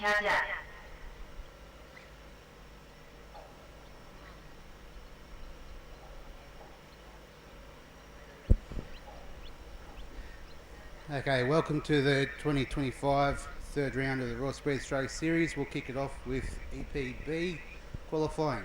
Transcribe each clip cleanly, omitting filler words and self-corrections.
Cadet. Okay, welcome to the 2025 third round of the Royal Speed Australia Series. We'll kick it off with EPB qualifying.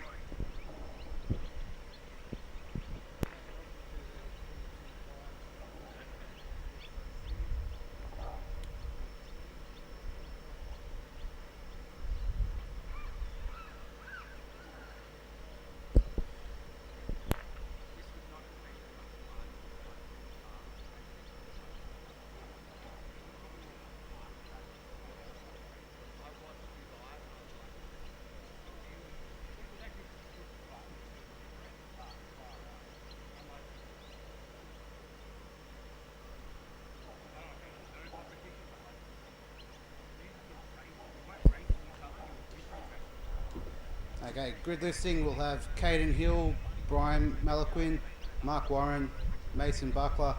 Okay, grid listing will have Caden Hill, Brian Malaquin, Mark Warren, Mason Buckler,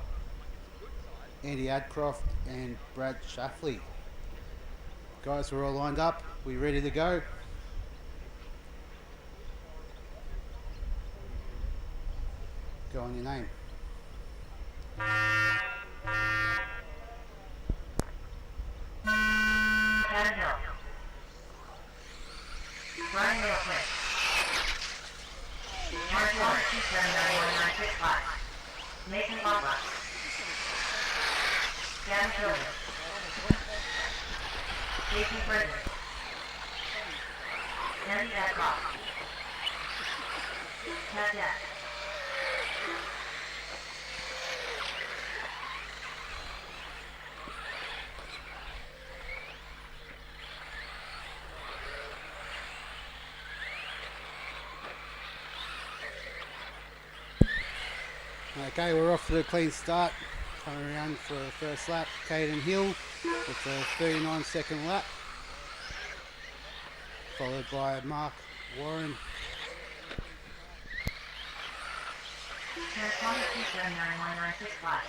Andy Adcroft, and Brad Shaffley. Guys, we're all lined up. We ready to go? Go on your name. Caden Hill. Brian Malaquin. Mark Warren 2791965. Mason Buckler. Gavin Killian. Jason Britton. Andy Adcock. Cadet. Okay, we're off to a clean start. Coming around for the first lap, Caden Hill with a 39-second lap, followed by Mark Warren. Transponder 2791965.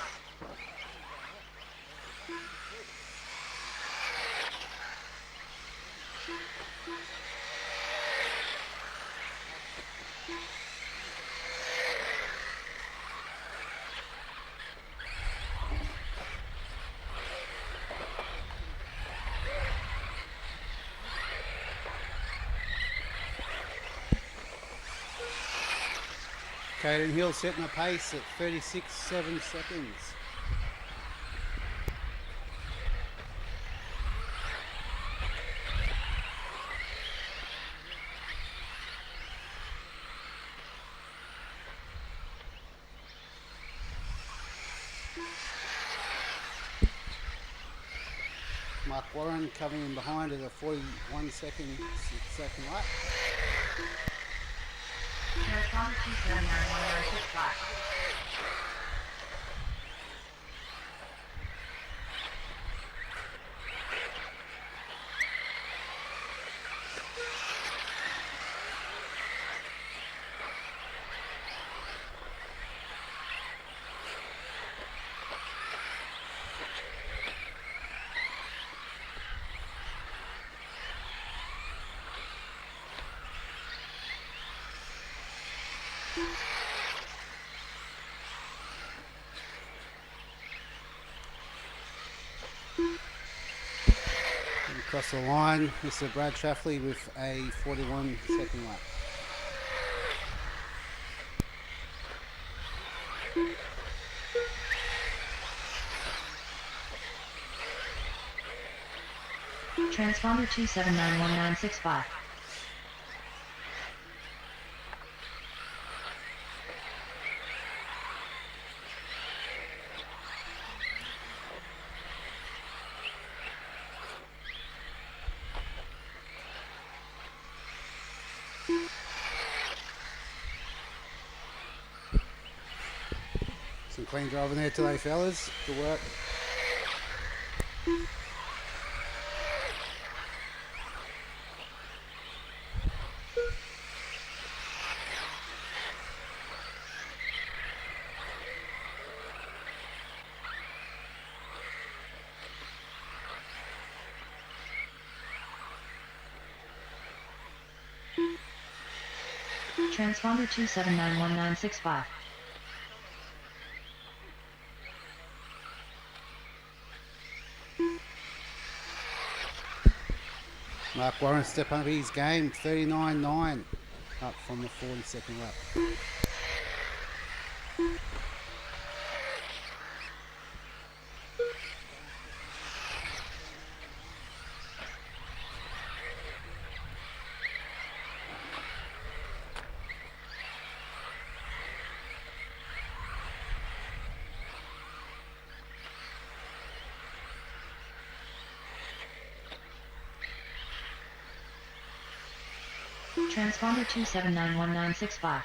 Caden Hill setting a pace at 36.7 seconds. Mark Warren coming in behind at a 41-second lap. Transponder 2791965. And across the line, Mr. Brad Shaffley with a 41-second lap. Transponder 2791965. Some clean driving there today, fellas. Good work. Transponder 2791965. Mark Warren step up his game, 39.9, up from the 42nd lap. Transponder 2791965.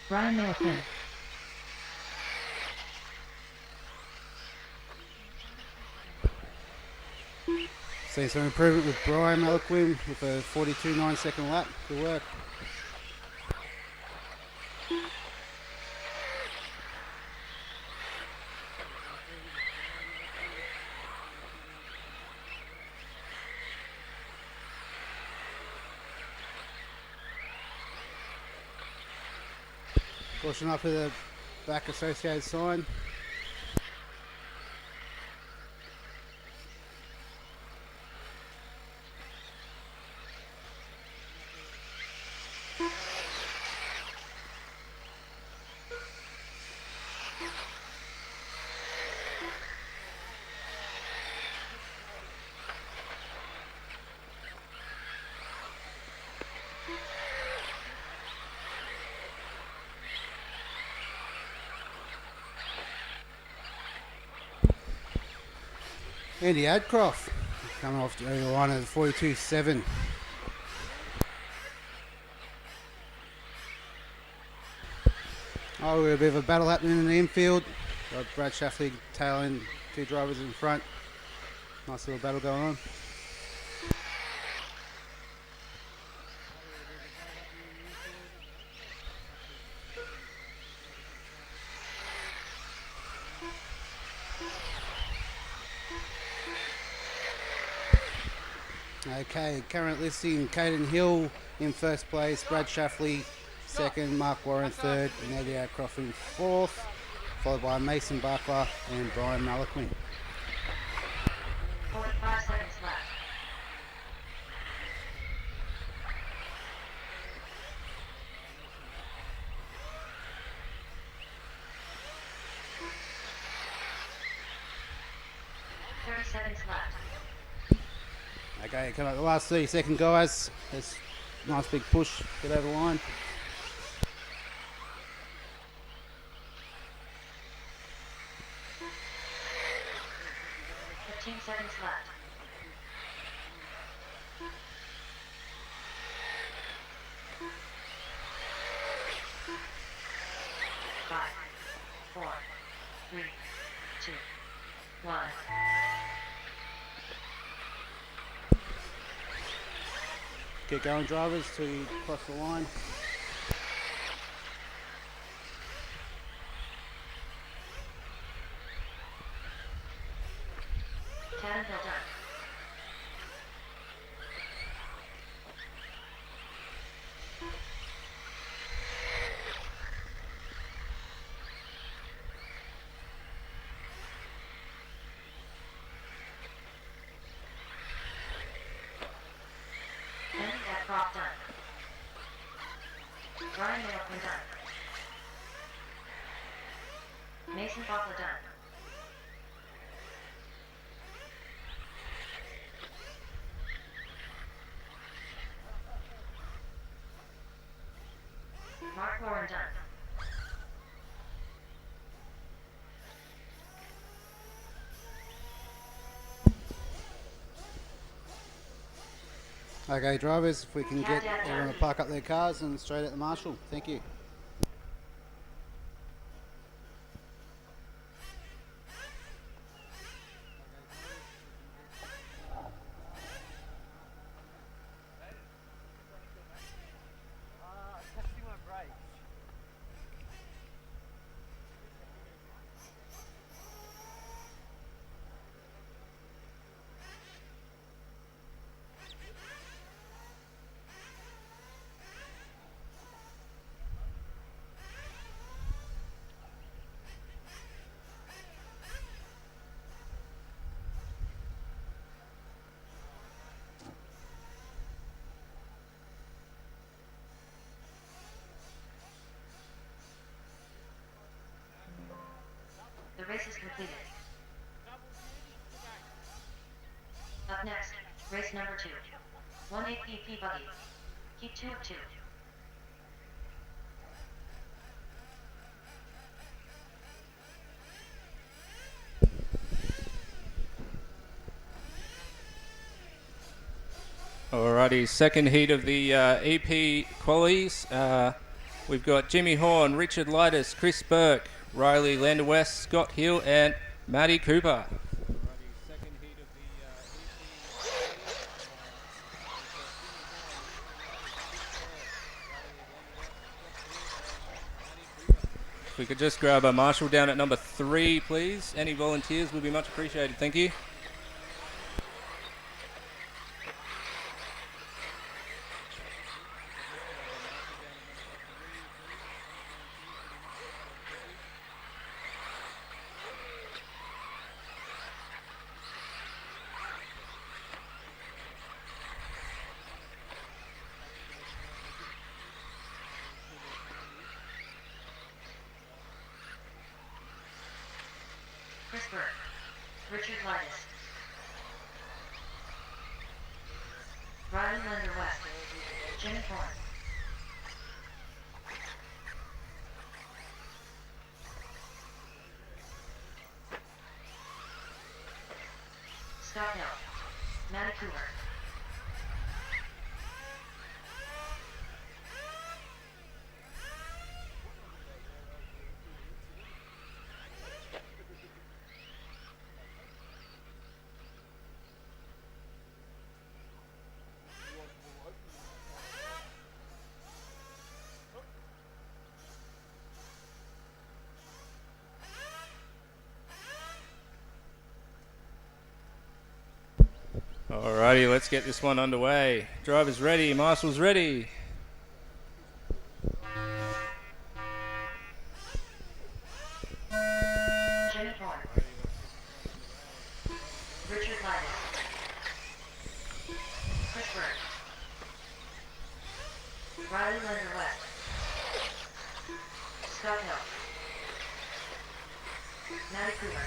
Brian Miller-Quinn. See some improvement with Brian Maliquin with a 42.9 second lap. Good work. Caution up with the back associated sign. Andy Adcroft coming off the line at 42.7. Oh, we've got a bit of a battle happening in the infield. Got Brad Shaffley tailing two drivers in front. Nice little battle going on. Okay, current listing, Caden Hill in first place, Brad Shaffley second, Mark Warren third, and Eddie Adcroft in fourth, followed by Mason Barkler and Brian Maliquin. 45 seconds left. Seconds left. Okay, come up the last 30 second guys. There's a nice big push, get over the line. 15 seconds left. Five, four, three, two, one. Keep going drivers till you cross the line. Tad Hill done. Andy Adcroft done. Brian Miller-Quinn done. Mason Barkler done. Mark Warren done. Okay drivers, if we can get everyone to park up their cars and straight at the marshal. Thank you. Testing my brakes. completed. Up next, race number 2. 1 APP buggy. Heat 2 of 2. Alrighty, second heat of the EP qualies. We've got Jimmy Horn, Richard Lightus, Chris Burke, Riley Landerwest, Scott Hill, and Matty Cooper. If we could just grab a marshal down at number 3, please. Any volunteers would be much appreciated. Thank you. Chris Burke. Richard Lightus. Riley Landerwest. Jimmy Horn. Scott Hill. Matty Cooper. Alrighty, let's get this one underway. Drivers ready, marshals ready. Jimmy Horn. Richard Lightus. Chris Burke. Riley Landerwest. Scott Hill. Matty Cooper.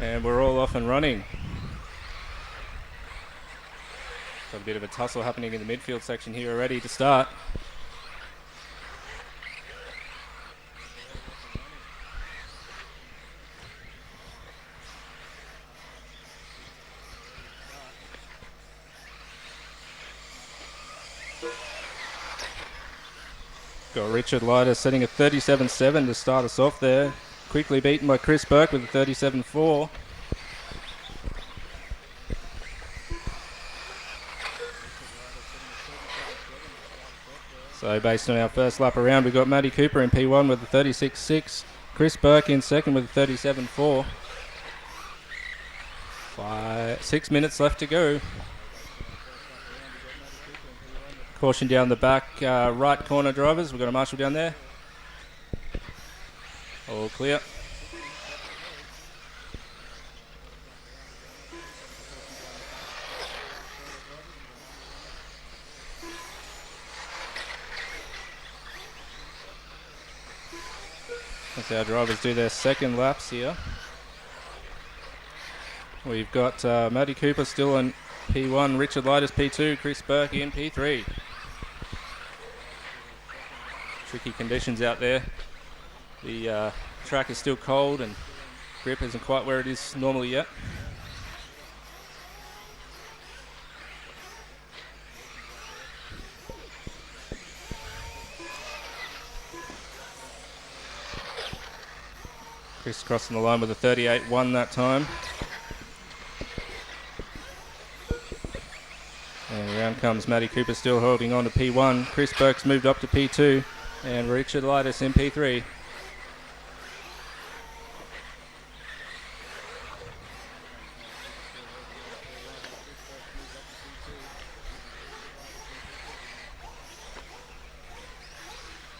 And we're all off and running. Got a bit of a tussle happening in the midfield section here already to start. Got Richard Lighter setting a 37.7 to start us off there. Quickly beaten by Chris Burke with a 37.4. So based on our first lap around, we've got Matty Cooper in P1 with a 36.6. Chris Burke in second with a 37.4. 6 minutes left to go. Caution down the back right corner, drivers. We've got a marshal down there. All clear. As our drivers do their second laps here. We've got Matty Cooper still in P1, Richard Lightus P2, Chris Burke in P3. Tricky conditions out there. The track is still cold and grip isn't quite where it is normally yet. Chris crossing the line with a 38.1 that time. And around comes Matty Cooper still holding on to P1. Chris Burke's moved up to P2 and Richard Lightus in P3.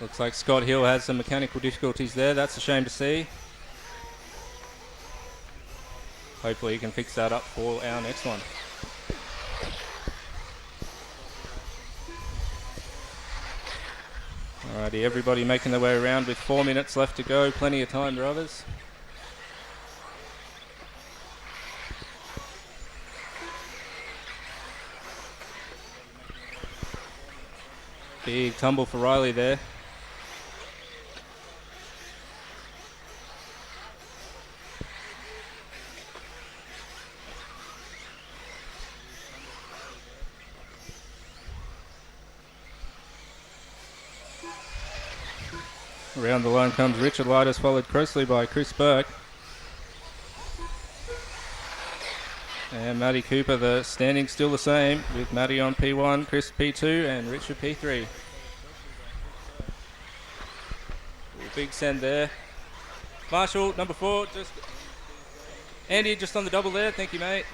Looks like Scott Hill has some mechanical difficulties there. That's a shame to see. Hopefully he can fix that up for our next one. Alrighty, everybody making their way around with 4 minutes left to go. Plenty of time, drivers. Big tumble for Riley there. Around the line comes Richard Lighters, followed closely by Chris Burke. And Matty Cooper, the standing still the same, with Matty on P1, Chris P2, and Richard P3. Big send there. Marshall, number 4, just... Andy, just on the double there. Thank you, mate.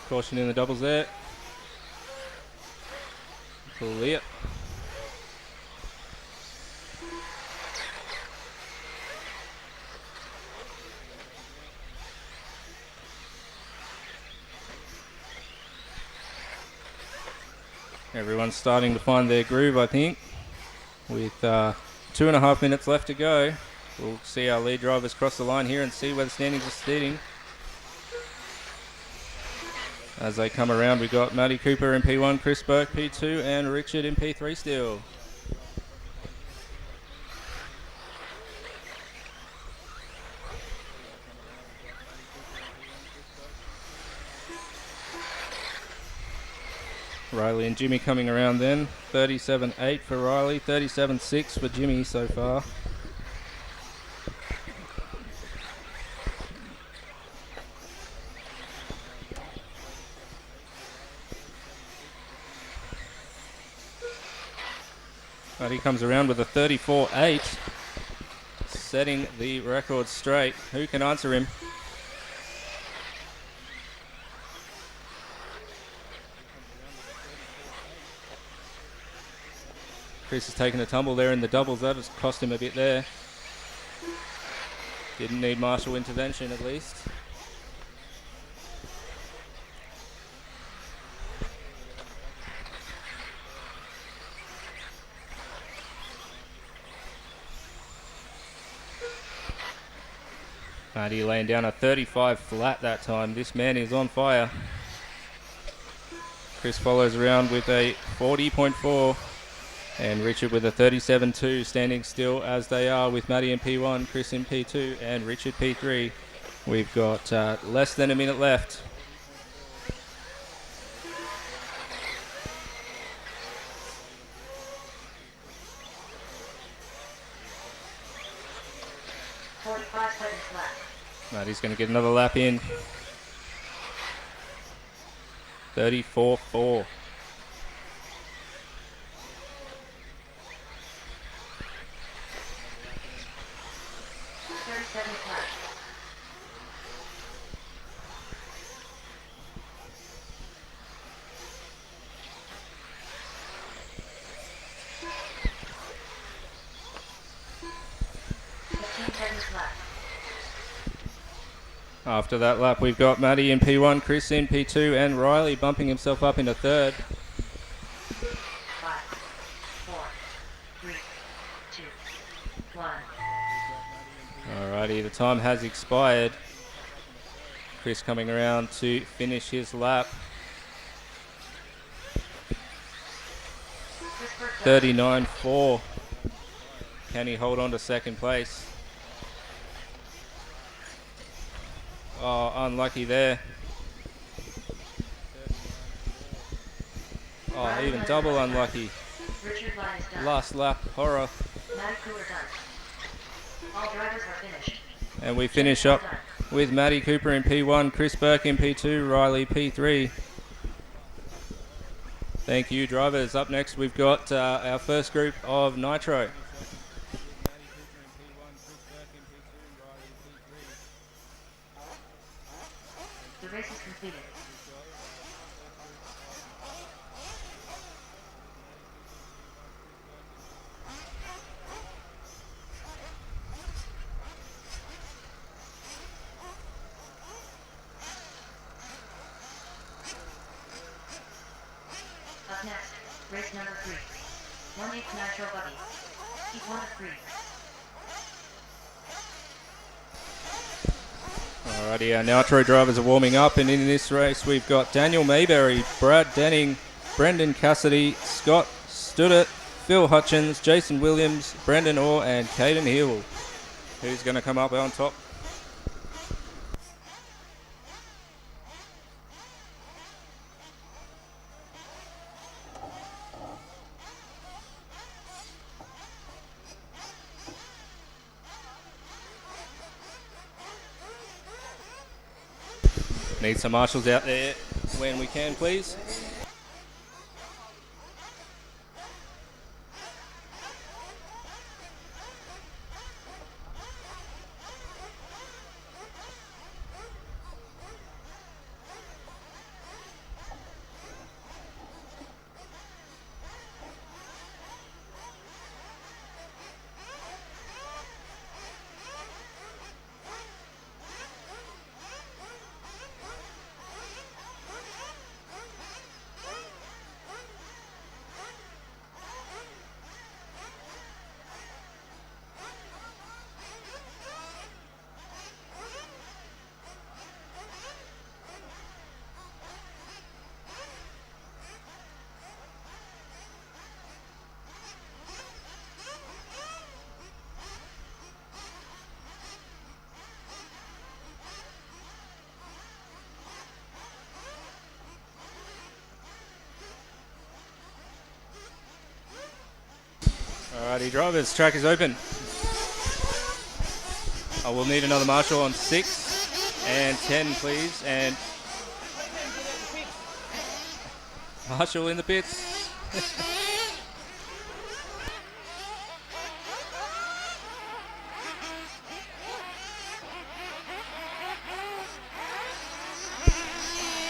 Caution in the doubles there. Clear. Everyone's starting to find their groove, I think. With 2.5 minutes left to go. We'll see our lead drivers cross the line here and see where the standings are sitting. As they come around, we've got Matty Cooper in P1, Chris Burke P2, and Richard in P3 still. Riley and Jimmy coming around then. 37.8 for Riley, 37.6 for Jimmy so far. But he comes around with a 34.8, setting the record straight. Who can answer him? Chris has taken a tumble there in the doubles. That has cost him a bit there. Didn't need marshal intervention at least. Matty laying down a 35 flat that time. This man is on fire. Chris follows around with a 40.4 and Richard with a 37.2, standing still as they are with Matty in P1, Chris in P2 and Richard P3. We've got less than a minute left. Matty's going to get another lap in. 34.4. After that lap, we've got Matty in P1, Chris in P2, and Riley bumping himself up into third. 5, 4, 3, 2, 1. Alrighty, the time has expired. Chris coming around to finish his lap. 39.4. Can he hold on to second place? Oh, unlucky there. Oh, even double unlucky. Last lap, horror. All drivers are finished. And we finish up with Matty Cooper in P1, Chris Burke in P2, Riley P3. Thank you, drivers. Up next, we've got our first group of Nitro. The race is completed. Up next, race number 3. 1/8 Nitro Buggy. Heat 1 of 3. Alrighty, our Nitro drivers are warming up, and in this race we've got Daniel Mayberry, Brad Denning, Brendan Cassidy, Scott Studett, Phil Hutchins, Jason Williams, Brendan Orr, and Caden Hill. Who's going to come up on top? Need some marshals out there when we can, please. Alrighty, drivers, track is open. I will need another marshal on 6 and 10, please. And marshal in the pits.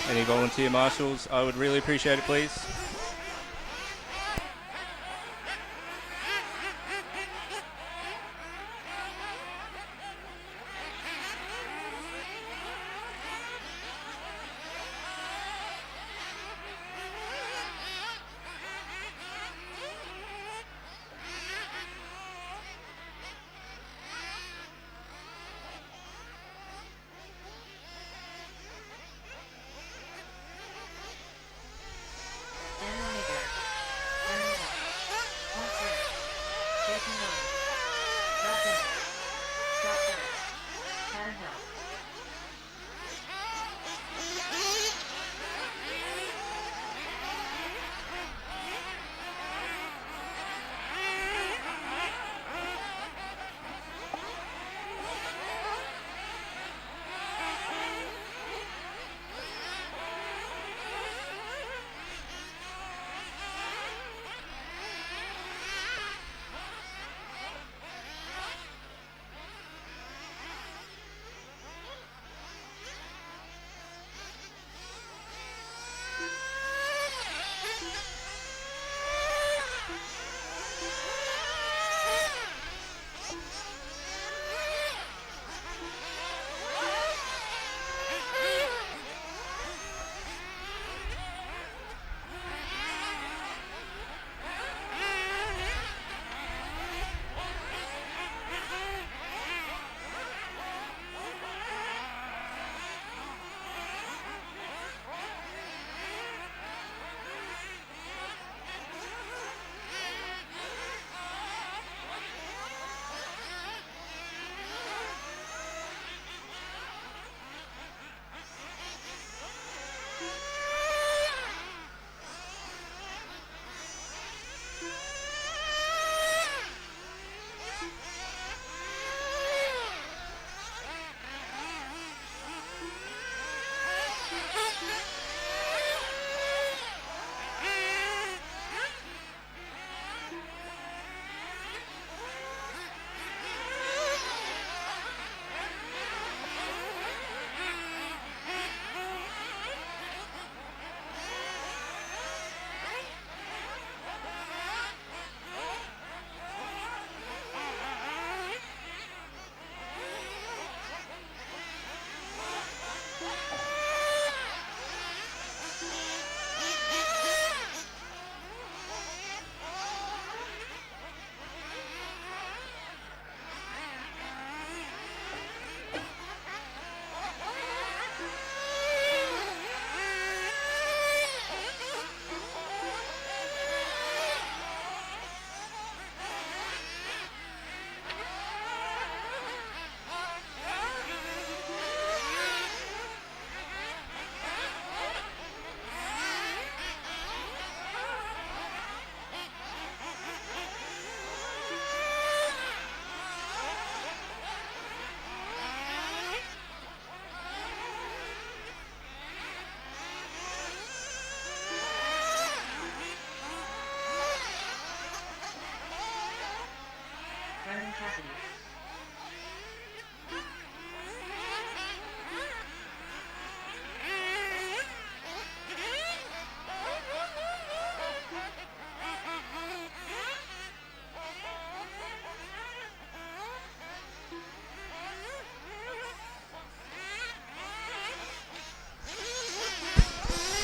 Any volunteer marshals, I would really appreciate it, please.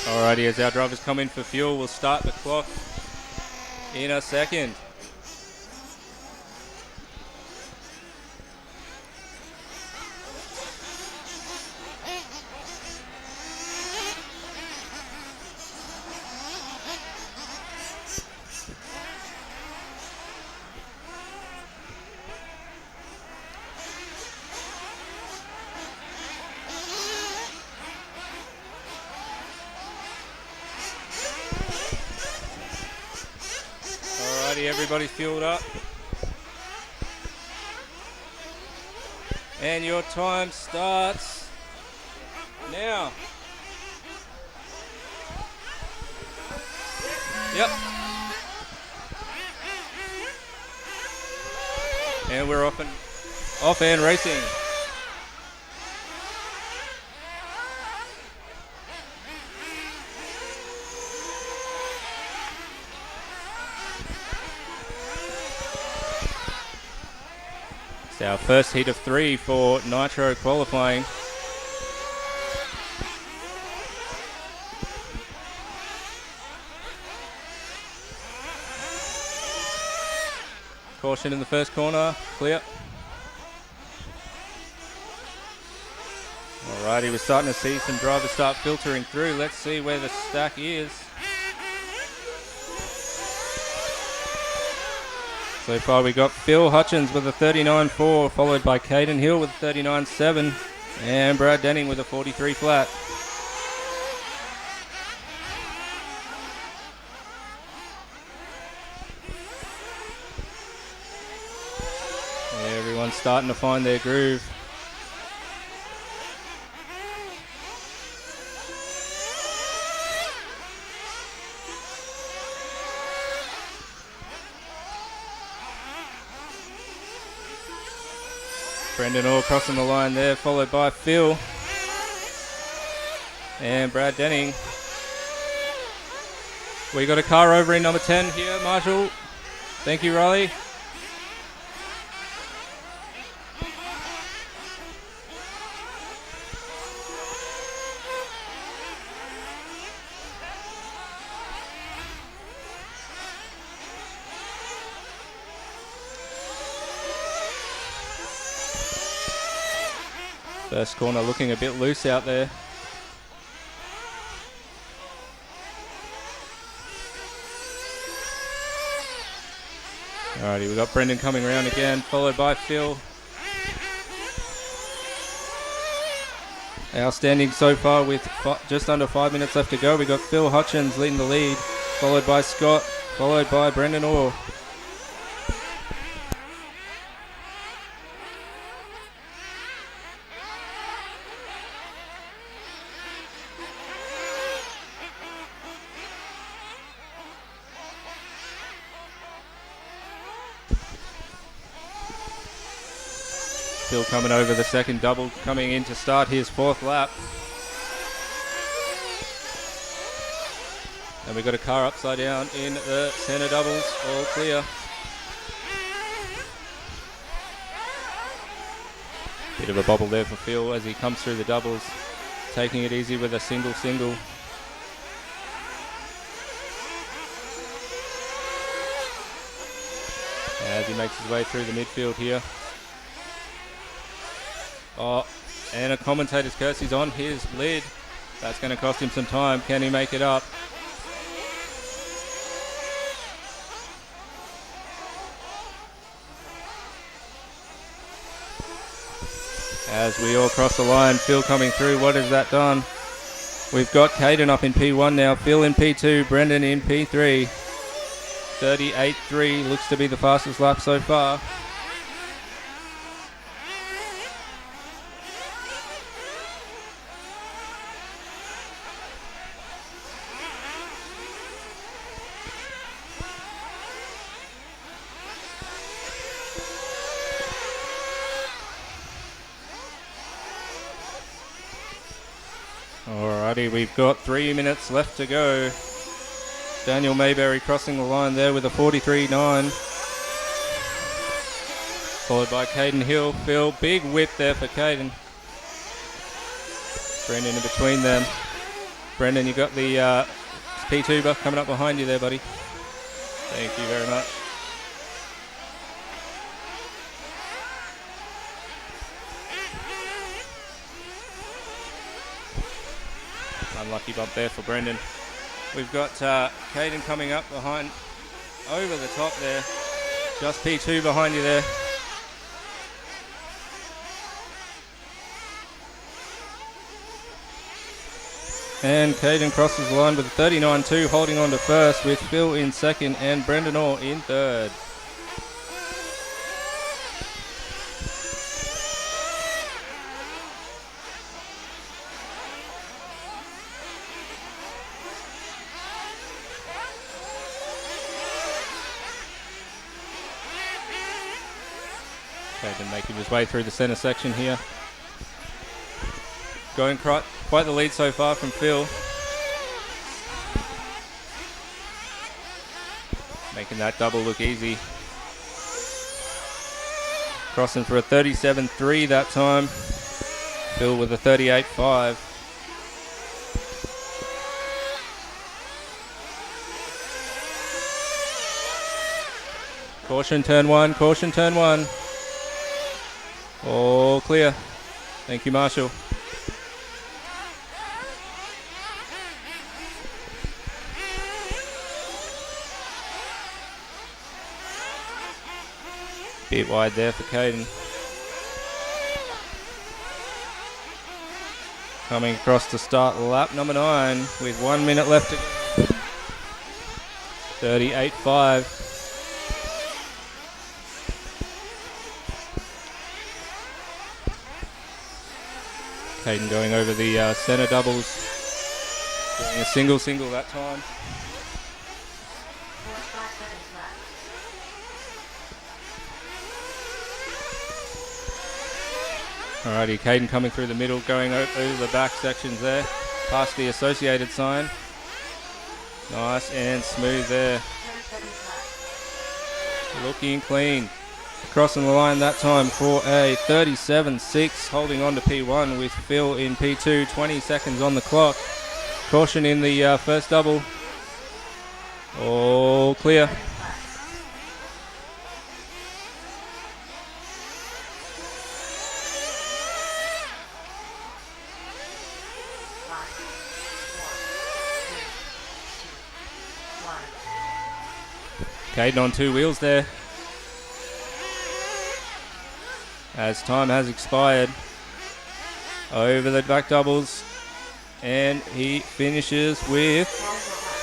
Alrighty, as our drivers come in for fuel, we'll start the clock in a second. Alrighty, everybody's fueled up. And your time starts now. Yep. And we're off and racing. It's our first heat of 3 for Nitro qualifying. Caution in the first corner, clear. Alrighty, we're starting to see some drivers start filtering through. Let's see where the stack is. So far we got Phil Hutchins with a 39.4, followed by Caden Hill with a 39.7, and Brad Denning with a 43 flat. Everyone's starting to find their groove. Brendan Orr crossing the line there, followed by Phil and Brad Denning. We got a car over in number 10 here, Marshall. Thank you, Riley. First corner looking a bit loose out there. Alrighty, we've got Brendan coming around again, followed by Phil. Our standing so far with just under 5 minutes left to go. We've got Phil Hutchins leading the lead, followed by Scott, followed by Brendan Orr. Phil coming over the second double, coming in to start his fourth lap. And we've got a car upside down in the center doubles, all clear. Bit of a bobble there for Phil as he comes through the doubles, taking it easy with a single. As he makes his way through the midfield here. Oh, and a commentator's curse is on his lid. That's going to cost him some time. Can he make it up? As we all cross the line, Phil coming through. What has that done? We've got Caden up in P1 now, Phil in P2, Brendan in P3. 38.3 looks to be the fastest lap so far. Alrighty, we've got 3 minutes left to go. Daniel Mayberry crossing the line there with a 43.9. Followed by Caden Hill. Phil, big whip there for Caden. Brendan in between them. Brendan, you got the P2 coming up behind you there, buddy. Thank you very much. Unlucky bump there for Brendan. We've got Caden coming up behind, over the top there. Just P2 behind you there. And Caden crosses the line with a 39.2, holding on to first, with Phil in second and Brendan Orr in third. Caden making his way through the centre section here. Going quite the lead so far from Phil. Making that double look easy. Crossing for a 37.3 that time. Phil with a 38.5. Caution turn one, caution turn one. All clear. Thank you, Marshall. Bit wide there for Caden. Coming across to start lap number 9 with 1 minute left to go. 38.5. Caden going over the centre doubles. Doing a single that time. 5 seconds left. Alrighty, Caden coming through the middle, going over the back sections there, past the associated sign. Nice and smooth there. 10 seconds left. Looking clean. Crossing the line that time for a 37.6, holding on to P1 with Phil in P2, 20 seconds on the clock. Caution in the first double. All clear. Caden on 2 wheels there. As time has expired. Over the back doubles. And he finishes with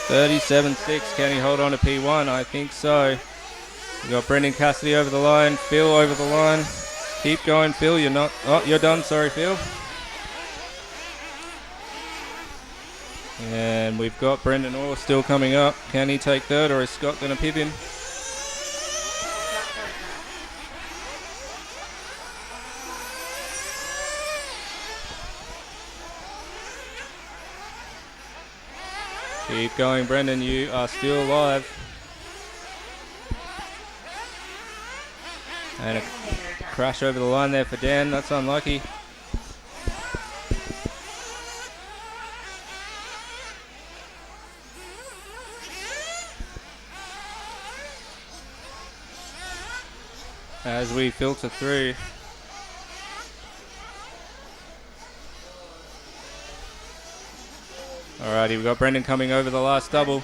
37.6. Can he hold on to P1? I think so. We've got Brendan Cassidy over the line. Phil over the line. Keep going, Phil. You're not. Oh, you're done. Sorry, Phil. And we've got Brendan Orr still coming up. Can he take third, or is Scott going to pip him? Keep going, Brendan. You are still alive. And a crash over the line there for Dan. That's unlucky. As we filter through. Alrighty, we've got Brendan coming over the last double.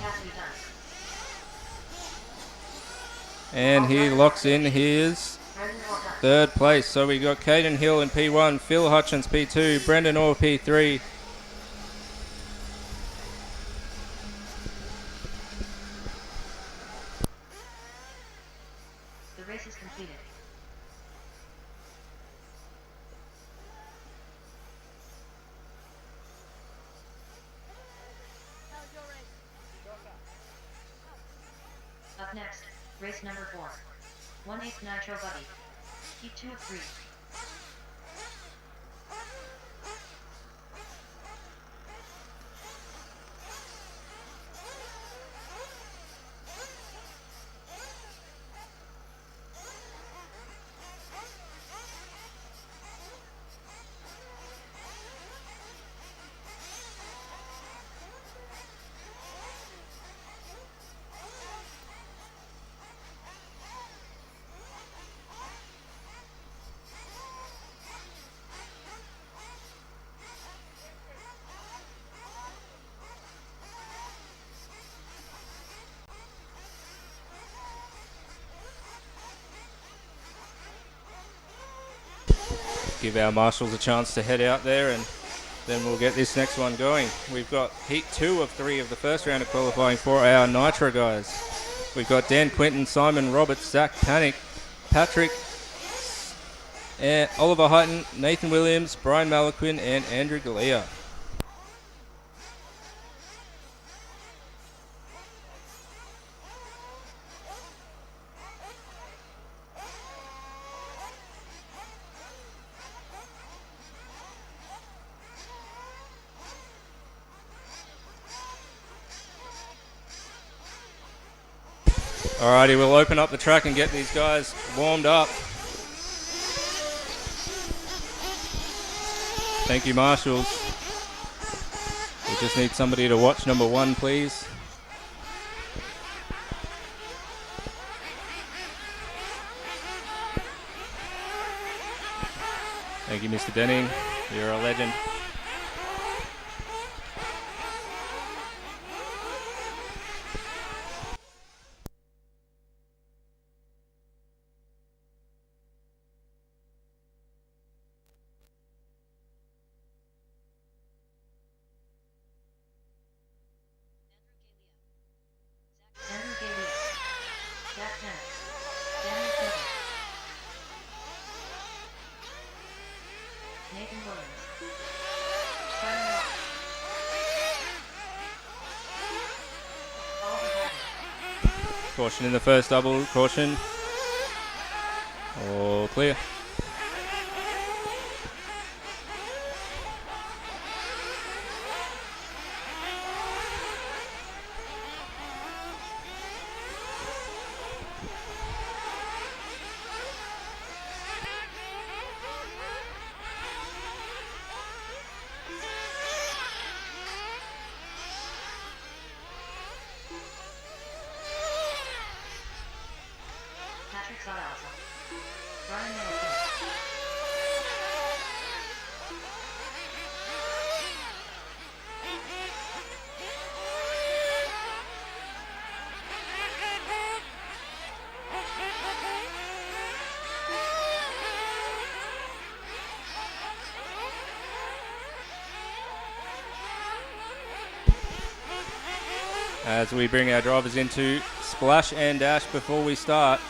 And he locks in his third place. So we got Caden Hill in P1, Phil Hutchins P2, Brendan Orr P3. The race is completed. Up next, race number 4. 1/8 Nitro Buggy. Heat 2 of 3. give our marshals a chance to head out there, and then we'll get this next one going. We've got heat 2 of 3 of the first round of qualifying for our Nitro guys. We've got Dan Quinton, Simon Roberts, Zach Panic, Patrick, Oliver Hutton, Nathan Williams, Brian Malaquin, and Andrew Galea. Alrighty, we'll open up the track and get these guys warmed up. Thank you, marshals. We just need somebody to watch number 1, please. Thank you, Mr. Denning. You're a legend. Andrew Galea. Jack Panic. Daniel Quinton. Nathan Williams. Simon Roberts. Oliver Hutton. Caution in the first double. Caution. All clear. Patrick Zalasa. Brian Malaquin. As we bring our drivers into splash and dash before we start.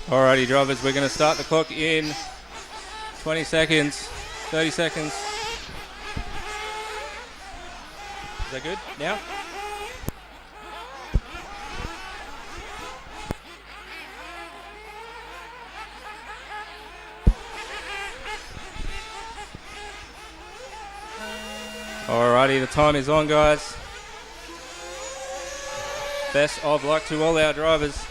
Alrighty, drivers, we're going to start the clock in 20 seconds, 30 seconds. Is that good now? Alrighty, the time is on, guys. Best of luck to all our drivers.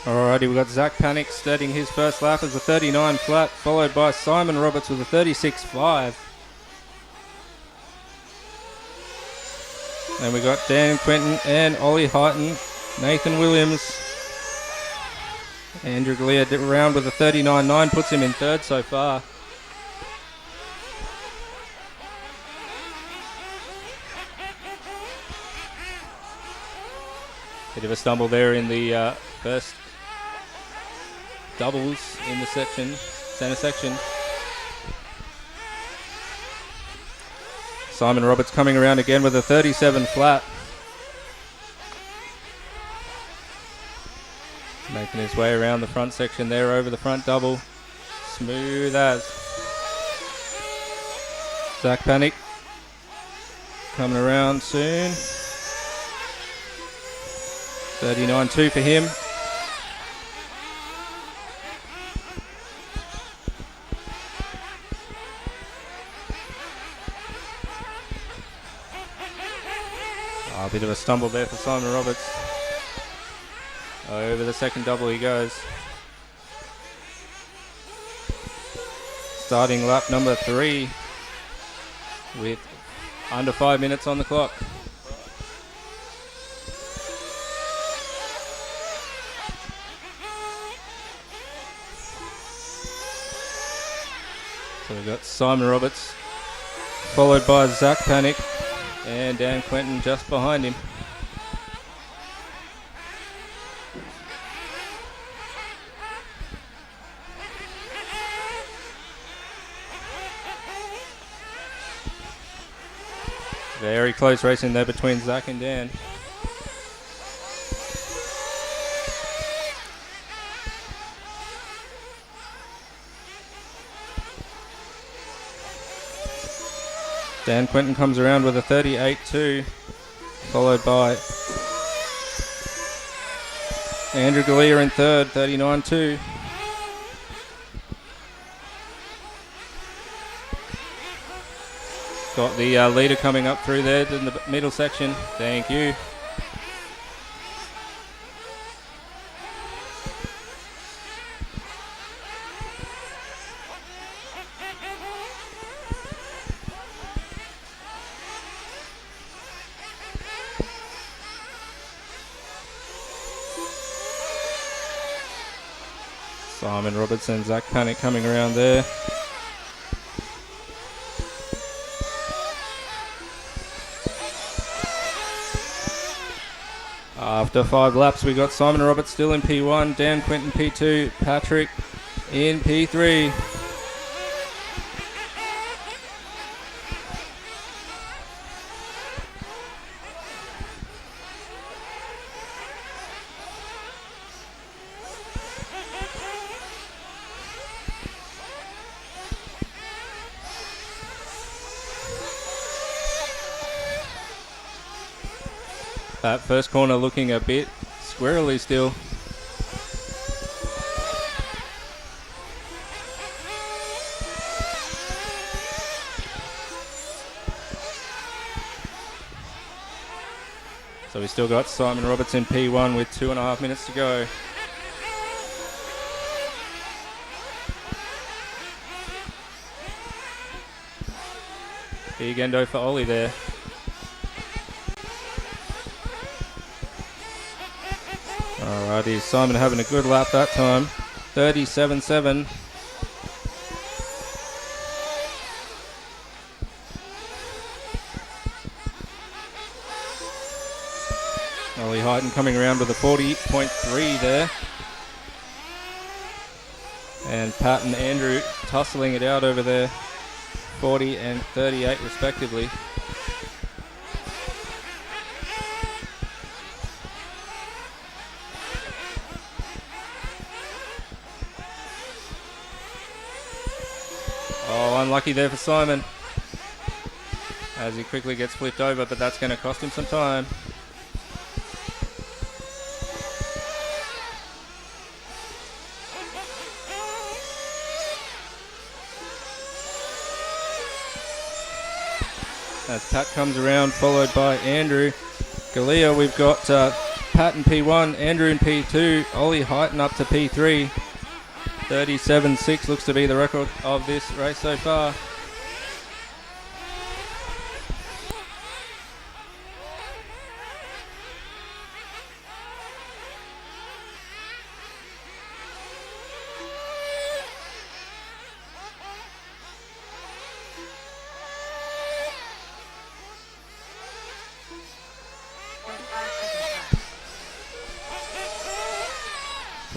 Alrighty, we've got Zach Panic starting his first lap as a 39 flat, followed by Simon Roberts with a 36.5. And we got Dan Quinton and Ollie Heighton, Nathan Williams. Andrew Galea around with a 39.9, puts him in third so far. Bit of a stumble there in the first doubles in the centre section. Simon Roberts coming around again with a 37 flat. Making his way around the front section there over the front double. Smooth as. Zach Panic coming around soon. 39.2 for him. A bit of a stumble there for Simon Roberts. Over the second double he goes. Starting lap number 3 with under 5 minutes on the clock. So we've got Simon Roberts, followed by Zach Panic, and Dan Quinton just behind him. Very close racing there between Zach and Dan. Dan Quinton comes around with a 38.2, followed by Andrew Galea in third, 39.2. Got the leader coming up through there in the middle section. Thank you. Simon Robertson, Zach Panic coming around there. After 5 laps, we got Simon Roberts still in P1, Dan Quinton P2, Patrick in P3. That first corner looking a bit squirrely still. So we still got Simon Roberts in P1 with 2.5 minutes to go. Big endo for Ollie there. Alrighty, Simon having a good lap that time. 37.7. Ollie Heighton coming around with a 40.3 there. And Pat and Andrew tussling it out over there. 40 and 38 respectively. Oh, unlucky there for Simon as he quickly gets flipped over, but that's going to cost him some time. As Pat comes around, followed by Andrew Galea, we've got Pat in P1, Andrew in P2, Ollie Heighton up to P3. 37.6 looks to be the record of this race so far.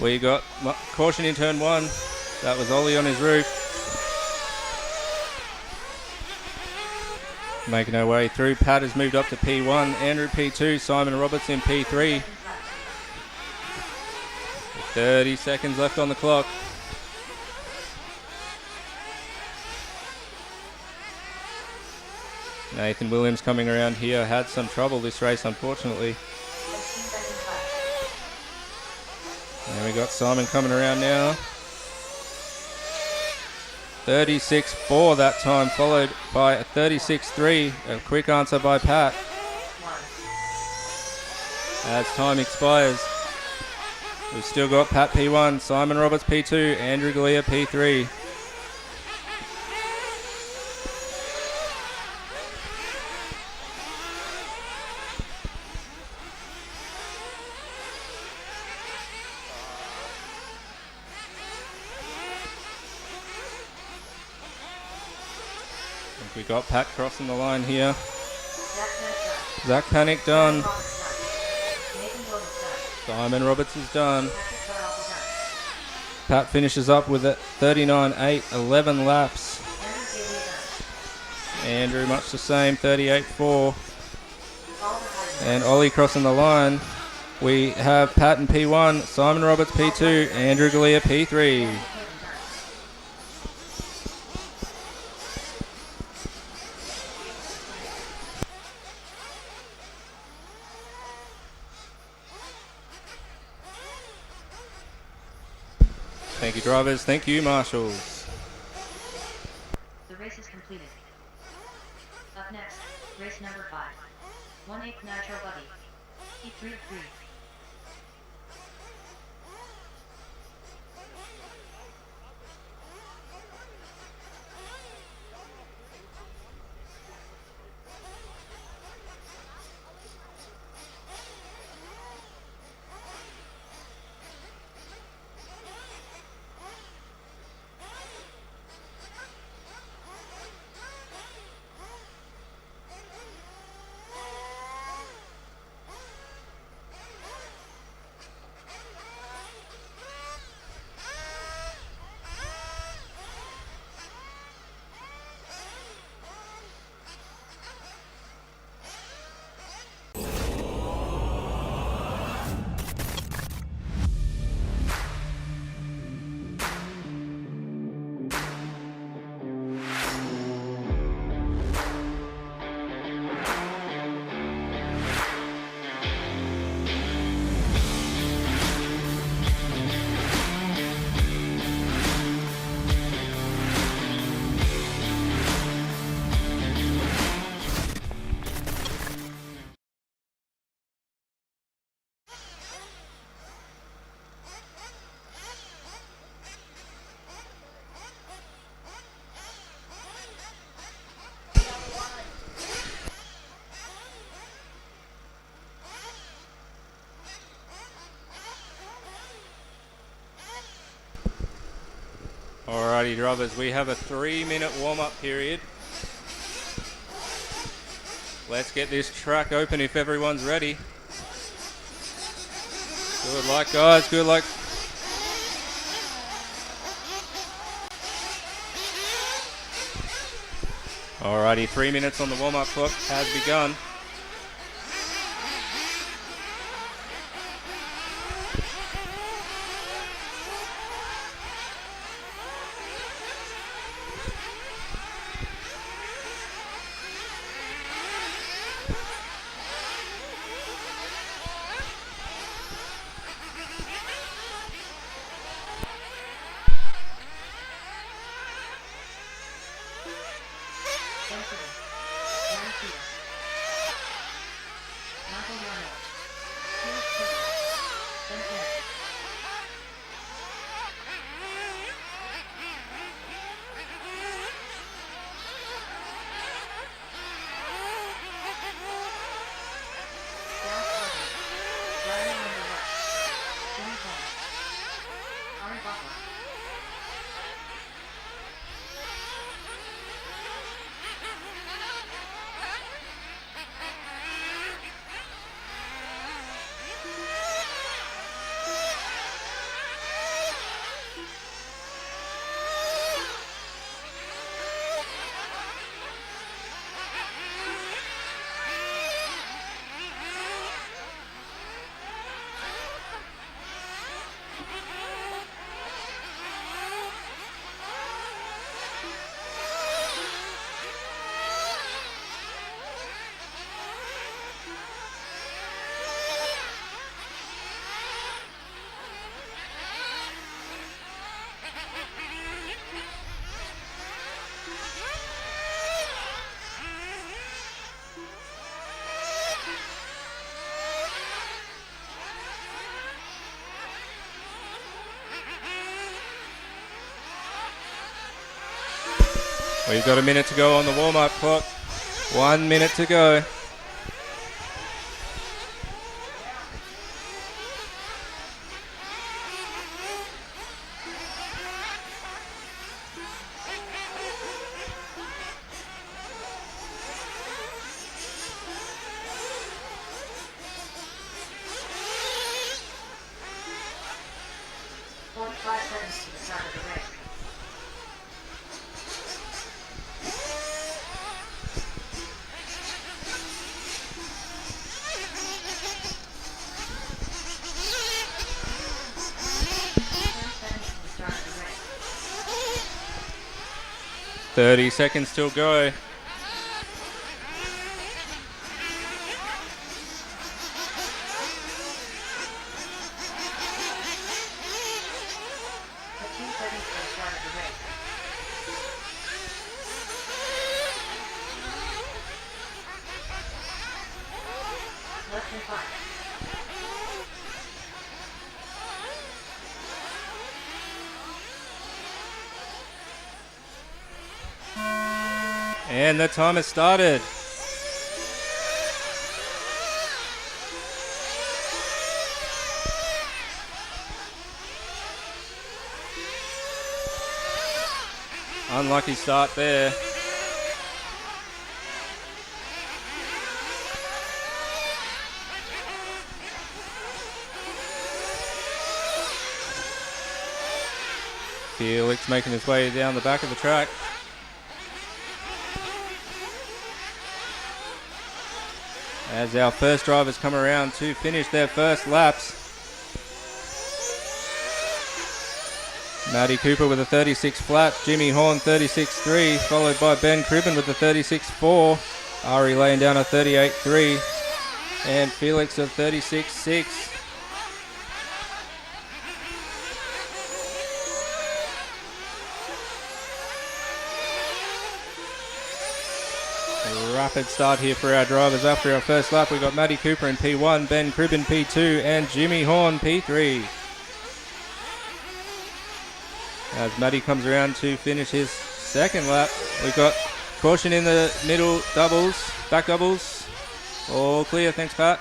We got caution in turn 1. That was Ollie on his roof. Making our way through. Pat has moved up to P1. Andrew P2. Simon Roberts in P3. 30 seconds left on the clock. Nathan Williams coming around here. Had some trouble this race, unfortunately. And we got Simon coming around now. 36.4 that time, followed by a 36.3. A quick answer by Pat. As time expires, we've still got Pat P1, Simon Roberts P2, Andrew Galea P3. We got Pat crossing the line here. Zach Panic done. Simon Roberts is done. Pat finishes up with a 39.8, 11 laps. Andrew much the same, 38.4. And Ollie crossing the line. We have Pat in P1, Simon Roberts P2, Andrew Galea P3. Thank you, drivers. Thank you, marshals. The race is completed. Up next, race number 5. 1/8 Nitro Buggy. E3-3. Alrighty, drivers, we have a 3-minute warm-up period. Let's get this track open if everyone's ready. Good luck, guys. Good luck. Alrighty, 3 minutes on the warm-up clock has begun. Ari Bakla. We've got a minute to go on the warm-up clock. 1 minute to go. Five seconds to the start of the race. Seconds to the start of the race. 30 seconds till go. Less than 5. And the time has started. Unlucky start there. Felix making his way down the back of the track. As our first drivers come around to finish their first laps. Matty Cooper with a 36 flat, Jimmy Horn 36.3, followed by Ben Cribben with a 36.4, Ari laying down a 38.3, and Felix of 36.6. Rapid start here for our drivers. After our first lap, we got Matty Cooper in P1, Ben Cribben P2, and Jimmy Horn P3. As Matty comes around to finish his second lap, we've got caution in the middle doubles, back doubles. All clear, thanks Pat.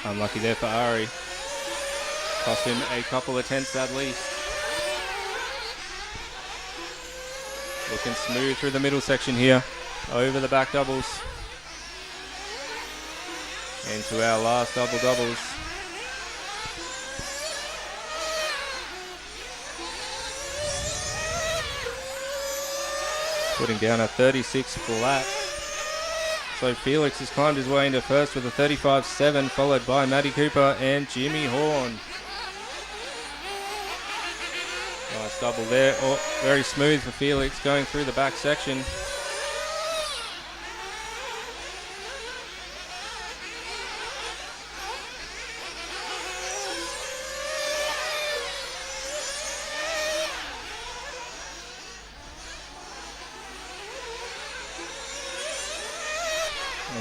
Unlucky there for Ari. Cost him a couple of tenths at least. Looking smooth through the middle section here. Over the back doubles. Into our last double doubles. Putting down a 36 flat. So Felix has climbed his way into first with a 35.7, followed by Matty Cooper and Jimmy Horn. Nice double there. Oh, very smooth for Felix going through the back section.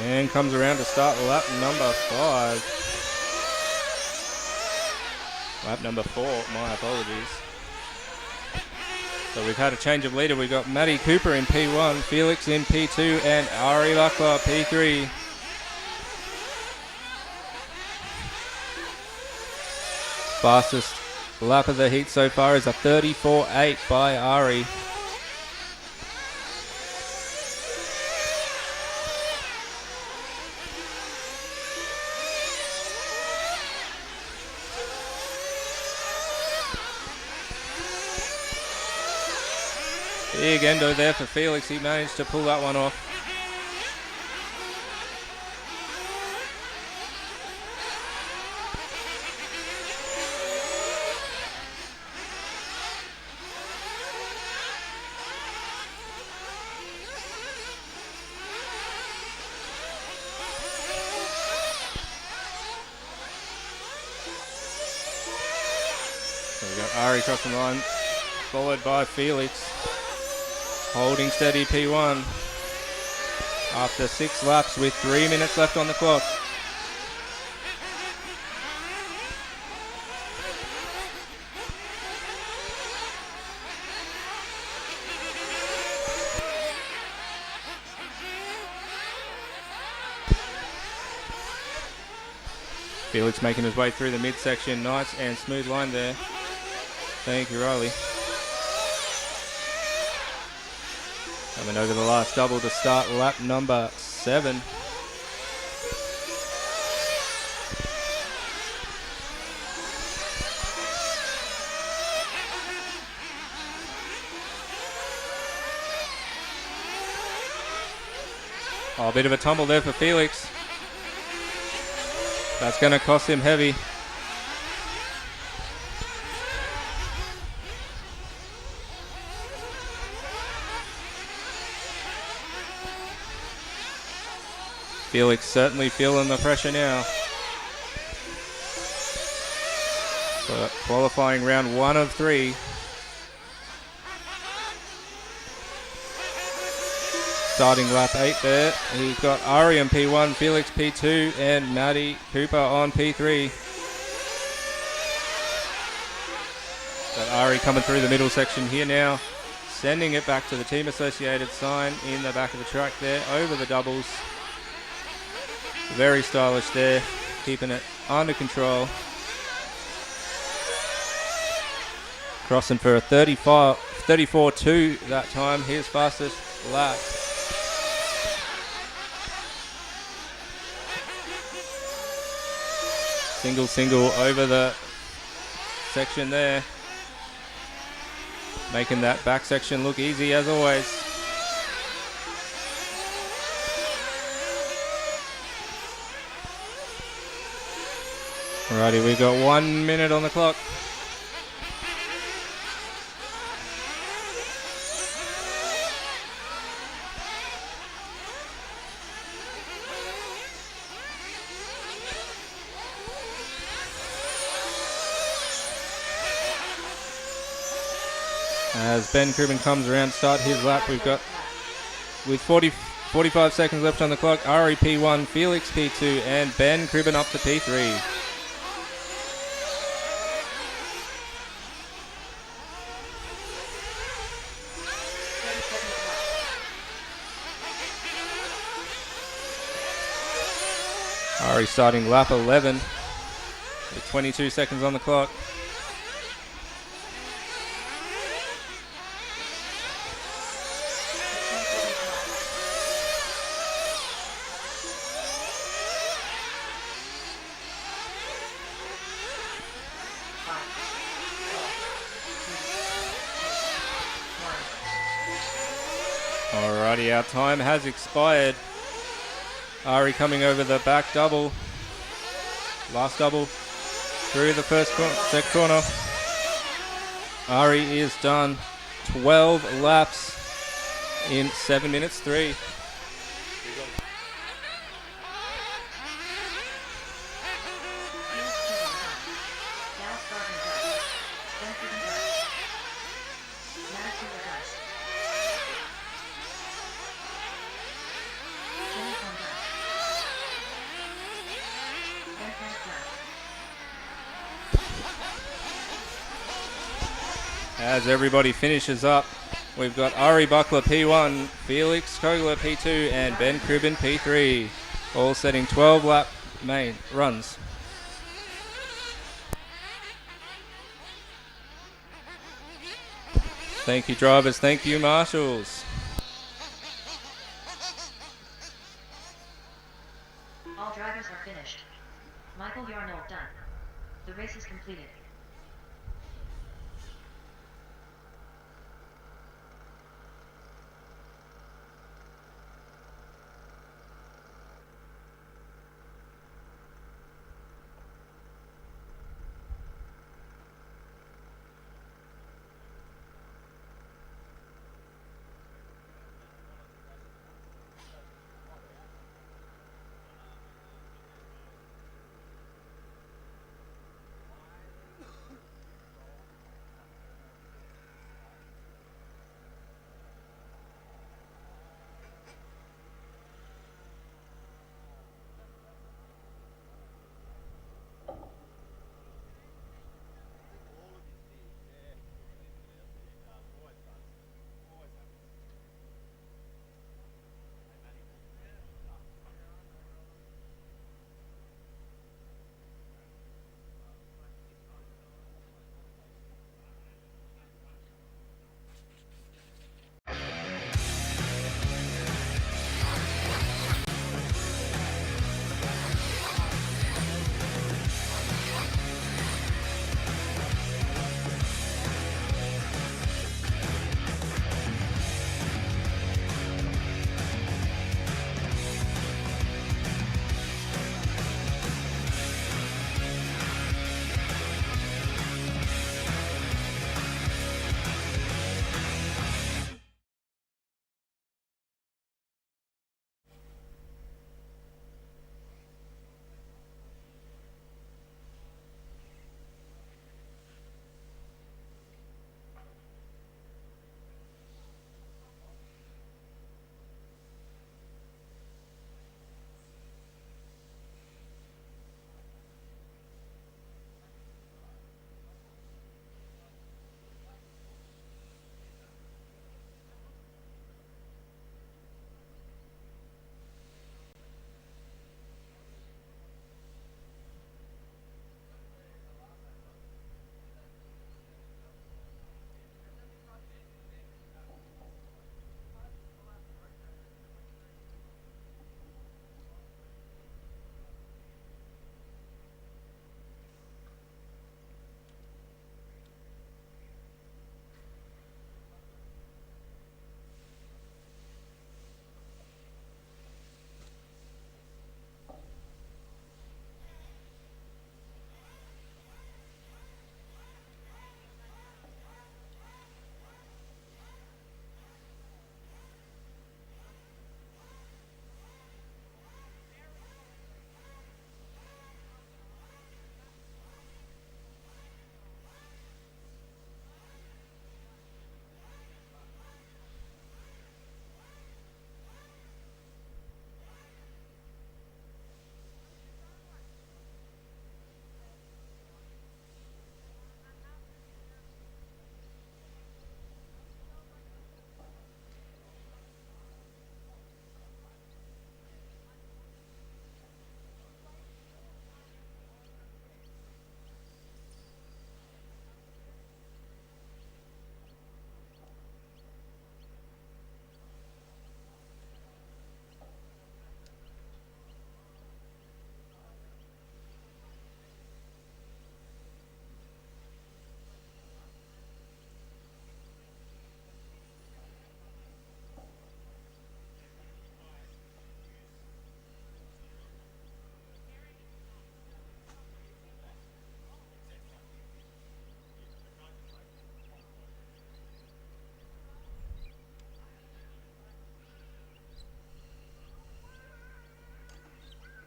And comes around to start lap number 5. Lap number 4, my apologies. So we've had a change of leader. We've got Matty Cooper in P1, Felix in P2, and Ari Lakwa P3. Fastest lap of the heat so far is a 34.8 by Ari. Big endo there for Felix. He managed to pull that one off. So we've got Ari crossing the line, followed by Felix. Holding steady P1 after 6 laps with 3 minutes left on the clock. Felix making his way through the midsection. Nice and smooth line there. Thank you, Riley. Coming over the last double to start lap number 7. Oh, a bit of a tumble there for Felix. That's going to cost him heavy. Felix certainly feeling the pressure now. So qualifying round 1 of 3. Starting lap 8 there. He's got Ari on P1, Felix P2, and Matty Cooper on P3. But Ari coming through the middle section here now. Sending it back to the team associated sign in the back of the track there, over the doubles. Very stylish there, keeping it under control. Crossing for a 34.2 that time, his fastest lap. Single over the section there. Making that back section look easy as always. Alrighty, we've got 1 minute on the clock. As Ben Cribben comes around to start his lap, we've got, with 45 seconds left on the clock, Ari P1, Felix P2, and Ben Cribben up to P3. Ari starting lap 11 with 22 seconds on the clock. Alrighty, our time has expired. Ari coming over the back double. Last double through the second corner. Ari is done. 12 laps in 7 minutes 3. As everybody finishes up, we've got Ari Buckler P1, Felix Kogler P2, and Ben Cribben P3, all setting 12-lap main runs. Thank you, drivers. Thank you, marshals. All drivers are finished. Michael Yarnold done. The race is completed.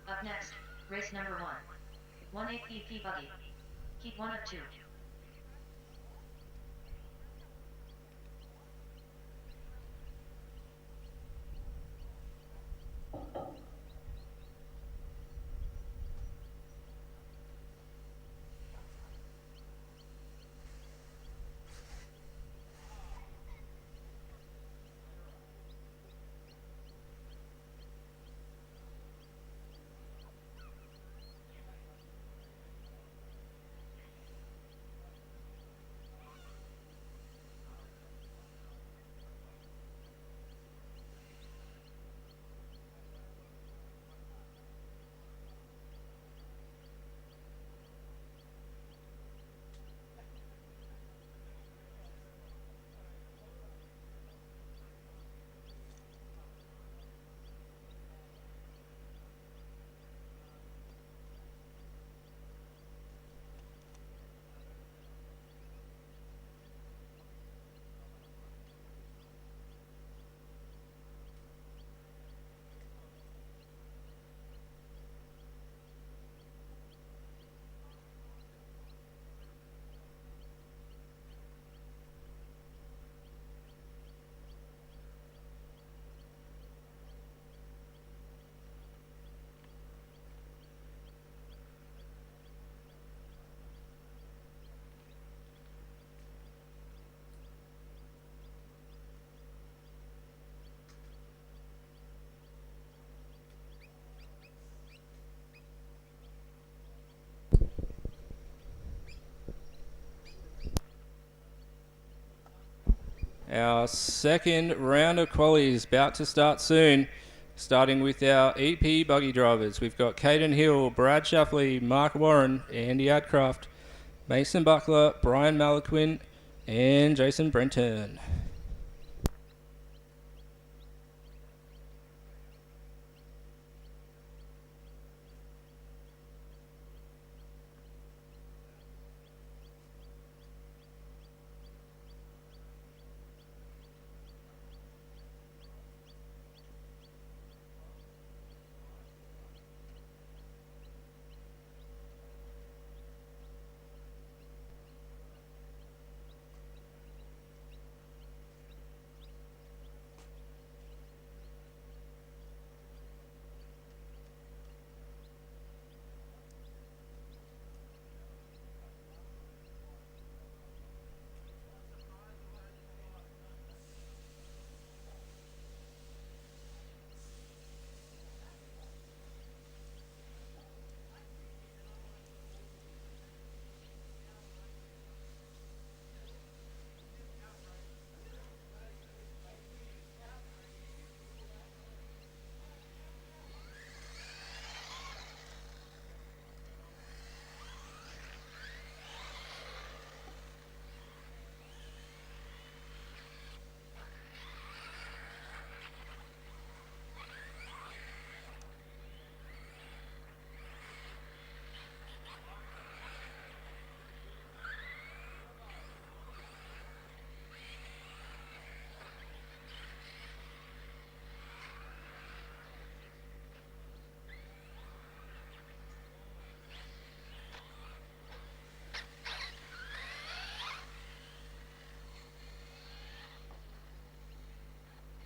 Up next, race number 1. 1/8 EP buggy. Heat 1 of 2. Our second round of quali is about to start soon. Starting with our EP buggy drivers, we've got Caden Hill, Brad Shuffley, Mark Warren, Andy Adcroft, Mason Buckler, Brian Malaquin, and Jason Brenton.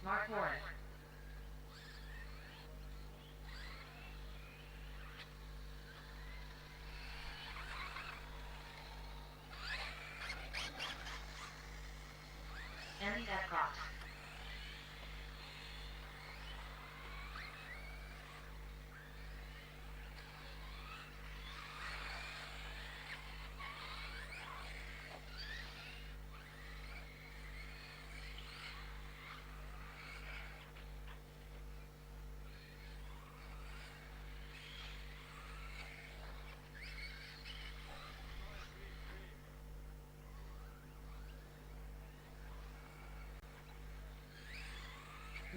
Mark Warren. Andy Adcroft.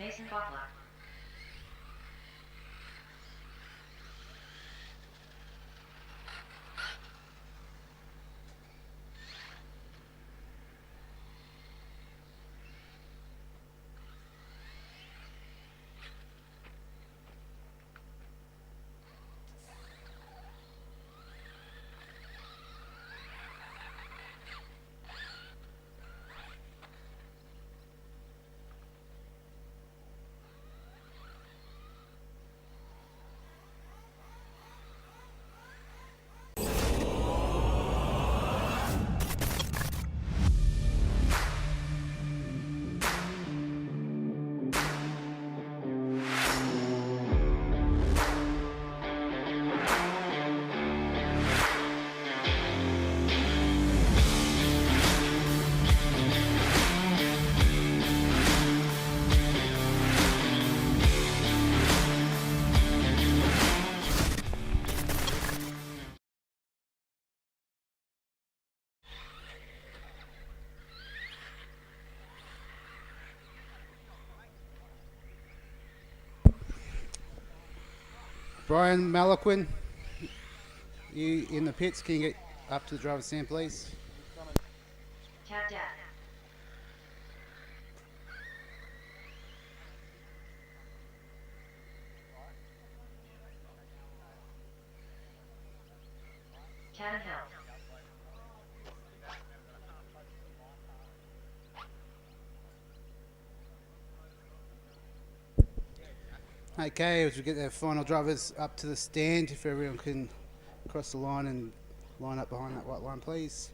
Mason Buckler. Brian Malaquin, you in the pits, can you get up to the driver's stand, please? Cat Dad. Cat Hill. Okay, as we get the final drivers up to the stand, if everyone can cross the line and line up behind that white line, please.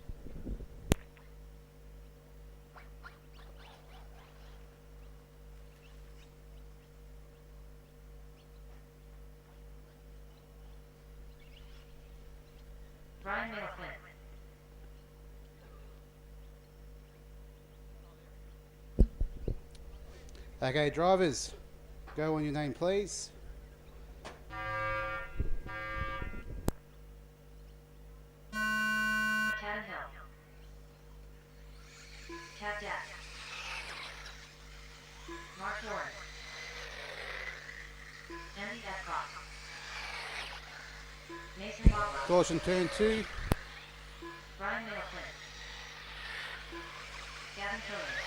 Brian Malaquin. Okay, drivers, go on your name, please. Cat Hill. Cat Deck. Mark Warren. Andy Adcroft. Mason Barbara. Caution turn 2. Brian Middleton. Gavin Curran.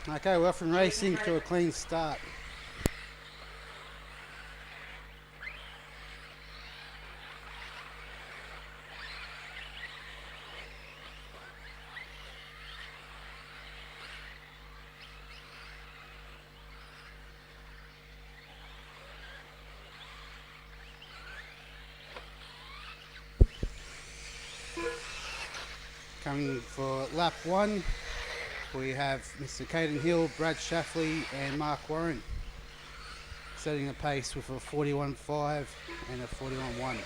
Okay, we're off and racing to a clean start. Coming for lap 1, we have Mr. Caden Hill, Brad Shaffley and Mark Warren, setting the pace with a 41.5 and a 41.1.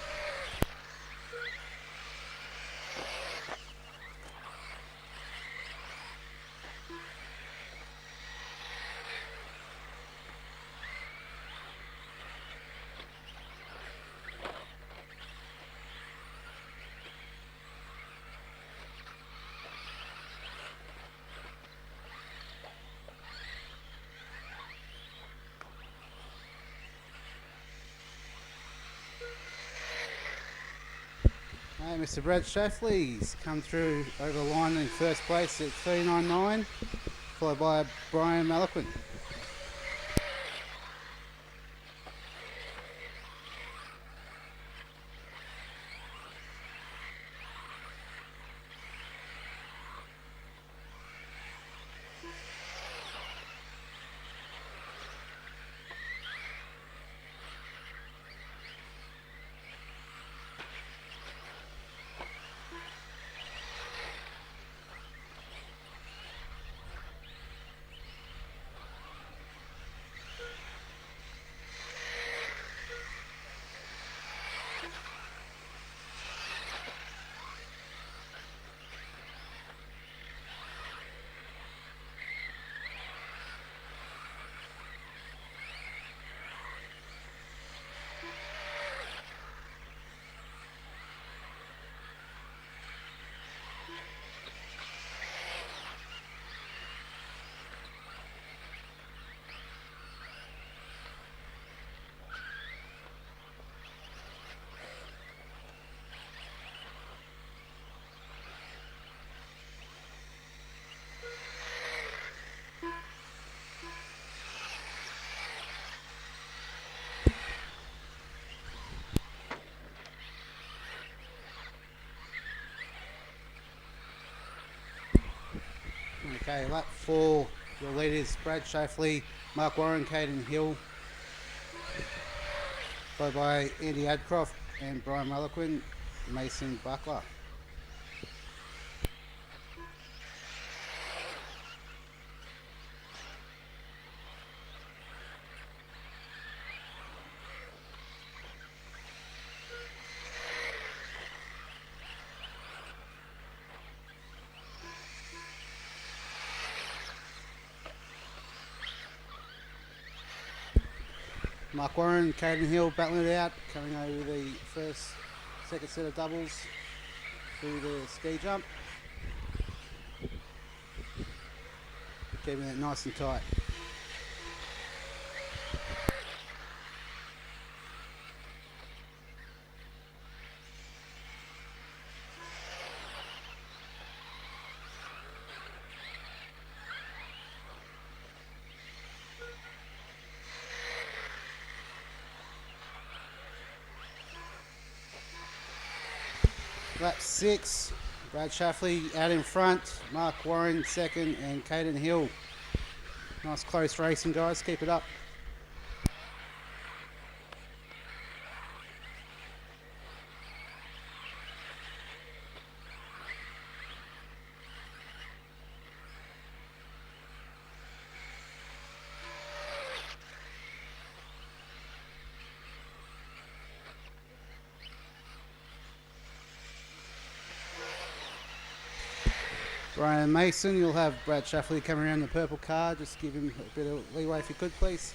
Mr. Brad Shaffley's come through over the line in first place at 3.99, followed by Brian Malaquin. Okay, lap 4, your leaders Brad Shaffley, Mark Warren, Caden Hill, followed by Andy Adcroft and Brian Malaquin, Mason Buckler. Mark Warren, Caden Hill battling it out, coming over the second set of doubles through the ski jump. Keeping it nice and tight. Lap 6, Brad Shaffley out in front, Mark Warren second and Caden Hill. Nice close racing, guys, keep it up. Brian Mason, you'll have Brad Shaffley coming around the purple car. Just give him a bit of leeway if you could, please.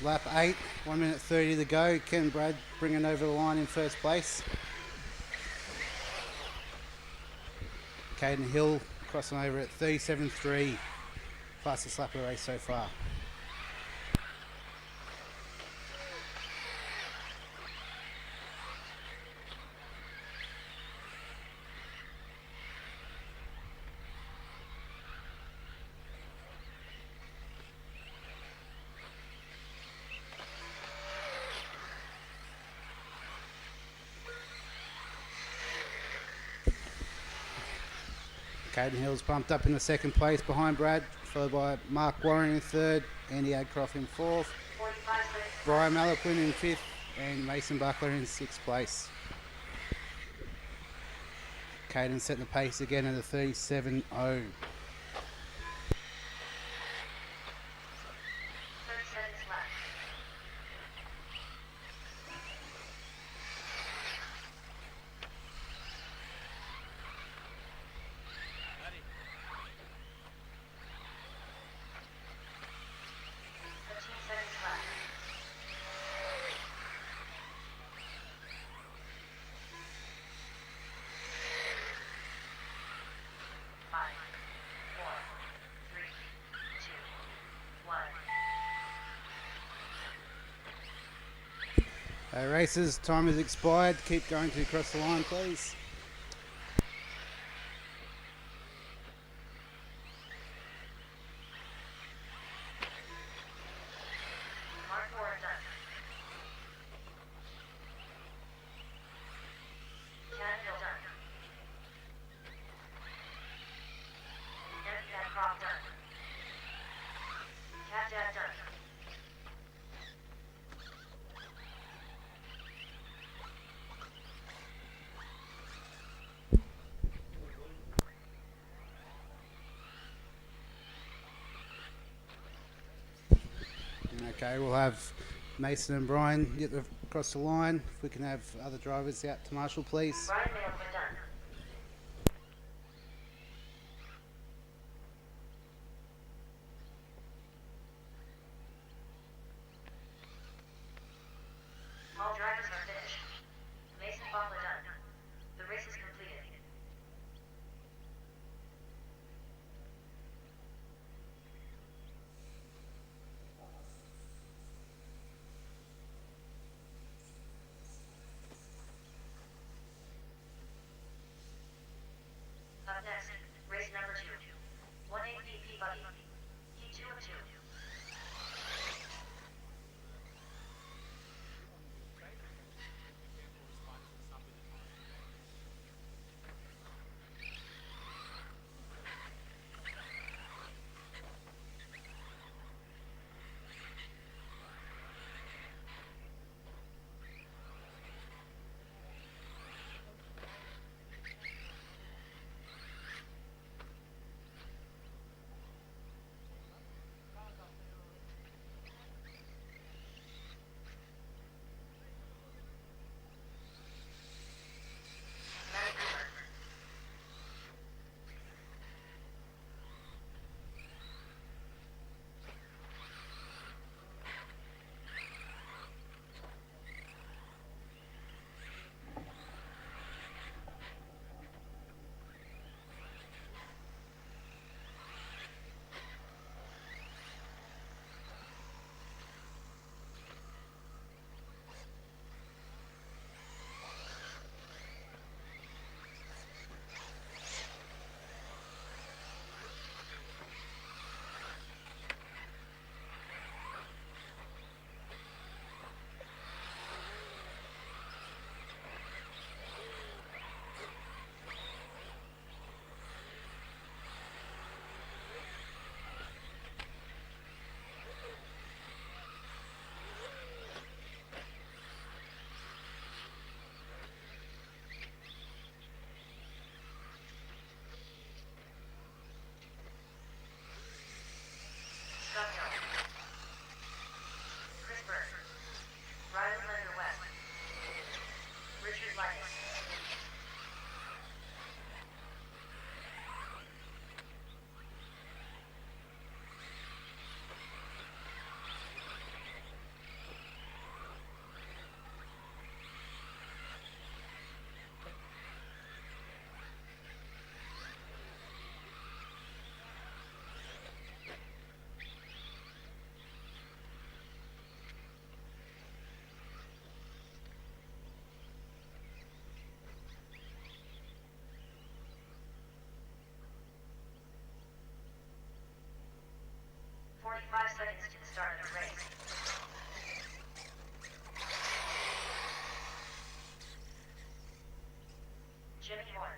Lap 8, 1 minute 30 to go. Ken Brad bringing over the line in first place. Caden Hill crossing over at 37.3. Fastest lap of the race so far. Caden Hill's bumped up in the second place behind Brad, followed by Mark Warren in third, Andy Adcroft in fourth, Brian Malaquin in fifth, and Mason Buckler in sixth place. Caden setting the pace again at a 37.0. 30 seconds left. Racers, time has expired. Keep going to cross the line, please. Mark Warren done. Chad Hill done. Andy Adcroft done. Cat Dad done. Okay, we'll have Mason and Brian get across the line. If we can have other drivers out to Marshall, please. Brian Malcolm done. All drivers are finished. Mason Buckler done. The race is completed. 5 seconds to the start of the race. Jimmy Horn.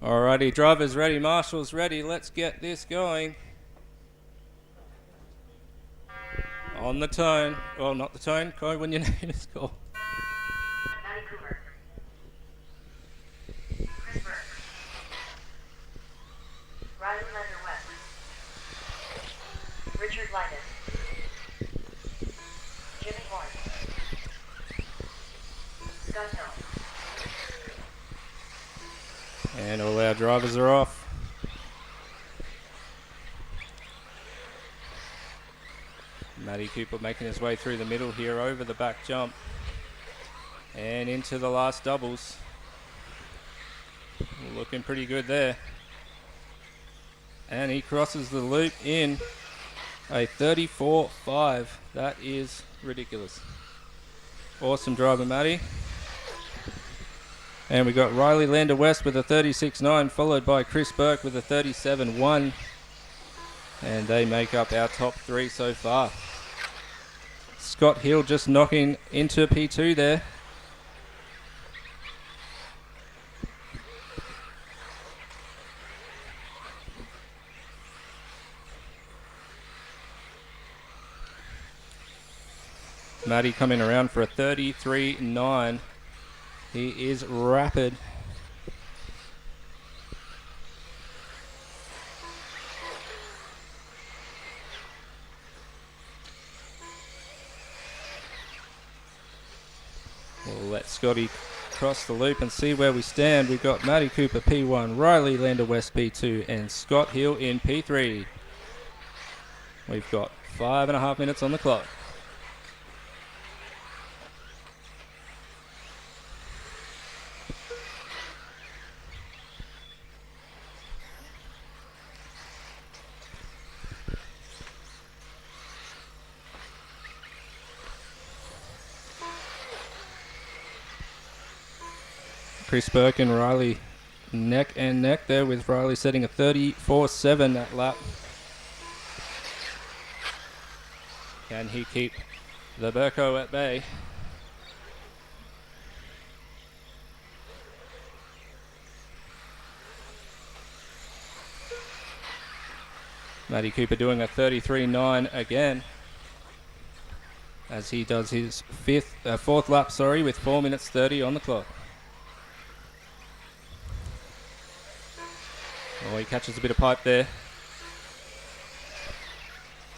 Alrighty, drivers ready, marshals ready. Let's get this going. On the tone. Well, not the tone. Go when your name is called. Matty Cooper. Chris Burke. Riley Lender West. Richard Lytus. Jimmy Horn. Scott Hill. And all our drivers are off. Matty Cooper making his way through the middle here over the back jump. And into the last doubles. Looking pretty good there. And he crosses the loop in a 34.5. That is ridiculous. Awesome driver, Matty. And we got Riley Lander West with a 36.9, followed by Chris Burke with a 37.1. And they make up our top three so far. Scott Hill just knocking into P2 there. Matty coming around for a 33.9. He is rapid. We'll let Scotty cross the loop and see where we stand. We've got Matty Cooper P1, Riley Lander West P2, and Scott Hill in P3. We've got 5.5 minutes on the clock. Chris Burke and Riley neck and neck there, with Riley setting a 34.7 that lap. Can he keep the Burko at bay? Matty Cooper doing a 33.9 again, as he does his fourth lap, with 4 minutes 30 on the clock. Oh, he catches a bit of pipe there.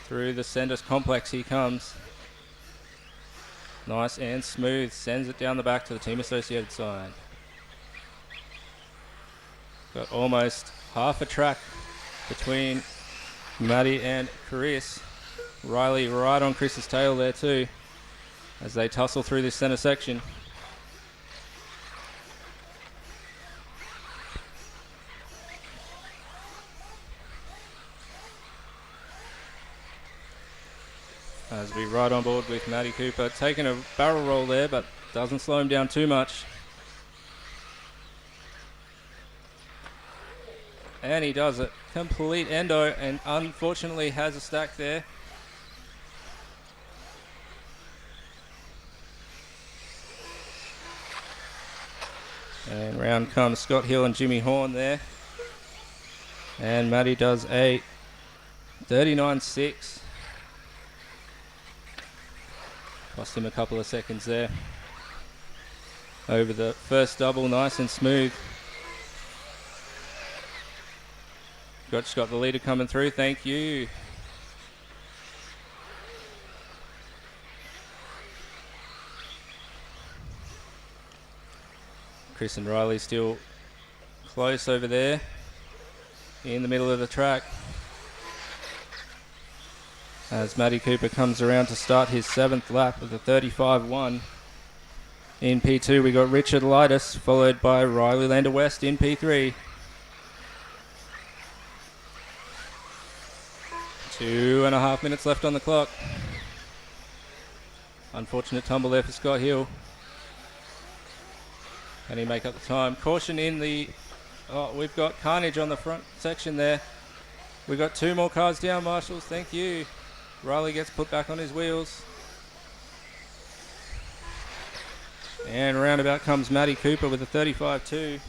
Through the centre complex he comes. Nice and smooth. Sends it down the back to the Team Associated side. Got almost half a track between Matty and Chris. Riley right on Chris's tail there too, as they tussle through this centre section. As we ride on board with Matty Cooper, taking a barrel roll there, but doesn't slow him down too much. And he does it. Complete endo, and unfortunately has a stack there. And round comes Scott Hill and Jimmy Horn there. And Matty does a 39.6. Cost him a couple of seconds there. Over the first double, nice and smooth. Got the leader coming through, thank you. Chris and Riley still close over there in the middle of the track, as Matty Cooper comes around to start his 7th lap of the 35.1. In P2 we got Richard Lytus, followed by Riley Lander West in P3. 2.5 minutes left on the clock. Unfortunate tumble there for Scott Hill. Can he make up the time? Caution in the Oh, we've got carnage on the front section there. We've got 2 more cars down, Marshals. Thank you. Riley gets put back on his wheels. And roundabout comes Matty Cooper with a 35-2.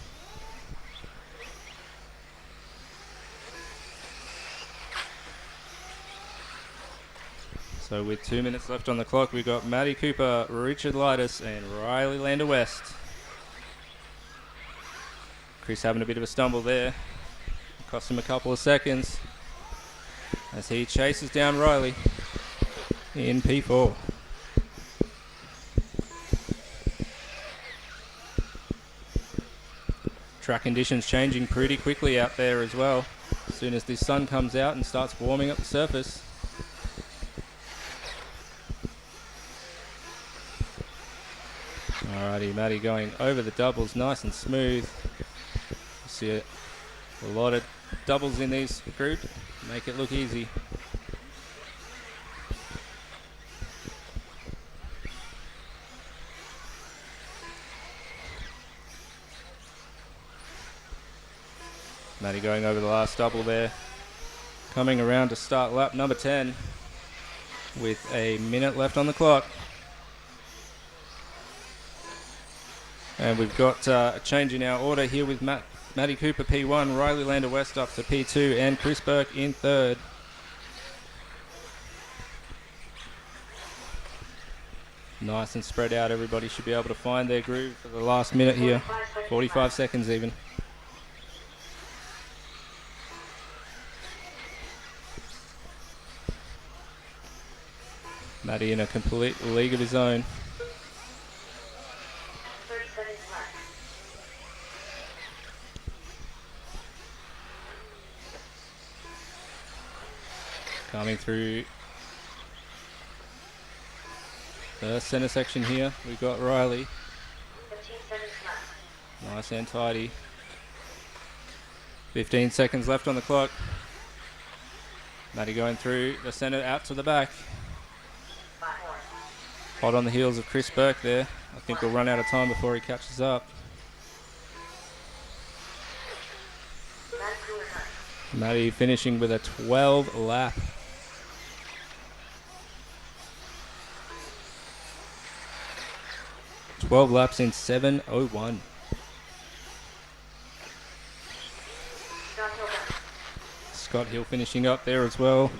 So with 2 minutes left on the clock, we've got Matty Cooper, Richard Lightus, and Riley Lander West. Chris having a bit of a stumble there. Cost him a couple of seconds as he chases down Riley in P4. Track conditions changing pretty quickly out there as well. As soon as the sun comes out and starts warming up the surface. Alrighty, Matty going over the doubles nice and smooth. You see a lot of doubles in these group, make it look easy. Matty going over the last double there. Coming around to start lap number 10 with a minute left on the clock. And we've got a change in our order here with Matty Cooper P1, Riley Lander West up to P2, and Chris Burke in third. Nice and spread out. Everybody should be able to find their groove for the last minute here. 45 seconds even. Matty in a complete league of his own. Coming through the center section here, we've got Riley. 15 seconds left. Nice and tidy. 15 seconds left on the clock. Matty going through the center out to the back. Hot on the heels of Chris Burke there. I think we'll run out of time before he catches up. Matty finishing with a 12 lap. 12 laps in 7:01. Scott Hill finishing up there as well.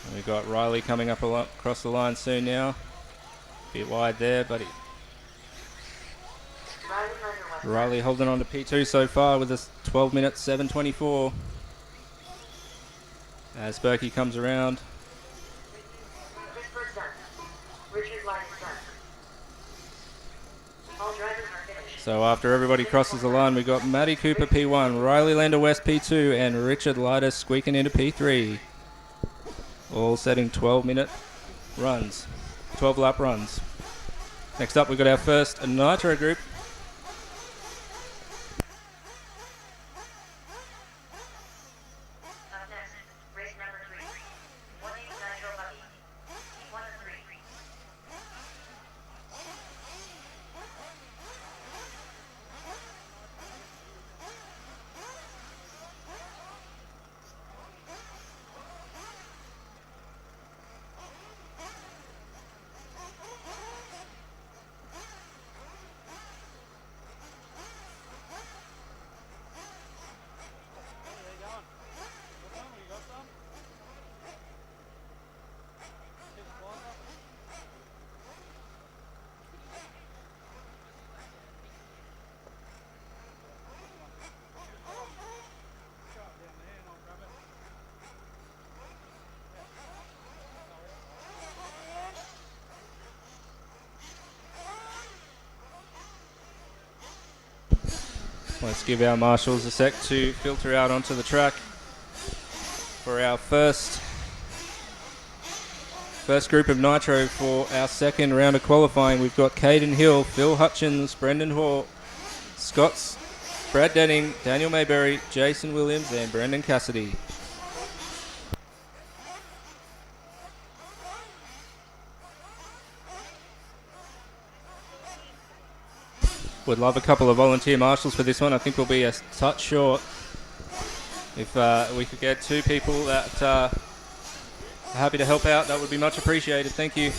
And we've got Riley coming up across the line soon now. Bit wide there, but Riley holding on to P2 so far with a 12 minutes, 7:24. As Berkey comes around. So after everybody crosses the line, we've got Matty Cooper P1, Riley Lander West P2, and Richard Lightus squeaking into P3. All setting 12-minute runs, 12-lap runs. Next up, we've got our first Nitro group. Up next, race number 3. 1/8 Nitro Buggy. 1 of 3. Let's give our marshals a sec to filter out onto the track for our first group of Nitro for our second round of qualifying. We've got Caden Hill, Phil Hutchins, Brendan Hall, Scotts, Brad Denning, Daniel Mayberry, Jason Williams, and Brendan Cassidy. Would love a couple of volunteer marshals for this one. I think we'll be a touch short. If we could get 2 people that are happy to help out, that would be much appreciated. Thank you.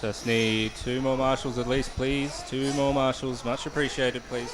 Just need 2 more marshals at least, please. 2 more marshals, much appreciated, please.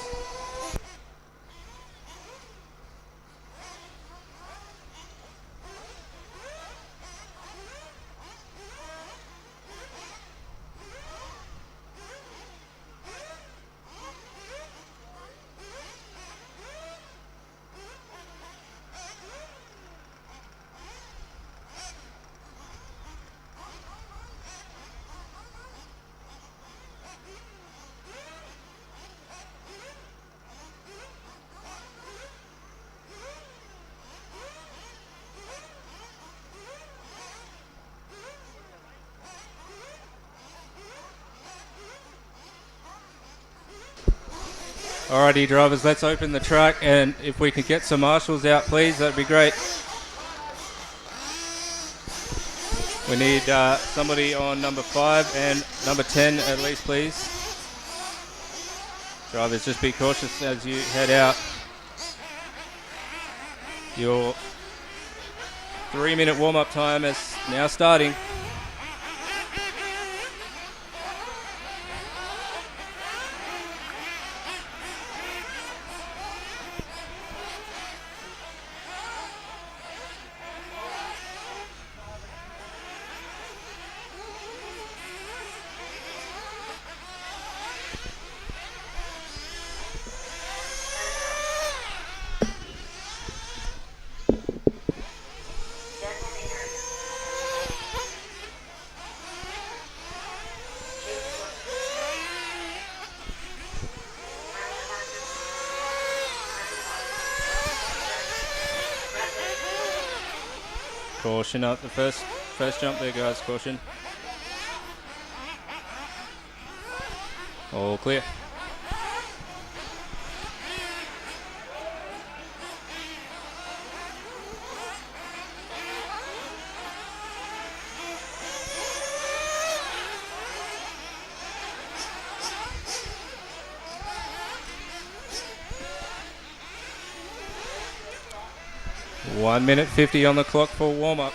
Alrighty, drivers, let's open the track, and if we could get some marshals out, please, that'd be great. We need somebody on number 5 and number 10 at least, please. Drivers, just be cautious as you head out. Your 3-minute warm-up time is now starting. Caution up the first jump there, guys. Caution. All clear. One minute 50 on the clock for warm-up.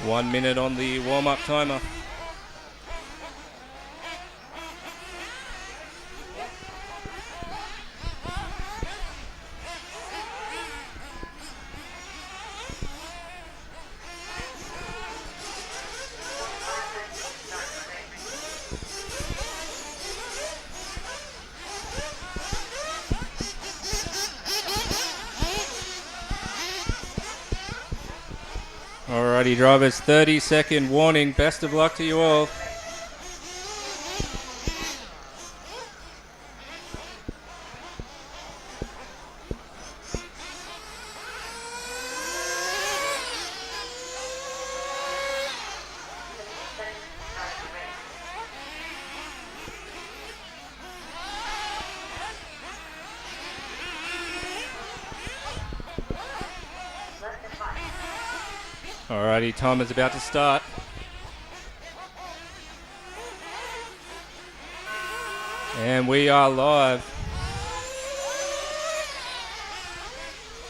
One minute on the warm-up timer. Alrighty, drivers, 30-second warning. Best of luck to you all. Alrighty, timer's about to start. And we are live.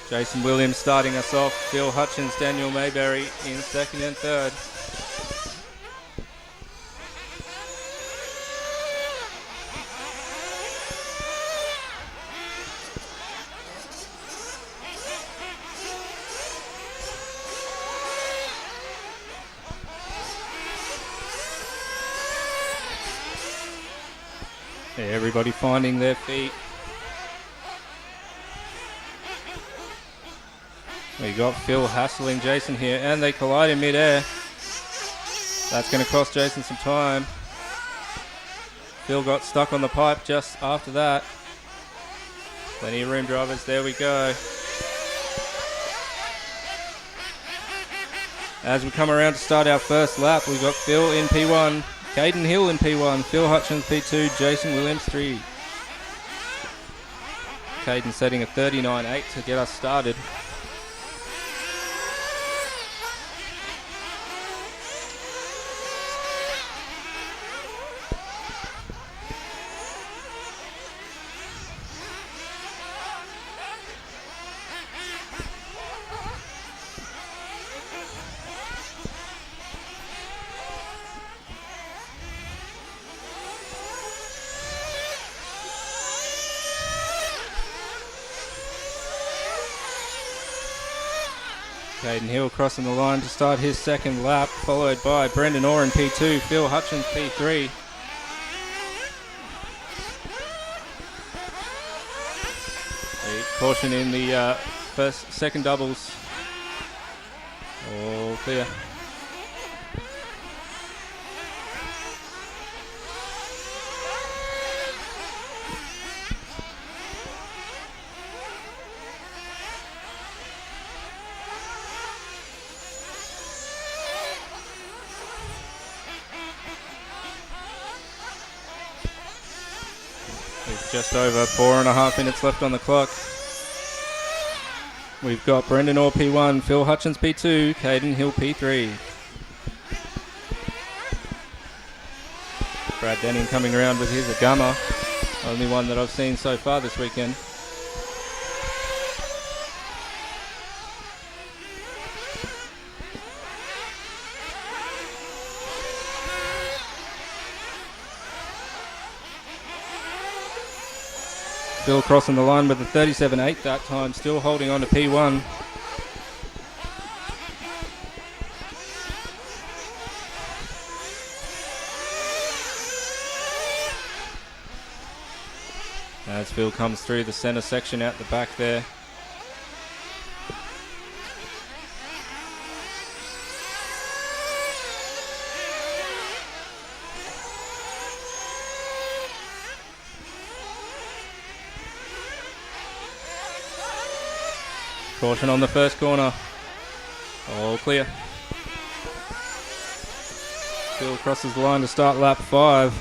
Jason Williams starting us off. Phil Hutchins, Daniel Mayberry in second and third. Everybody finding their feet. We got Phil hassling Jason here, and they collide in midair. That's going to cost Jason some time. Phil got stuck on the pipe just after that. Plenty of room, drivers. There we go. As we come around to start our first lap, we've got Phil in P1, Caden Hill in P1, Phil Hutchins P2, Jason Williams 3. Caden setting a 39.8 to get us started. Caden Hill crossing the line to start his second lap, followed by Brendan Orr in P2, Phil Hutchins P3. A caution in the second doubles. All clear. Just over 4.5 minutes left on the clock. We've got Brendan Orr P1, Phil Hutchins P2, Caden Hill P3. Brad Denning coming around with his Agama, only one that I've seen so far this weekend. Phil crossing the line with a 37.8 that time, still holding on to P1. As Phil comes through the centre section out the back there. Caution on the first corner. All clear. Phil crosses the line to start lap 5.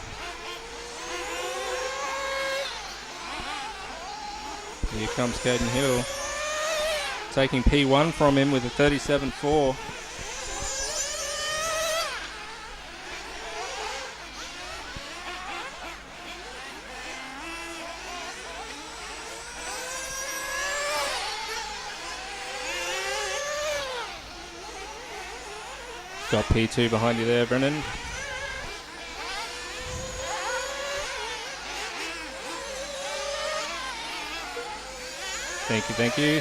Here comes Caden Hill. Taking P1 from him with a 37.4. Got P2 behind you there, Brennan. Thank you.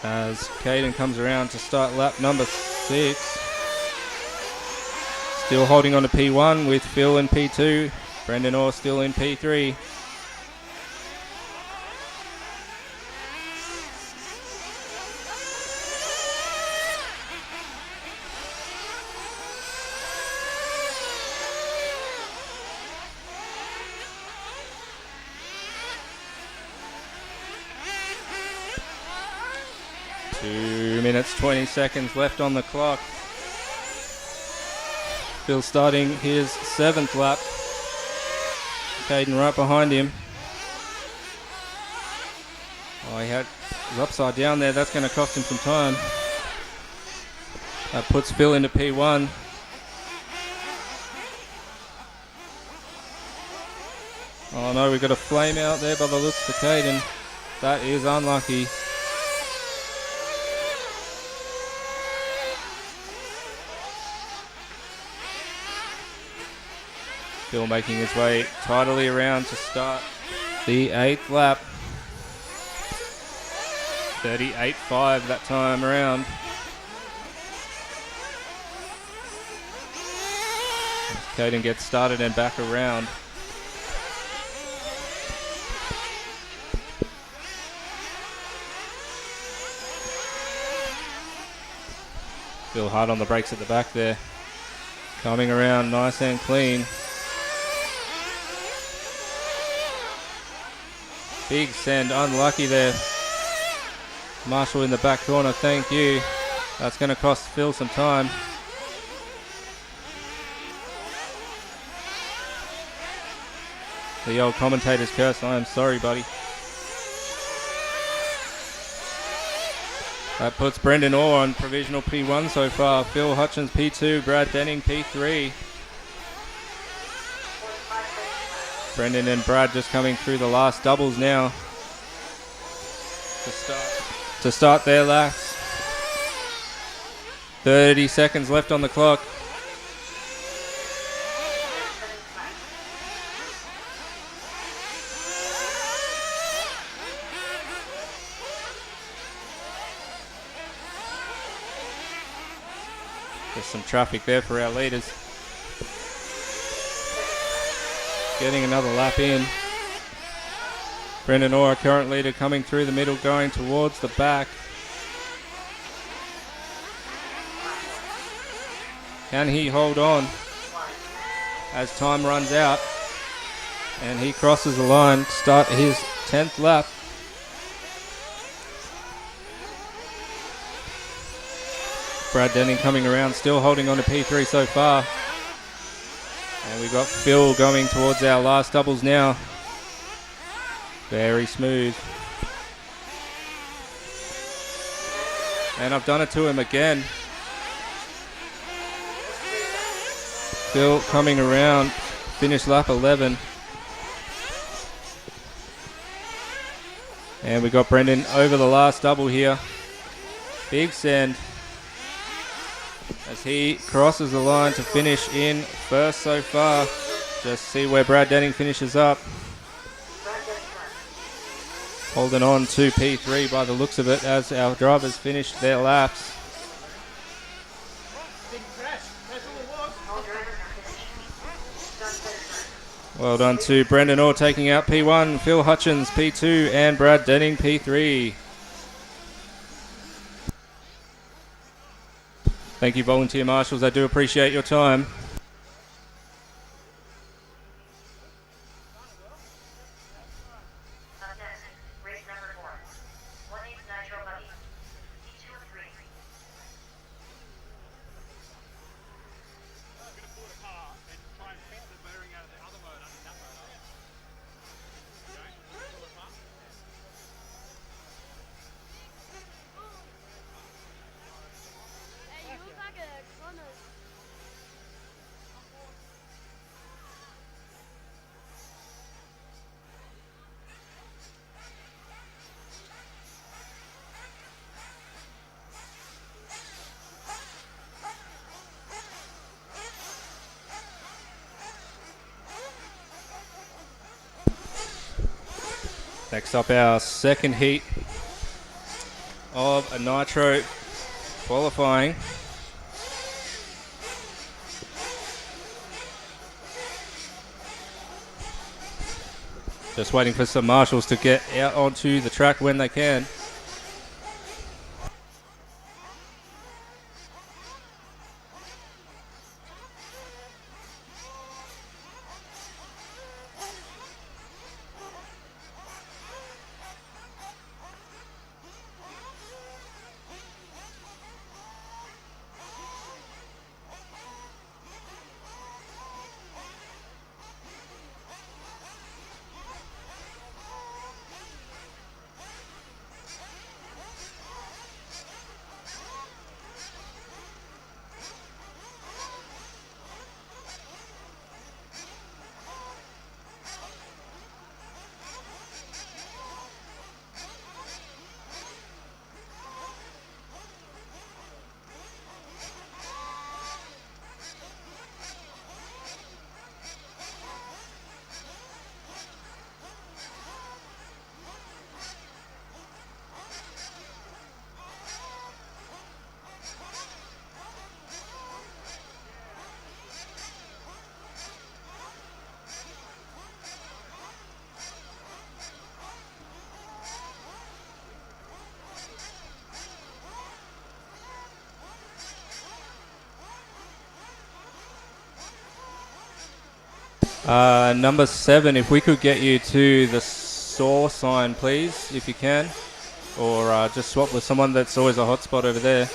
As Caden comes around to start lap number 6. Still holding on to P1 with Phil in P2. Brendan Orr still in P3. 2 minutes 20 seconds left on the clock. Phil starting his 7th lap. Caden right behind him. Oh, he's upside down there. That's going to cost him some time. That puts Phil into P1. Oh no, we've got a flame out there by the looks for Caden. That is unlucky. Phil making his way tidily around to start the 8th lap. 38.5 that time around. Caden gets started and back around. Phil hard on the brakes at the back there. Coming around nice and clean. Big send, unlucky there. Marshall in the back corner, thank you. That's going to cost Phil some time. The old commentator's curse, I am sorry, buddy. That puts Brendan Orr on provisional P1 so far. Phil Hutchins P2, Brad Denning P3. Brendan and Brad just coming through the last doubles now to start their laps. 30 seconds left on the clock. There's some traffic there for our leaders. Getting another lap in. Brendan Orr, current leader, coming through the middle, going towards the back. Can he hold on as time runs out? And he crosses the line to start his 10th lap. Brad Denning coming around, still holding on to P3 so far. And we've got Phil going towards our last doubles now. Very smooth. And I've done it to him again. Phil coming around, finished lap 11. And we got Brendan over the last double here. Big send as he crosses the line to finish in first so far. Just see where Brad Denning finishes up. Holding on to P3 by the looks of it as our drivers finish their laps. Well done to Brendan Orr taking out P1, Phil Hutchins P2 and Brad Denning P3. Thank you, volunteer marshals. I do appreciate your time. Up next, race number 4. 1/8 Nitro Buggy. P2 of 3. Hey, you look like a clone. Next up, our second heat of a Nitro qualifying. Just waiting for some marshals to get out onto the track when they can. Number 7, if we could get you to the saw sign, please, if you can. Or just swap with someone that's always a hot spot over there.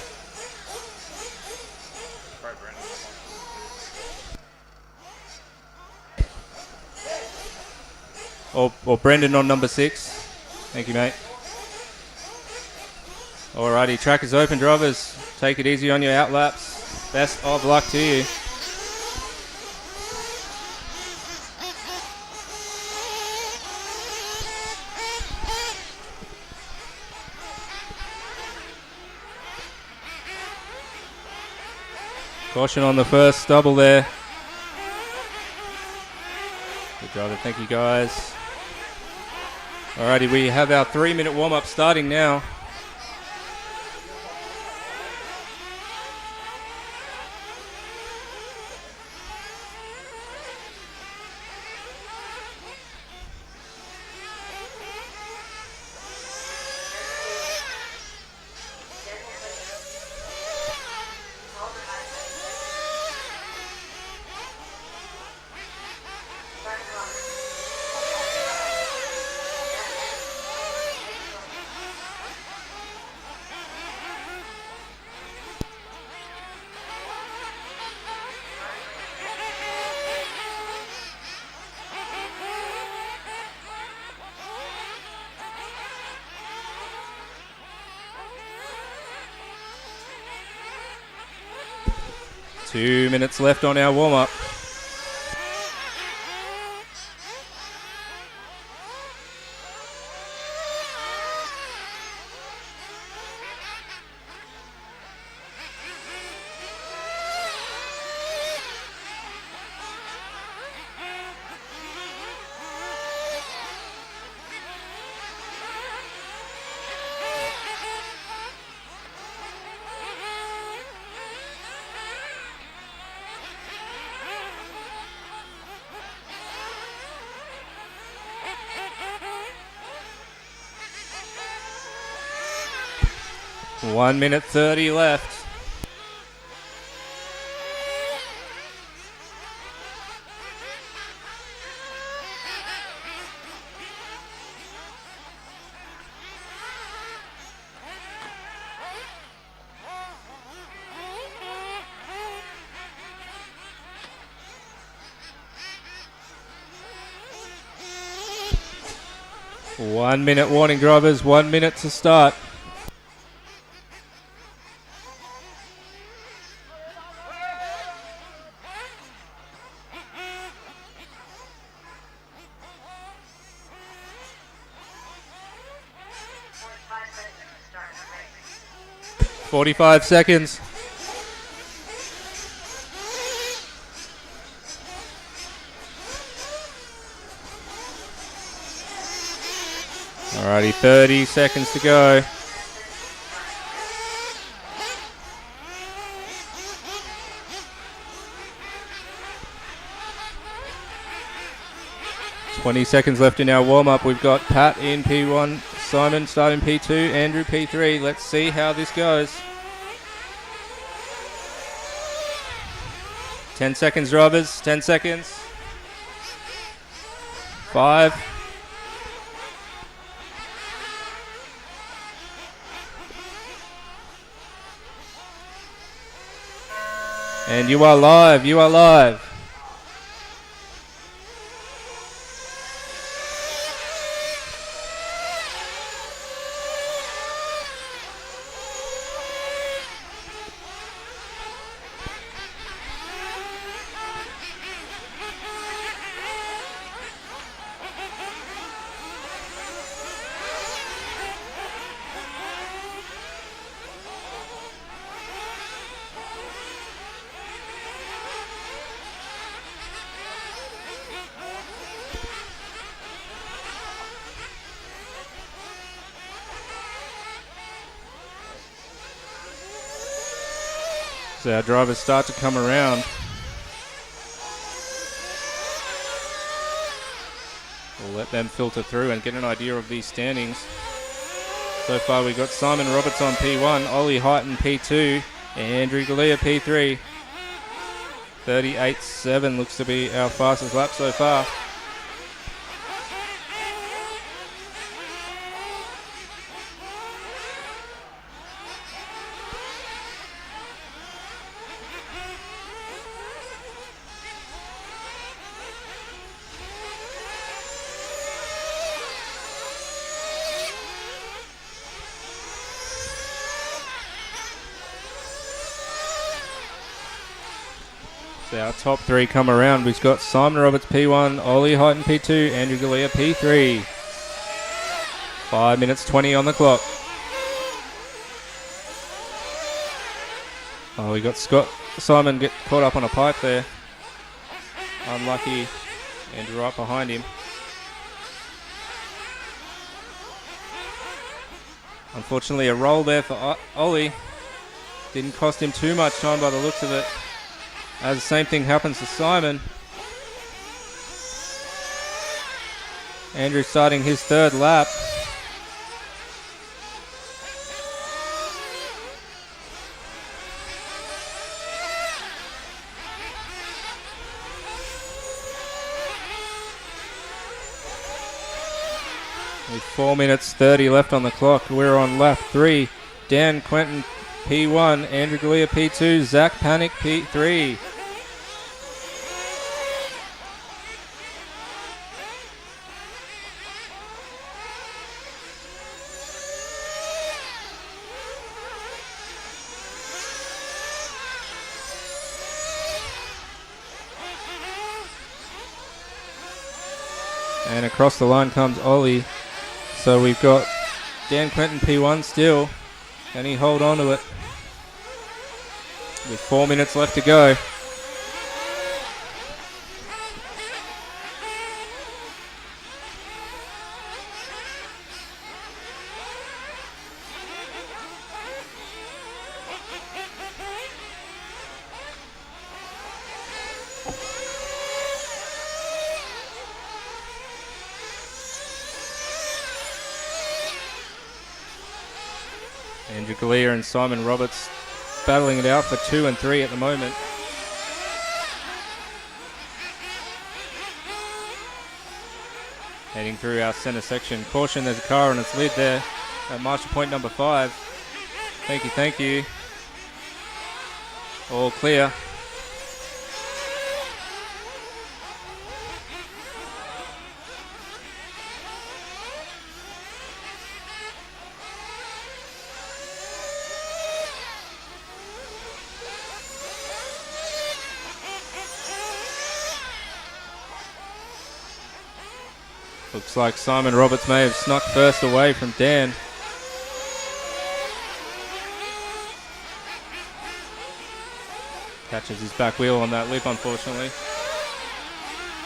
Or Brendan on number 6. Thank you, mate. Alrighty, track is open, drivers. Take it easy on your outlaps. Best of luck to you. Caution on the first double there. Good driver, thank you guys. Alrighty, we have our 3-minute warm-up starting now. Two minutes left on our warm-up. One minute 30 left. One minute warning, drivers. 1 minute to start. Start the race. 45 seconds. Alrighty, 30 seconds to go. Twenty seconds left in our warm-up. We've got Pat in P1, Simon starting P2, Andrew P3. Let's see how this goes. 10 seconds, drivers. 10 seconds. 5. And you are live. You are live. So our drivers start to come around. We'll let them filter through and get an idea of these standings. So far we've got Simon Roberts on P1, Ollie Heighton P2, and Andrew Galea P3. 38.7 looks to be our fastest lap so far. So our top three come around. We've got Simon Roberts P1, Ollie Heighton P2, Andrew Galea P3. 5 minutes 20 on the clock. Oh, we got Simon get caught up on a pipe there. Unlucky. Andrew right behind him. Unfortunately, a roll there for Ollie. Didn't cost him too much time by the looks of it. As the same thing happens to Simon. Andrew starting his third lap. With 4 minutes 30 left on the clock, we're on lap 3. Dan Quentin P1, Andrew Galea P2, Zach Panic P3. And across the line comes Ollie. So we've got Dan Quentin P1 still. Can he hold on to it? With 4 minutes left to go. Andrew Galea and Simon Roberts battling it out for 2 and 3 at the moment. Heading through our centre section. Caution, there's a car on its lid there at marshal point number 5. Thank you. All clear. Looks like Simon Roberts may have snuck first away from Dan. Catches his back wheel on that lip, unfortunately.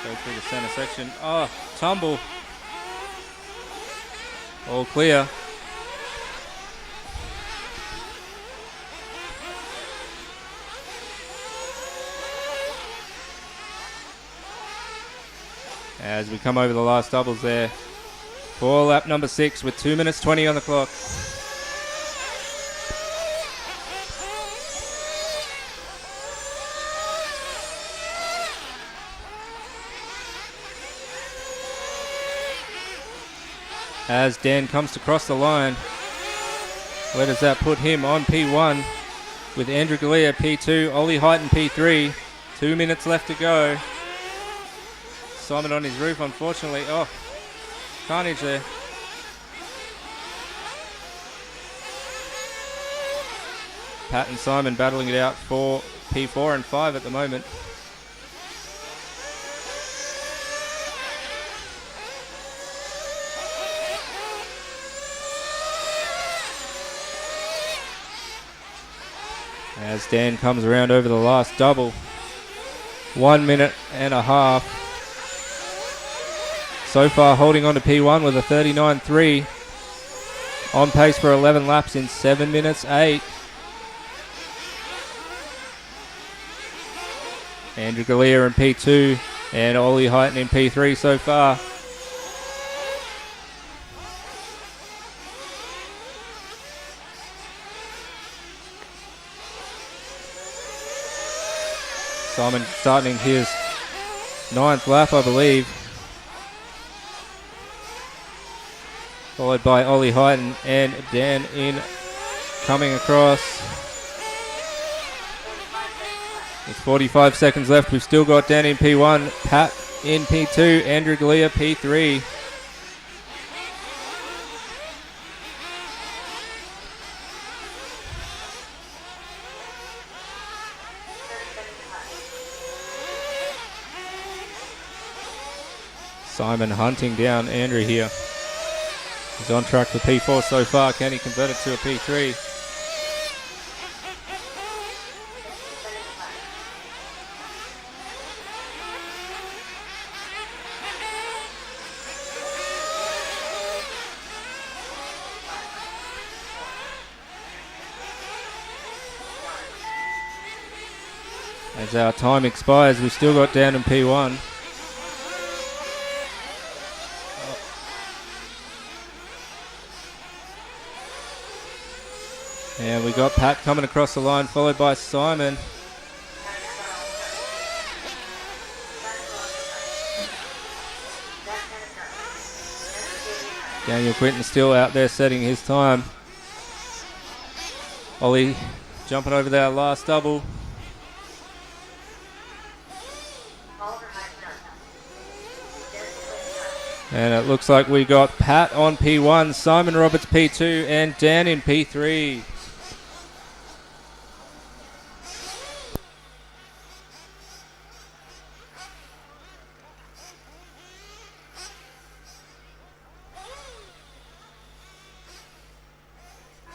Go through the centre section. Oh, tumble. All clear. As we come over the last doubles there for lap number 6 with 2 minutes 20 on the clock. As Dan comes to cross the line, where does that put him? On P1 with Andrew Galea P2, Ollie Heighton P3. 2 minutes left to go. Simon on his roof, unfortunately. Oh, carnage there. Pat and Simon battling it out for P4 and 5 at the moment. As Dan comes around over the last double. 1 minute and a half. So far holding on to P1 with a 39.3. On pace for 11 laps in 7 minutes 8. Andrew Galea in P2 and Ollie Heighton in P3 so far. Simon starting his 9th lap, I believe. Followed by Ollie Hyden and Dan in coming across. With 45 seconds left, we've still got Dan in P1, Pat in P2, Andrew Galea P3. Simon hunting down Andrew here. He's on track for P4 so far. Can he convert it to a P3? As our time expires, we've still got Dan in P1. And we got Pat coming across the line, followed by Simon. Daniel Quinton still out there setting his time. Ollie jumping over that last double. And it looks like we got Pat on P1, Simon Roberts P2, and Dan in P3.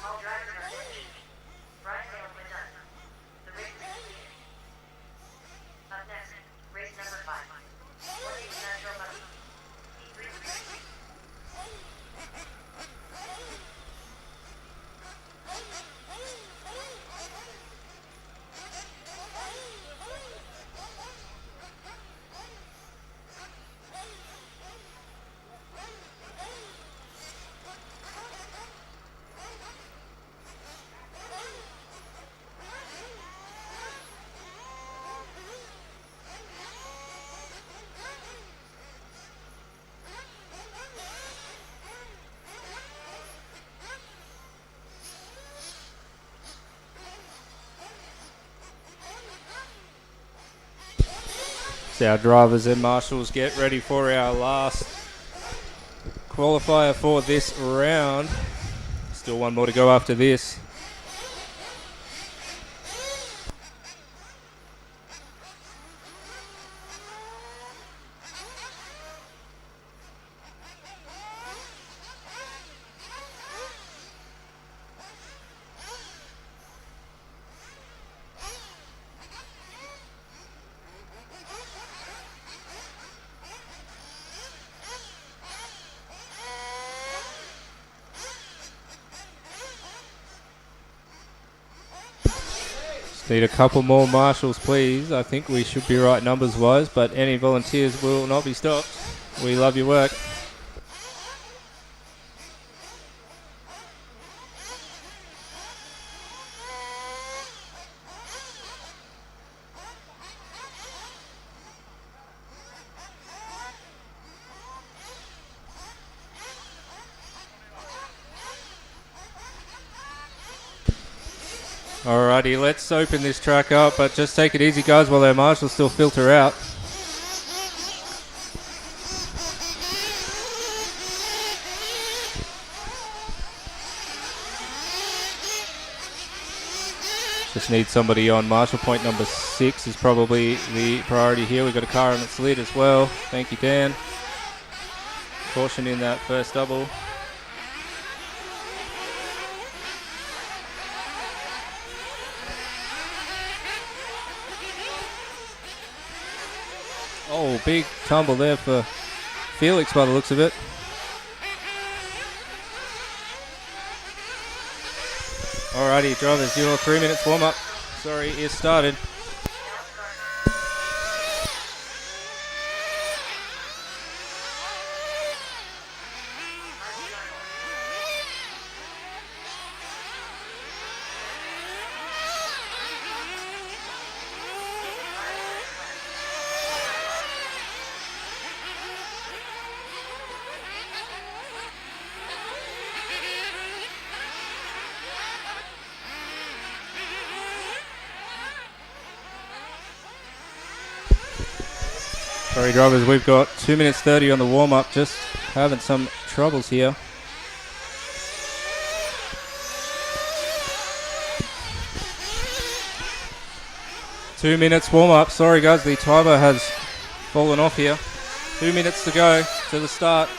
All drivers are finished. Ride failed when done. The race is completed. Up next, race number 5. 1 natural buggy. P3 racing. So our drivers and marshals get ready for our last qualifier for this round. Still one more to go after this. Need a couple more marshals, please. I think we should be right numbers-wise, but any volunteers will not be stopped. We love your work. Alrighty, let's open this track up, but just take it easy, guys, while our marshals still filter out. Just need somebody on marshal point number 6 is probably the priority here. We've got a car on its lid as well. Thank you, Dan. Caution in that first double. Oh, big tumble there for Felix by the looks of it. Alrighty, drivers, your 3 minutes warm up. Sorry, is started. Sorry, drivers, we've got 2 minutes 30 on the warm-up. Just having some troubles here. Two minutes warm-up. Sorry, guys, the timer has fallen off here. 2 minutes to go to the start.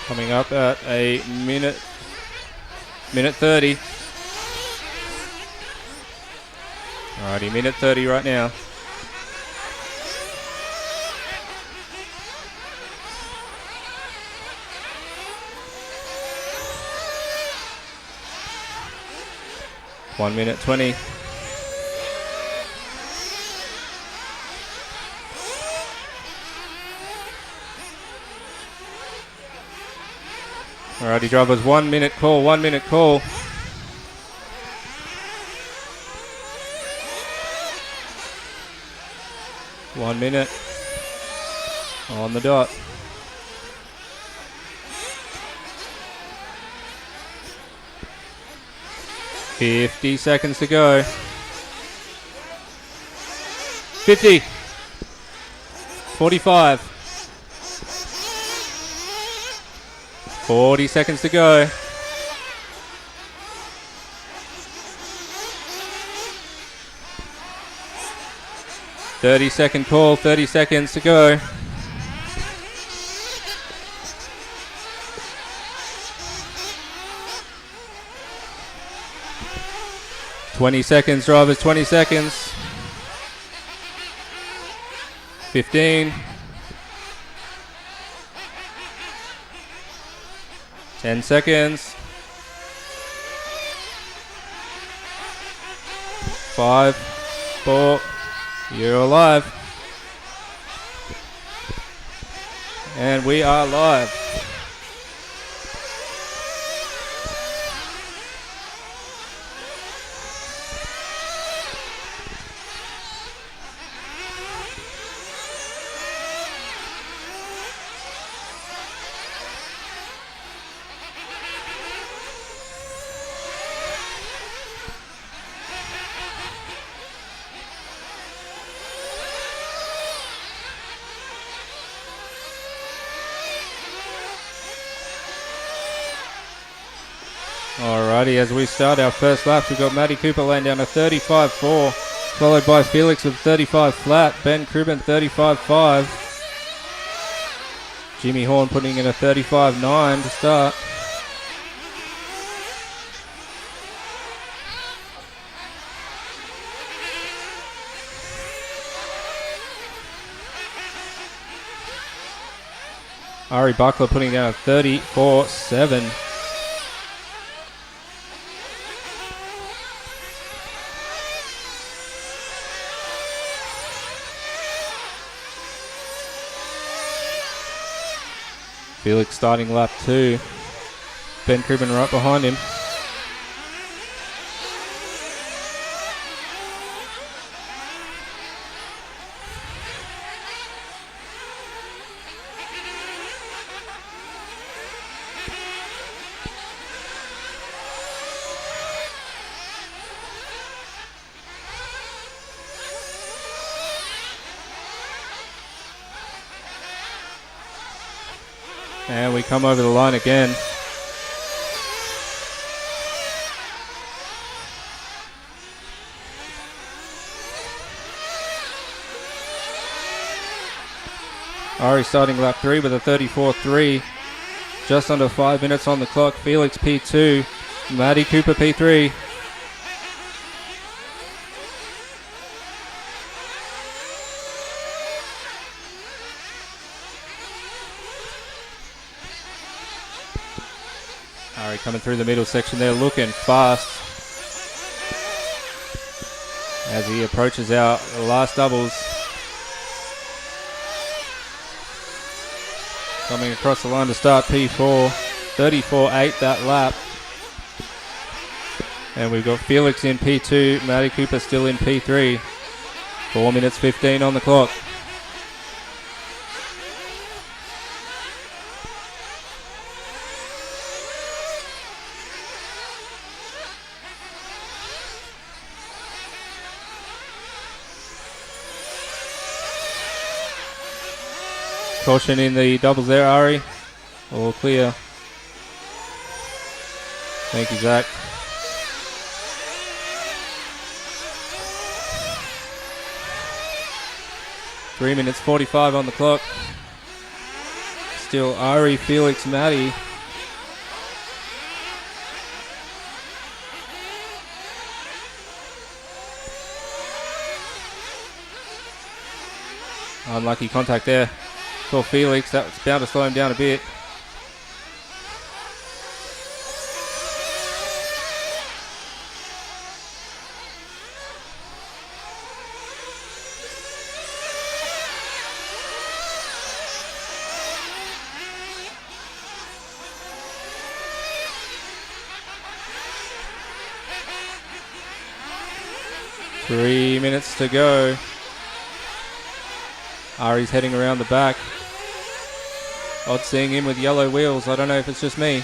Coming up at a minute 30. Alrighty, minute 30 right now. One minute 20. Alrighty, drivers, 1 minute call, 1 minute call. One minute on the dot. $50 seconds to go. 50. 45. 40 seconds to go. 30-second call, 30 seconds to go. $20 seconds, drivers, 20 seconds. 15. 10 seconds. 5, 4, you're alive. And we are live. Alrighty, as we start our first lap, we've got Matty Cooper laying down a 35.4, followed by Felix with 35 flat, Ben Cribben 35.5, Jimmy Horn putting in a 35.9 to start. Ari Buckler putting down a 34.7. Felix starting lap 2. Ben Cribben right behind him. And we come over the line again. Ari starting lap 3 with a 34.3. Just under 5 minutes on the clock. Felix P2. Matty Cooper P3. Ari coming through the middle section there, looking fast as he approaches our last doubles. Coming across the line to start P4, 34.8 that lap. And we've got Felix in P2, Matty Cooper still in P3. 4 minutes 15 on the clock. Caution in the doubles there, Ari. All clear. Thank you, Zach. Three minutes 45 on the clock. Still Ari, Felix, Matty. Unlucky contact there for Felix. That's bound to slow him down a bit. Three minutes to go. Ari's heading around the back. Odd seeing him with yellow wheels. I don't know if it's just me.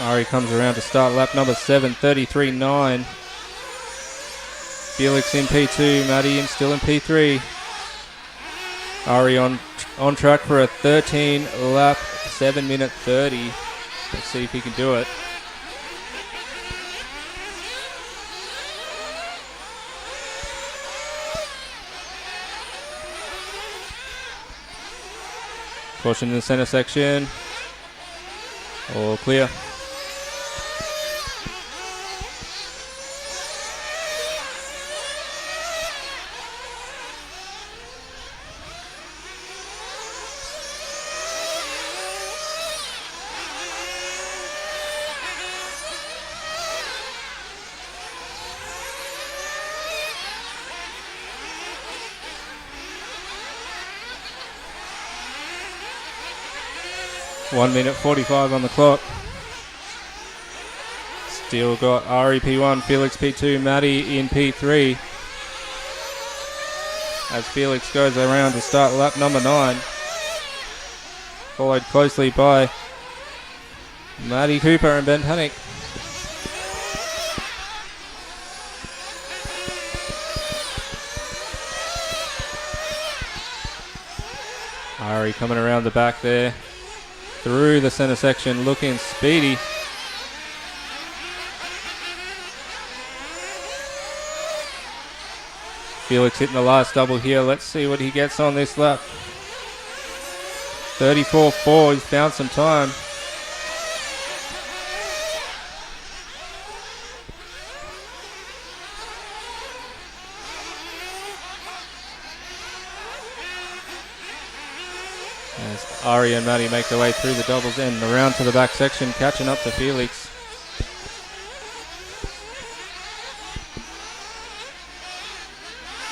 Ari comes around to start lap number 7, 33.9. Felix in P2, Matty in still in P3. Ari on track for a 13 lap, 7 minute 30. Let's see if he can do it. Caution in the center section. All clear. One minute 45 on the clock. Still got Ari P1, Felix P2, Matty in P3. As Felix goes around to start lap number 9. Followed closely by Matty Cooper and Ben Panic. Ari coming around the back there. Through the center section, looking speedy. Felix hitting the last double here. Let's see what he gets on this lap. 34.4, he's found some time. As Ari and Matty make their way through the doubles and around to the back section, catching up to Felix.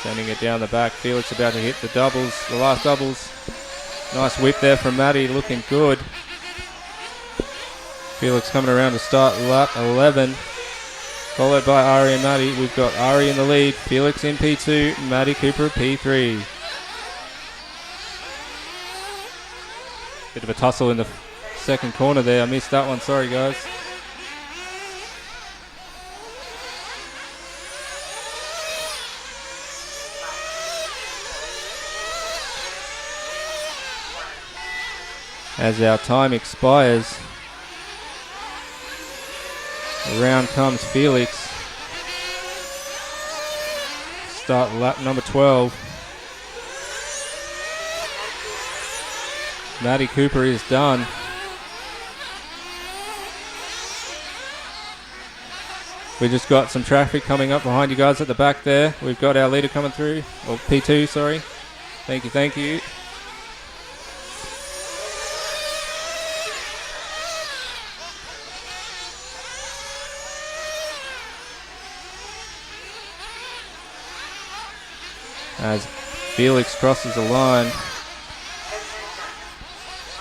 Sending it down the back. Felix about to hit the doubles, the last doubles. Nice whip there from Matty, looking good. Felix coming around to start lap 11. Followed by Ari and Matty. We've got Ari in the lead, Felix in P2, Matty Cooper P3. Bit of a tussle in the second corner there. I missed that one. Sorry, guys. As our time expires, around comes Felix. Start lap number 12. Matty Cooper is done. We just got some traffic coming up behind you guys at the back there. We've got our leader coming through, or P2, sorry. Thank you, thank you. As Felix crosses the line.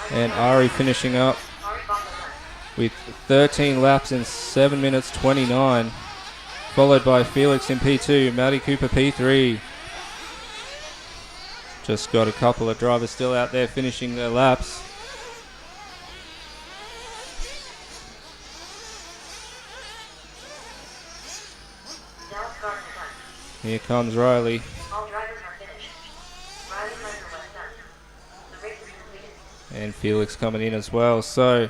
And Ari finishing up with 13 laps in 7 minutes 29. Followed by Felix in P2, Matty Cooper P3. Just got a couple of drivers still out there finishing their laps. Here comes Riley. All drivers are finished. Riley Hunter was done. The race is completed. And Felix coming in as well. So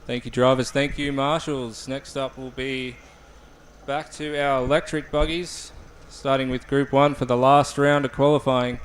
thank you, drivers. Thank you, marshals. Next up will be back to our electric buggies, starting with Group 1 for the last round of qualifying.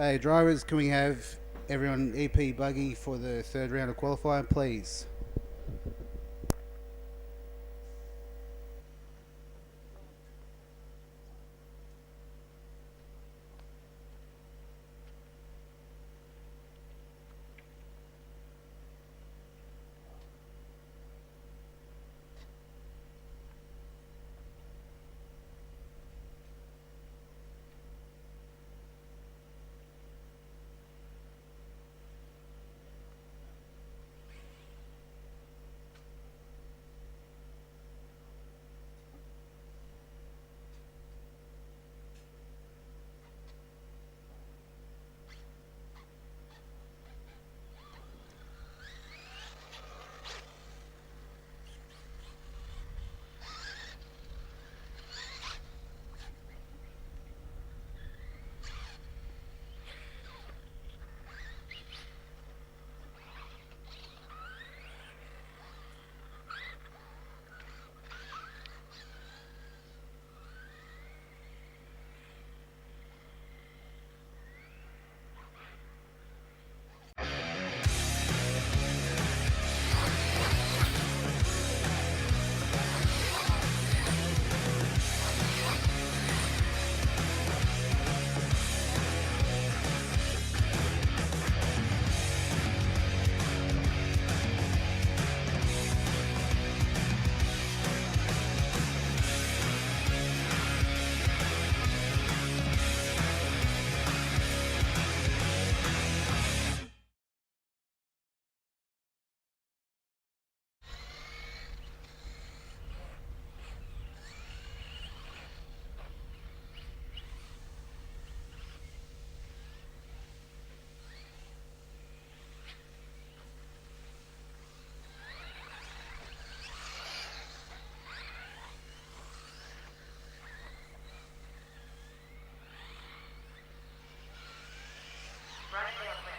Hey, drivers, can we have everyone EP buggy for the third round of qualifying, please? Brian Malquin.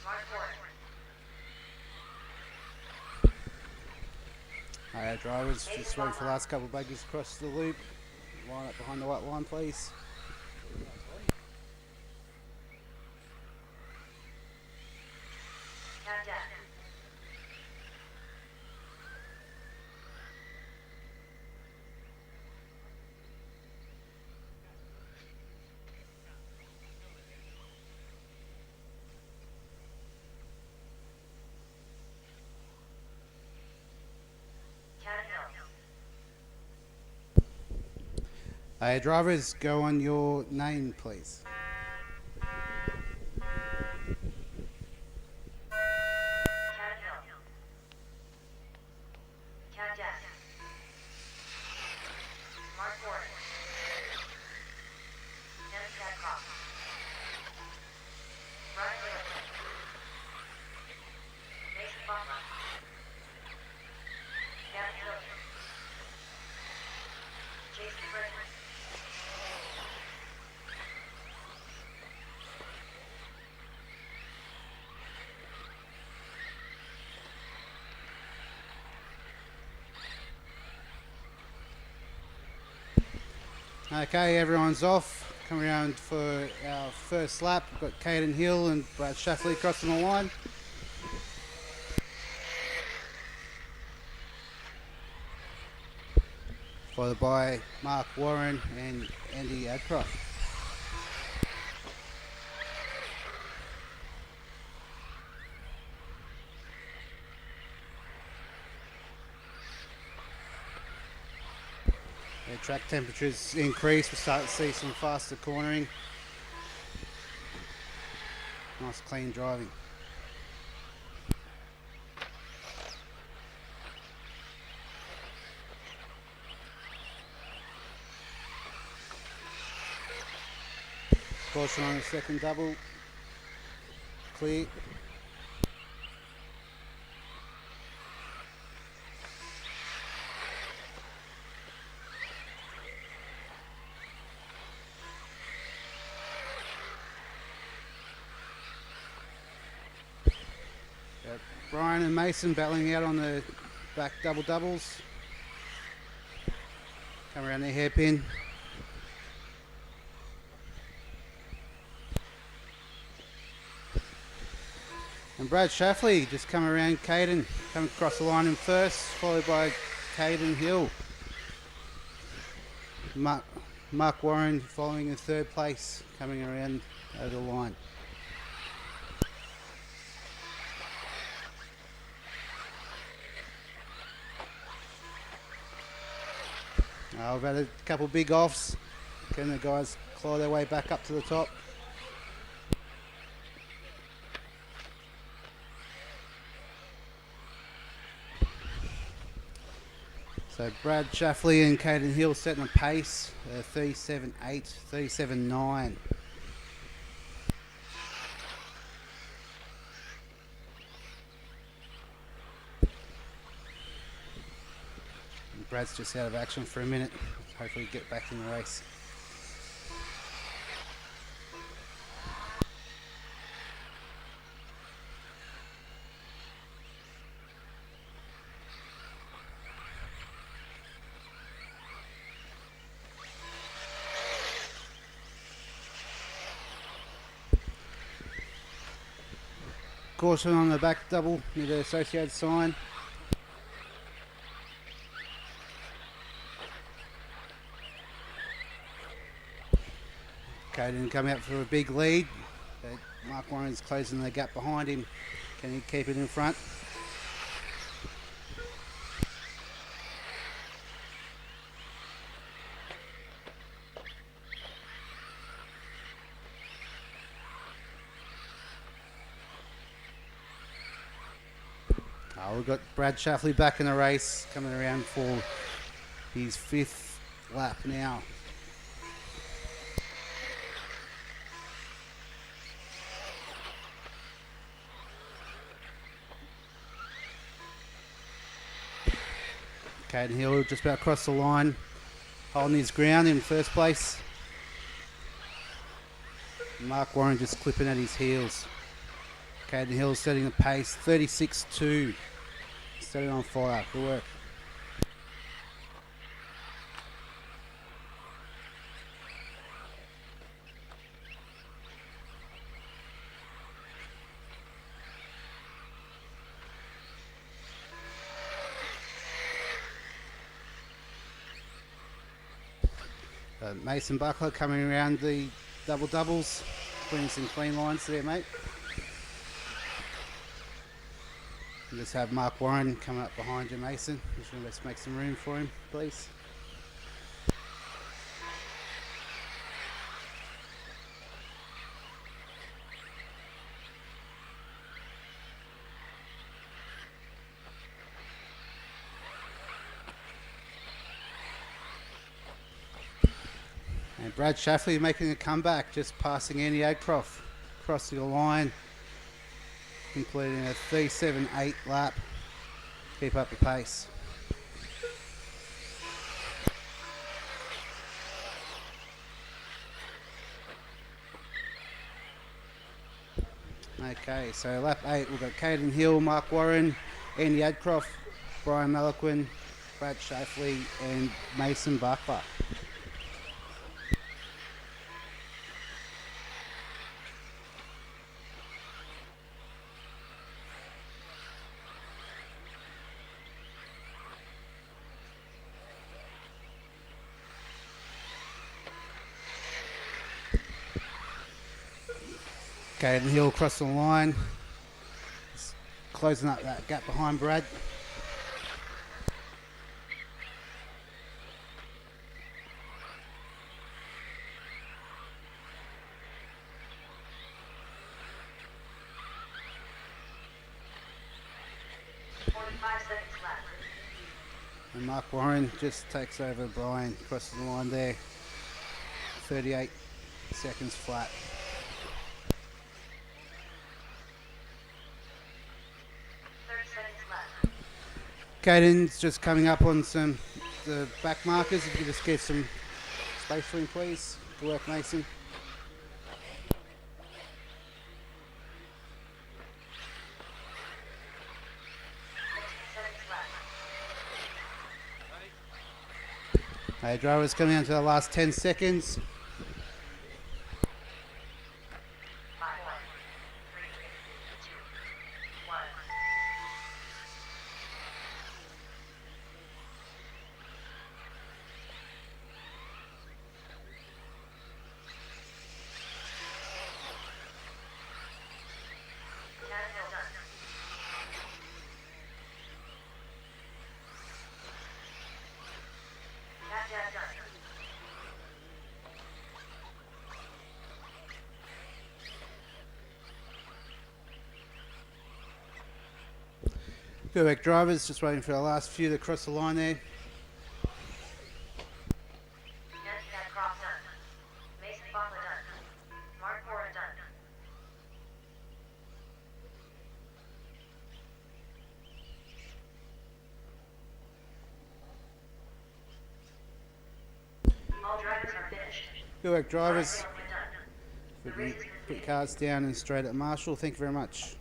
Mark Ward. Alright, drivers, just waiting for the last couple of buggies across the loop. Line up behind the white line, please. Cat Jack. Cat Hill. Hey, drivers, go on your name, please. Cat Hill. Cat Jack. Mark Ward. Cat Croft. Brian Malquin. Mason Butler. Gavin Williams. Jason Bridges. Okay, everyone's off. Coming around for our first lap. We've got Caden Hill and Brad Shaffley crossing the line. Followed by Mark Warren and Andy Adcroft. The track temperatures increase. We're starting to see some faster cornering. Nice clean driving. Caution on the second double. Clear. Brian and Mason battling out on the back double doubles. Come around their hairpin. And Brad Shaffley just come around Caden, come across the line in first, followed by Caden Hill. Mark Warren following in third place, coming around over the line. We've had a couple big offs. Can the guys claw their way back up to the top? So Brad Shaffley and Caden Hill setting a pace, 37.8, 37.9. Brad's just out of action for a minute. Hopefully get back in the race. Caution on the back double near the associated sign. Caden come out for a big lead. Mark Warren's closing the gap behind him. Can he keep it in front? We've got Brad Shaffley back in the race, coming around for his fifth lap now. Caden Hill just about across the line, holding his ground in first place. Mark Warren just clipping at his heels. Caden Hill setting the pace, 36.2. Setting on fire. Good work. Mason Buckler coming around the double doubles, putting some clean lines there, mate. And just have Mark Warren come up behind you, Mason. Let's make some room for him, please. And Brad Shaffley making a comeback, just passing Andy Adcroft across the line, completing a 3.78 lap. Keep up the pace. Okay, so lap 8, we've got Caden Hill, Mark Warren, Andy Adcroft, Brian Malaquin, Brad Shaffley and Mason Buckler. Caden Hill across the line, just closing up that gap behind Brad. And Mark Warren just takes over Brian across the line there, 38. seconds flat. 30 seconds left. Caden's just coming up on the back markers. If you could just get some space for him, please. Good work, Mason. 15 seconds left. Hey, drivers coming down to the last 10 seconds. 5, 4, 3, 2, 1. Downhill done. Tap done. Good work, drivers. Just waiting for the last few to cross the line there. NSW Cross done. Mason Butler done. Mark Warren done. All drivers are finished. Good work, drivers. Done. The Put race your is put complete. cards down and straight at Marshall. Thank you very much.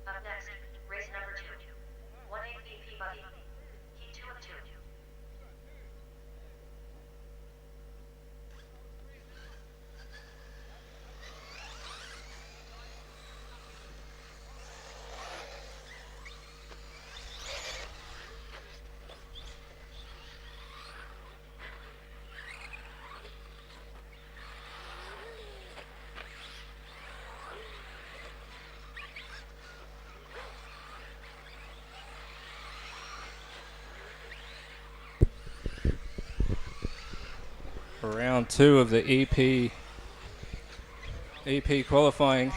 Up next, race number 2. 1-8 BP buggy. Heat 2 of 2. Round 2 of the EP qualifying.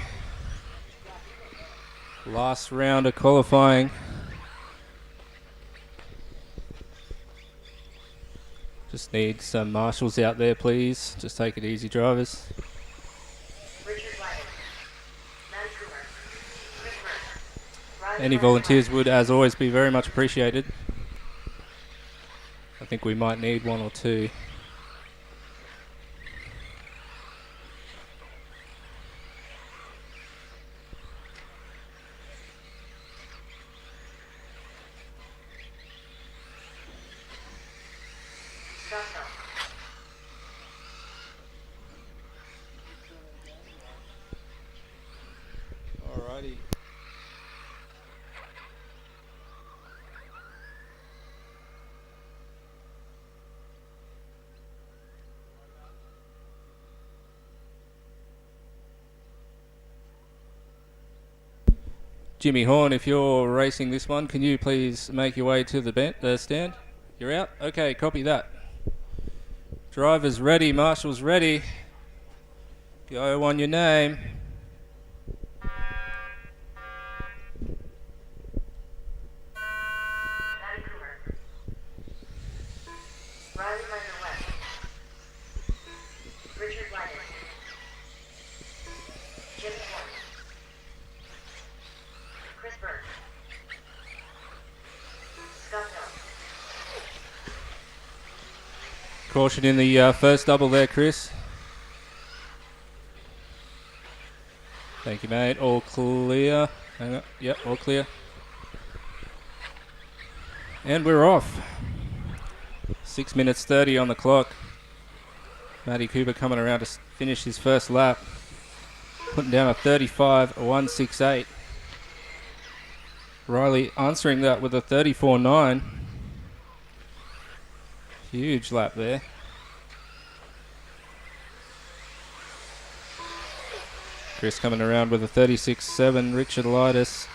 Last round of qualifying. Just need some marshals out there, please. Just take it easy, drivers. Richard Wagner. Matt Cooper. Chris Murray. Ryan Any Bradley. volunteers would, as always, be very much appreciated. I think we might need 1 or 2. Stop. Jimmy Horn, if you're racing this one, can you please make your way to the stand? You're out? Okay, copy that. Drivers ready, marshals ready. Go on your name. Matty Cooper. Riley Leonard West. Richard Lyden. Jimmy Horn. Chris Burke. Scott Hill. Caution in the first double there, Chris. Thank you, mate. All clear. Hang on. Yep, all clear. And we're off. 6 minutes 30 on the clock. Matty Cooper coming around to finish his first lap. Putting down a 35.168. Riley answering that with a 34.9. Huge lap there. Chris coming around with a 36.7. Richard Lightus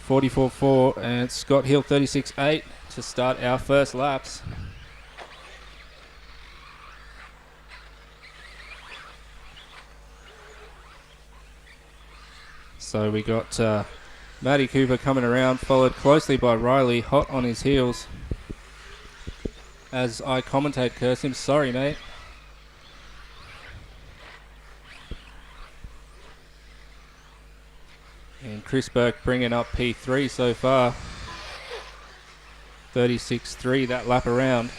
44.4. And Scott Hill 36.8 to start our first laps. So we got Matty Cooper coming around, followed closely by Riley, hot on his heels. As I commentate, curse him. Sorry, mate. And Chris Burke bringing up P3 so far. 36.3 that lap around.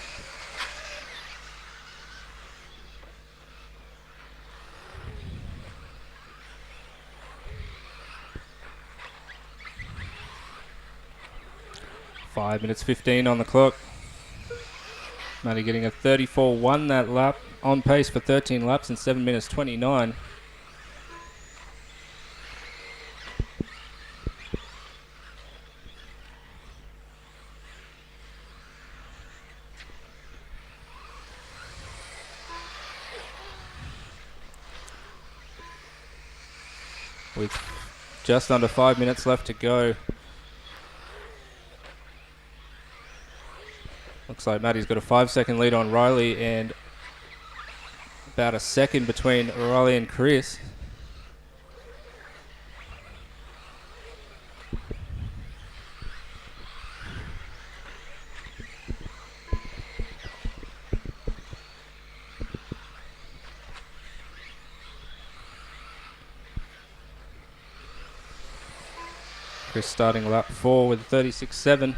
Five minutes 15 on the clock. Matty getting a 34.1 that lap. On pace for 13 laps in 7 minutes 29. With just under 5 minutes left to go. Looks like Matty's got a 5-second lead on Riley and about a second between Riley and Chris. Chris starting lap 4 with 36.7.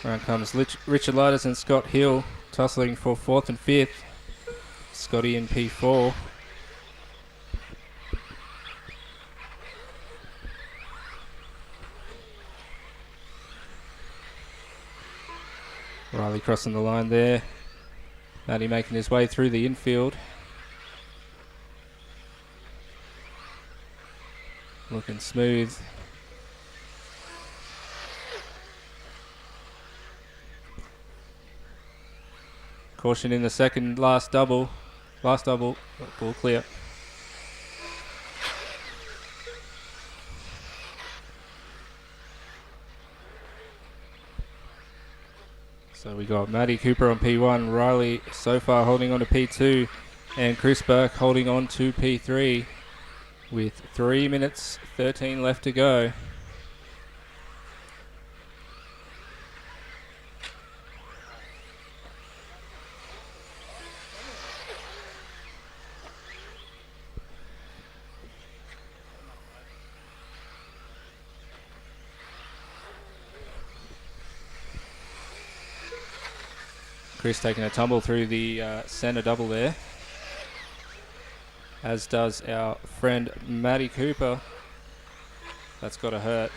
Around comes Richard Lightus and Scott Hill, tussling for 4th and 5th. Scotty in P4. Riley crossing the line there. Matty making his way through the infield. Looking smooth. Caution in the second last double. Last double, all clear. So we got Matty Cooper on P1, Riley so far holding on to P2, and Chris Burke holding on to P3 with 3 minutes 13 left to go. Chris taking a tumble through the centre double there, as does our friend Matty Cooper. That's got to hurt.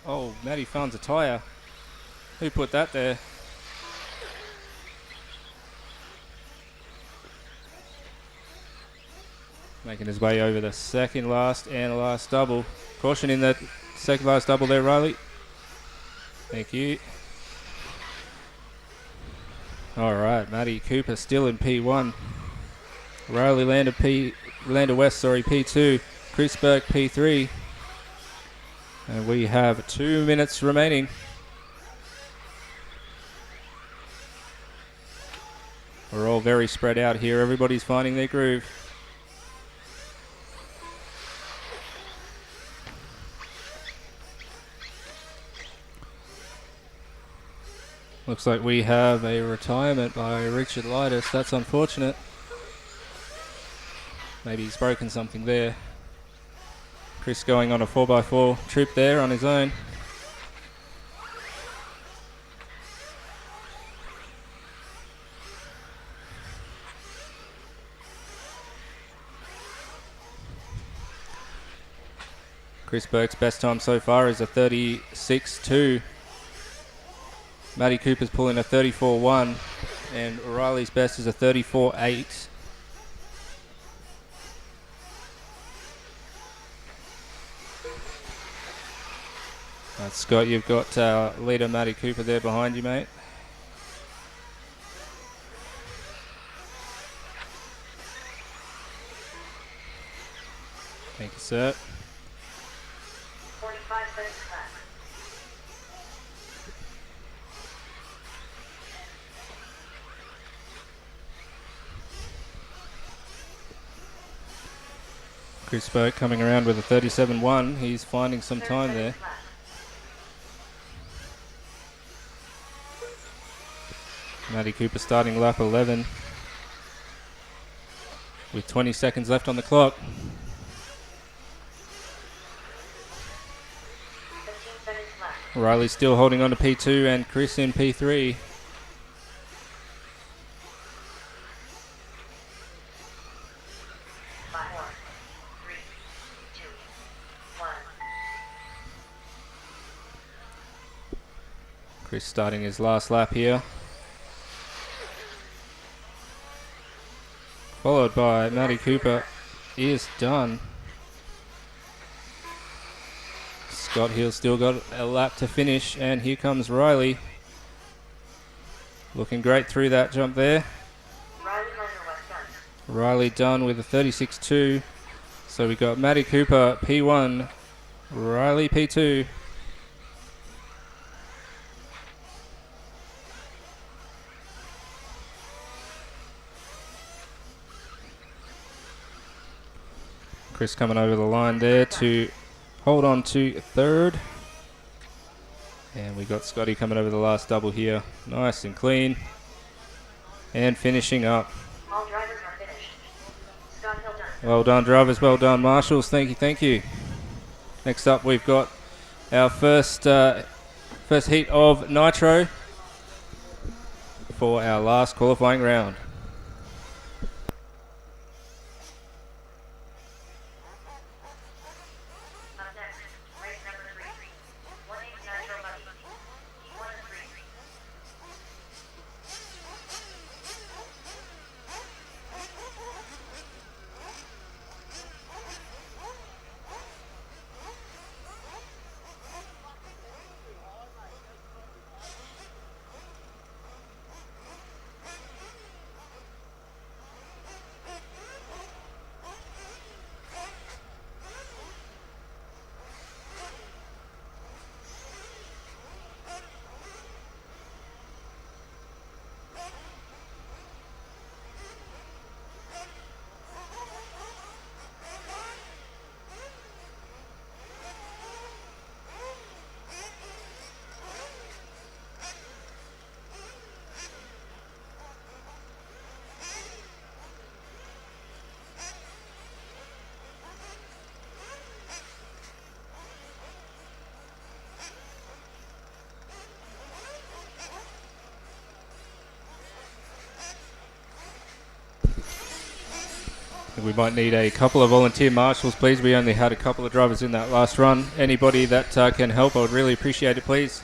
Oh, Matty finds a tyre. Who put that there? Making his way over the second last and last double. Caution in that second last double there, Riley. Thank you. All right, Matty Cooper still in P1. Riley Lander West, P2. Chris Burke, P3. And we have 2 minutes remaining. We're all very spread out here. Everybody's finding their groove. Looks like we have a retirement by Richard Lightus. That's unfortunate. Maybe he's broken something there. Chris going on a 4x4 trip there on his own. Chris Burke's best time so far is a 36.2. Matty Cooper's pulling a 34.1. And Riley's best is a 34.8. Scott, you've got leader Matty Cooper there behind you, mate. Thank you, sir. 45 seconds left. Chris Burke coming around with a 37.1. He's finding some 30 time seconds there. left. Matty Cooper starting lap 11 with 20 seconds left on the clock. 15 seconds left. Riley still holding on to P2 and Chris in P3. 5, 4, 3, 2, 1. Chris starting his last lap here. Followed by Matty Cooper is done. Scott Hill still got a lap to finish, and here comes Riley. Looking great through that jump there. Riley Lander West done. Riley done with a 36.2. So we got Matty Cooper P1, Riley P2. Chris coming over the line there to hold on to third. And we got Scotty coming over the last double here. Nice and clean. And finishing up. All drivers are finished. Scott Hill done. Well done, drivers. Well done, marshals. Thank you, thank you. Next up, we've got our first heat of Nitro for our last qualifying round. Up next, race number 3. 180 Nitro Buddy. P1 and 3. We might need a couple of volunteer marshals, please. We only had a couple of drivers in that last run. Anybody that can help, I would really appreciate it, please.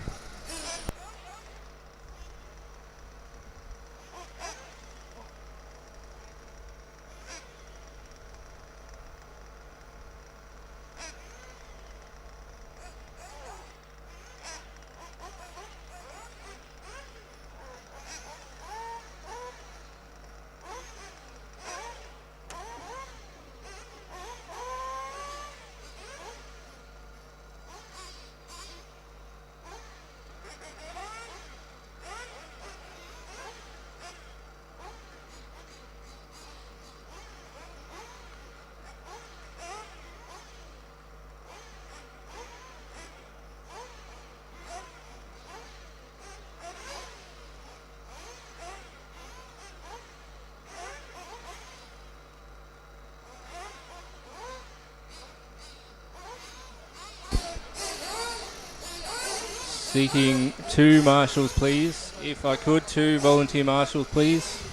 Seeking 2 marshals, please. If I could, 2 volunteer marshals, please.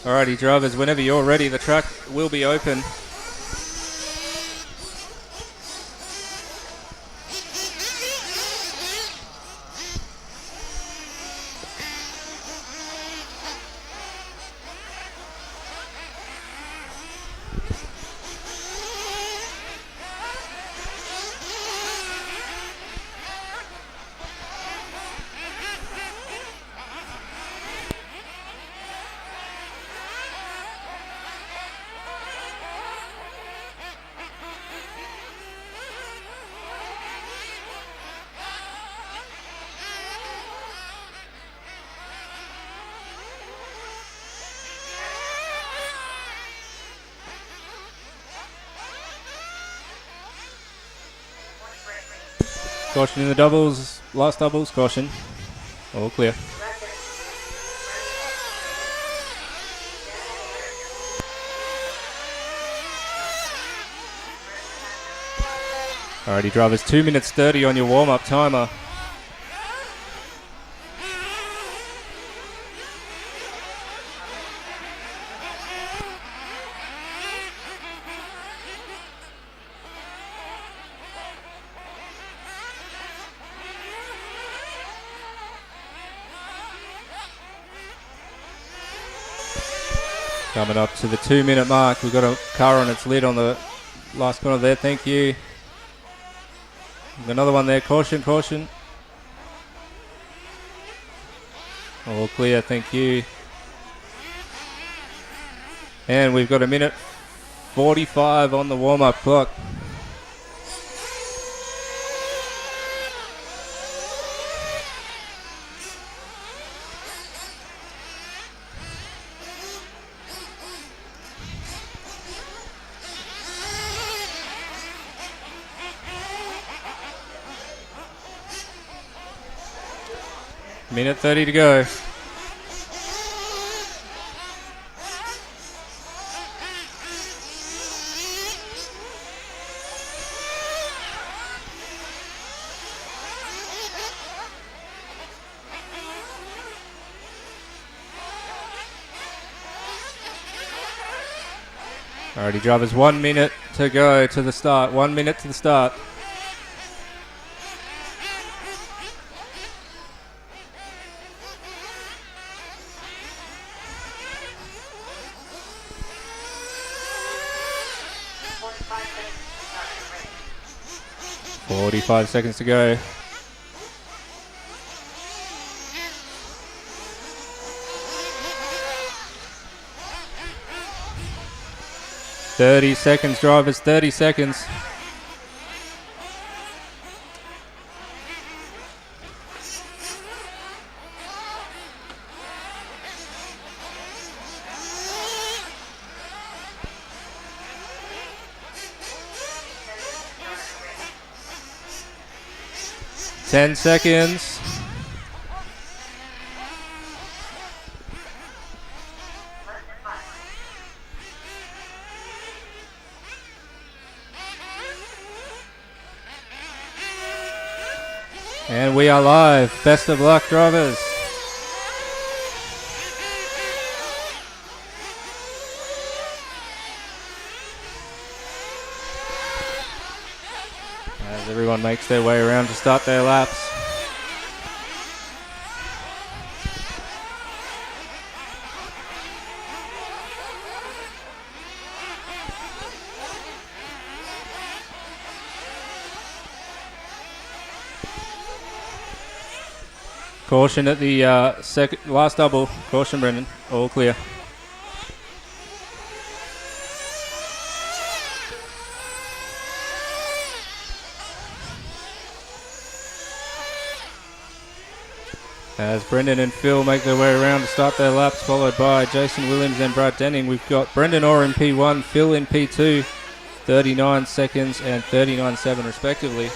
Alrighty, drivers, whenever you're ready, the track will be open. Caution in the doubles, last doubles, caution. All clear. Alrighty, drivers, 2 minutes 30 on your warm-up timer. Coming up to the 2-minute mark. We've got a car on its lid on the last corner there. Thank you. Another one there. Caution, caution. All clear. Thank you. And we've got a minute 45 on the warm-up clock. Minute 30 to go. Alrighty, drivers, 1 minute to go to the start. 1 minute to the start. Race. 45 seconds to go. Seconds, drivers, 30 seconds. Race. 10 seconds. Less than 5. And we are live. Best of luck, drivers. As everyone makes their way around to start their laps. Caution at the last double. Caution, Brendan. All clear. As Brendan and Phil make their way around to start their laps, followed by Jason Williams and Brad Denning. We've got Brendan Orr in P1, Phil in P2, 39 seconds and 39.7 respectively.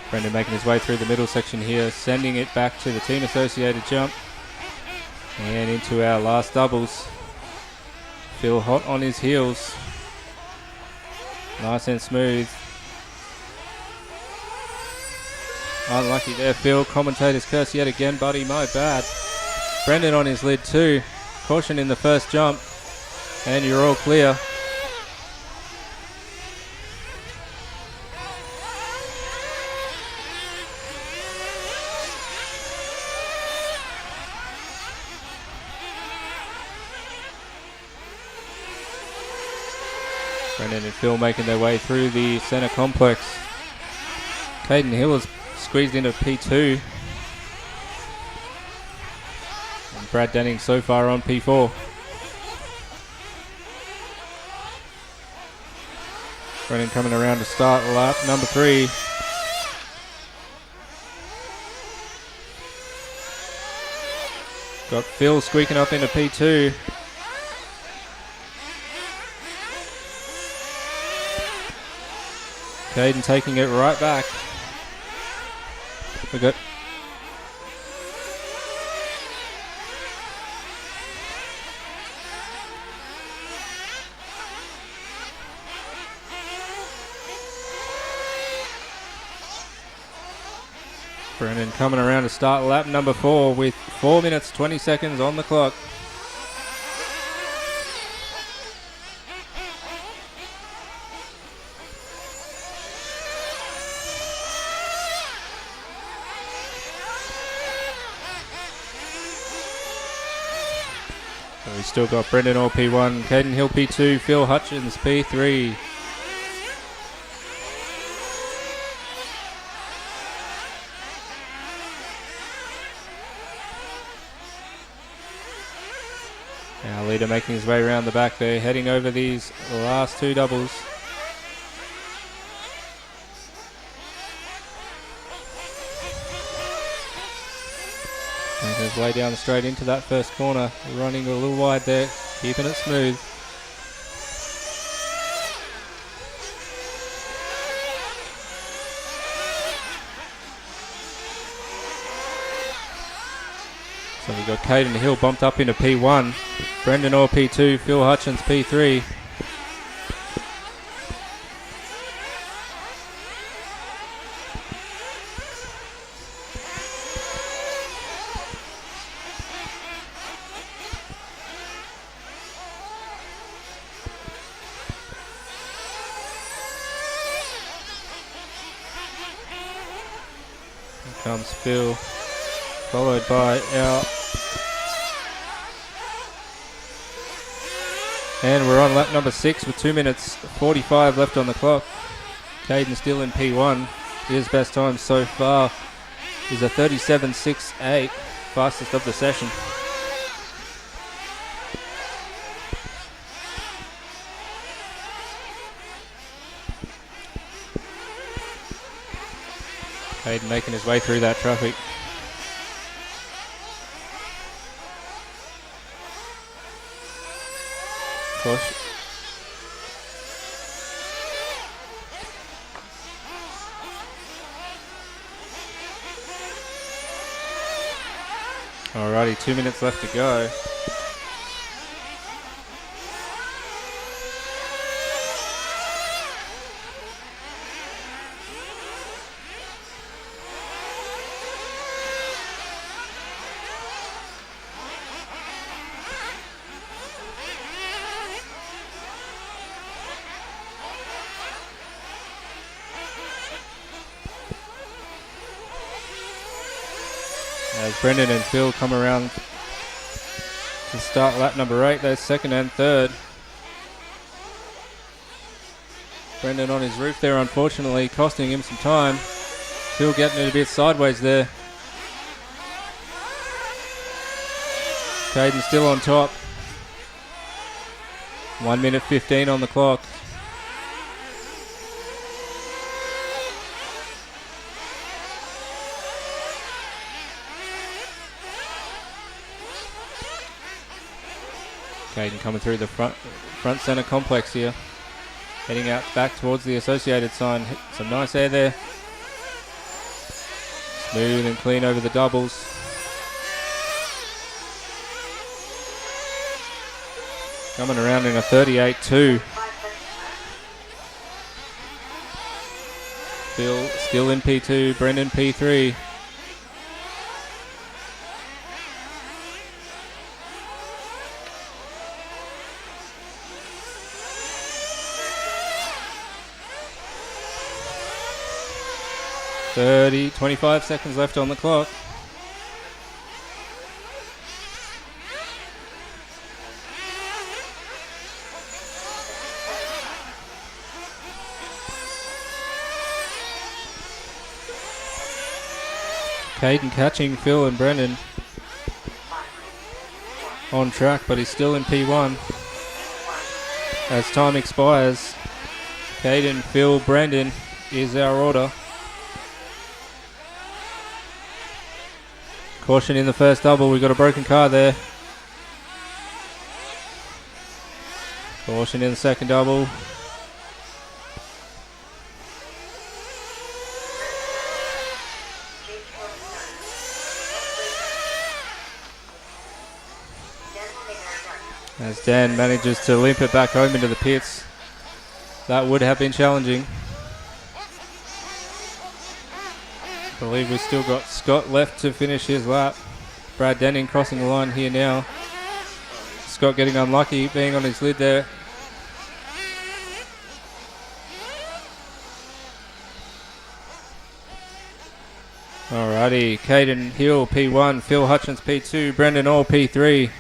Brendan making his way through the middle section here, sending it back to the team associated jump and into our last doubles. Phil hot on his heels. Nice and smooth. Unlucky there, Phil. Commentators curse yet again, buddy. My bad. Brendan on his lid too. Caution in the first jump. And you're all clear. Brendan and Phil making their way through the centre complex. Caden Hill has squeezed into P2. And Brad Denning so far on P4. Brendan coming around to start lap number 3. Got Phil squeaking up into P2. Caden taking it right back. We got Brendan coming around to start lap number 4 with 4 minutes 20 seconds on the clock. So we've still got Brendan Orr P1, Caden Hill P2, Phil Hutchins P3. Our leader making his way around the back there, heading over these last 2 doubles. Making his way down straight into that first corner, running a little wide there, keeping it smooth. So we've got Caden Hill bumped up into P1, Brendan Orr P2, Phil Hutchins P3. Here comes Phil, followed by our... And we're on lap number 6 with 2 minutes 45 left on the clock. Caden still in P1. His best time so far is a 37.68, fastest of the session. Caden making his way through that traffic. Caution. Alrighty, 2 minutes left to go. As Brendan and Phil come around to start lap number 8, they're second and third. Brendan on his roof there, unfortunately, costing him some time. Phil getting it a bit sideways there. Caden still on top. 1 minute 15 on the clock. Caden coming through the front centre complex here. Heading out back towards the associated sign. Some nice air there. Smooth and clean over the doubles. Coming around in a 38-2. Phil still in P2, Brendan P3. Thirty, 25 seconds left on the clock. Caden catching Phil and Brendan on track, but he's still in P1 as time expires. Caden, Phil, Brendan is our order. Caution in the first double. We've got a broken car there. Caution in the second double. As Dan manages to limp it back home into the pits. That would have been challenging. I believe we've still got Scott left to finish his lap. Brad Denning crossing the line here now. Scott getting unlucky, being on his lid there. Alrighty, Caden Hill P1, Phil Hutchins P2, Brendan Orr P3.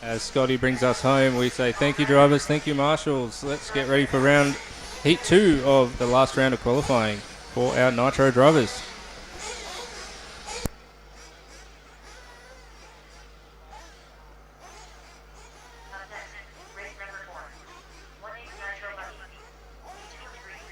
As Scotty brings us home, we say thank you drivers, thank you marshals. Let's get ready for heat 2 of the last round of qualifying for our Nitro drivers. Up next, race number 4. 1-8 Nitro Buggy. P2-3.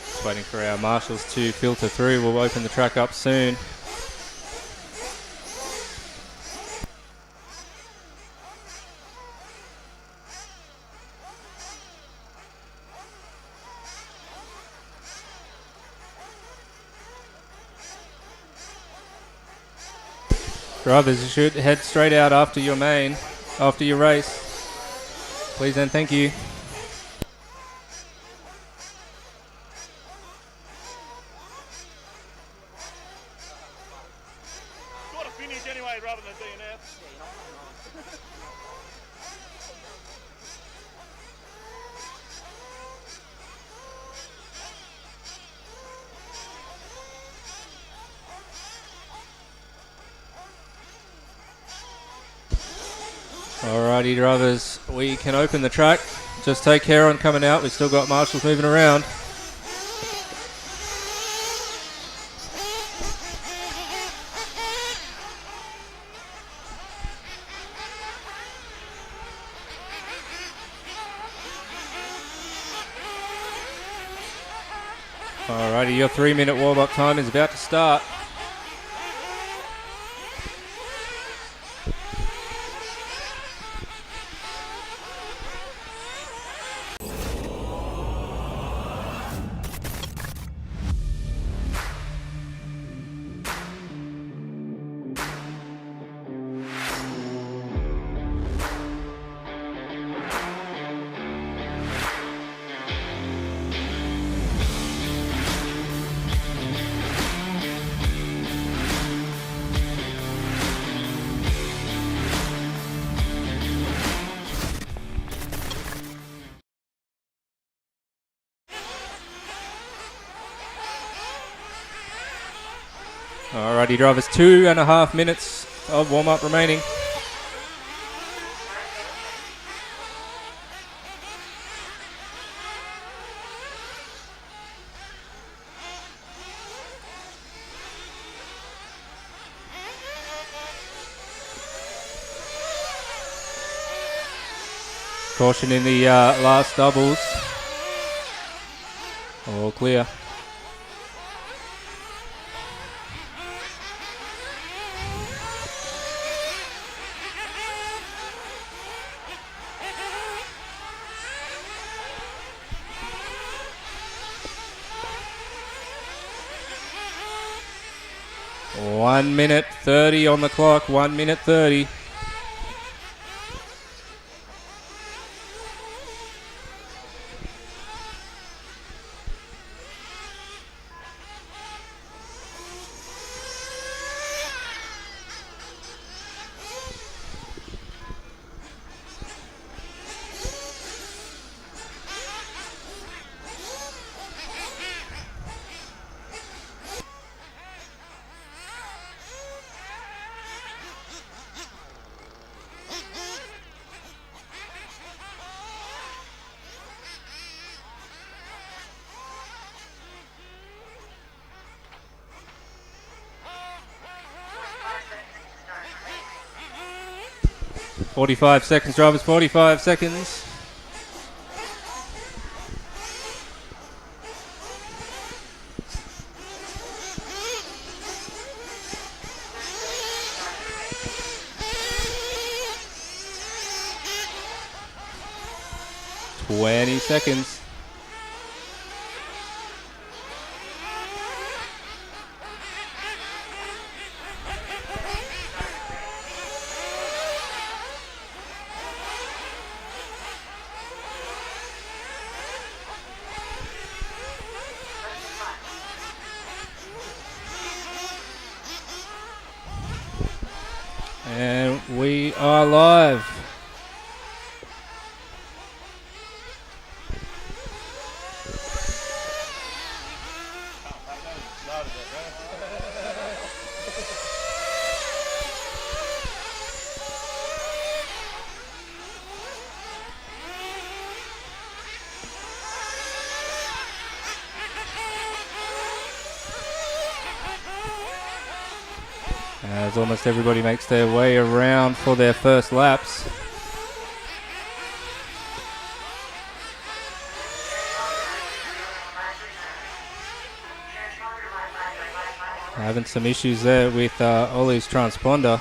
Just waiting for our marshals to filter through. We'll open the track up soon. Drivers, you should head straight out after your race. Please and thank you. Got to finish anyway rather than DNF. Alrighty drivers, we can open the track. Just take care on coming out. We've still got marshals moving around. Alrighty, your 3-minute warm-up time is about to start. Alrighty, drivers, 2.5 minutes of warm-up remaining. Caution in the last doubles. All clear. One minute 30 on the clock. 1 minute 30. Start. 45 seconds, drivers, 45 seconds. Start. 20 seconds. And we are live. As almost everybody makes their way around for their first laps. Having some issues there with Ollie's transponder.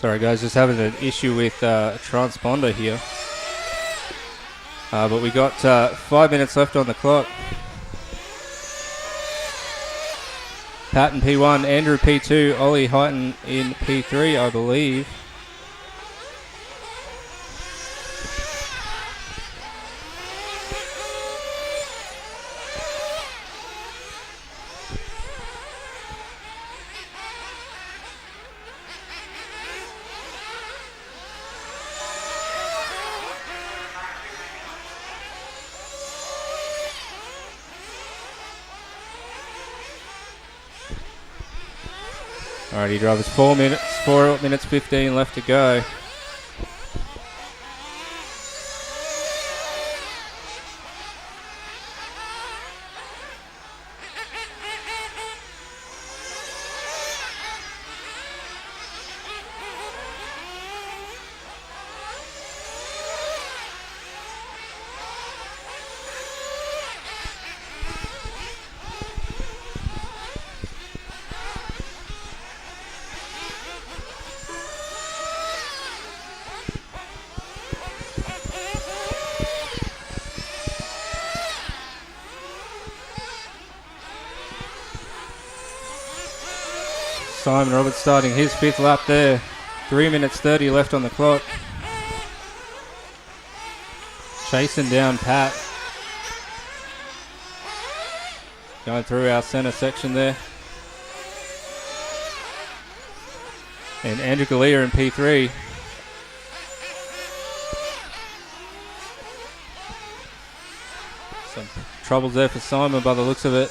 Sorry guys, just having an issue with transponder here. But we got 5 minutes left on the clock. Pat in P1, Andrew P2, Ollie Heighton in P3, I believe. Alrighty, drivers, 4 minutes 15 left to go. Simon Roberts starting his 5th lap there. 3 minutes 30 left on the clock. Chasing down Pat. Going through our centre section there. And Andrew Galea in P3. Some troubles there for Simon by the looks of it.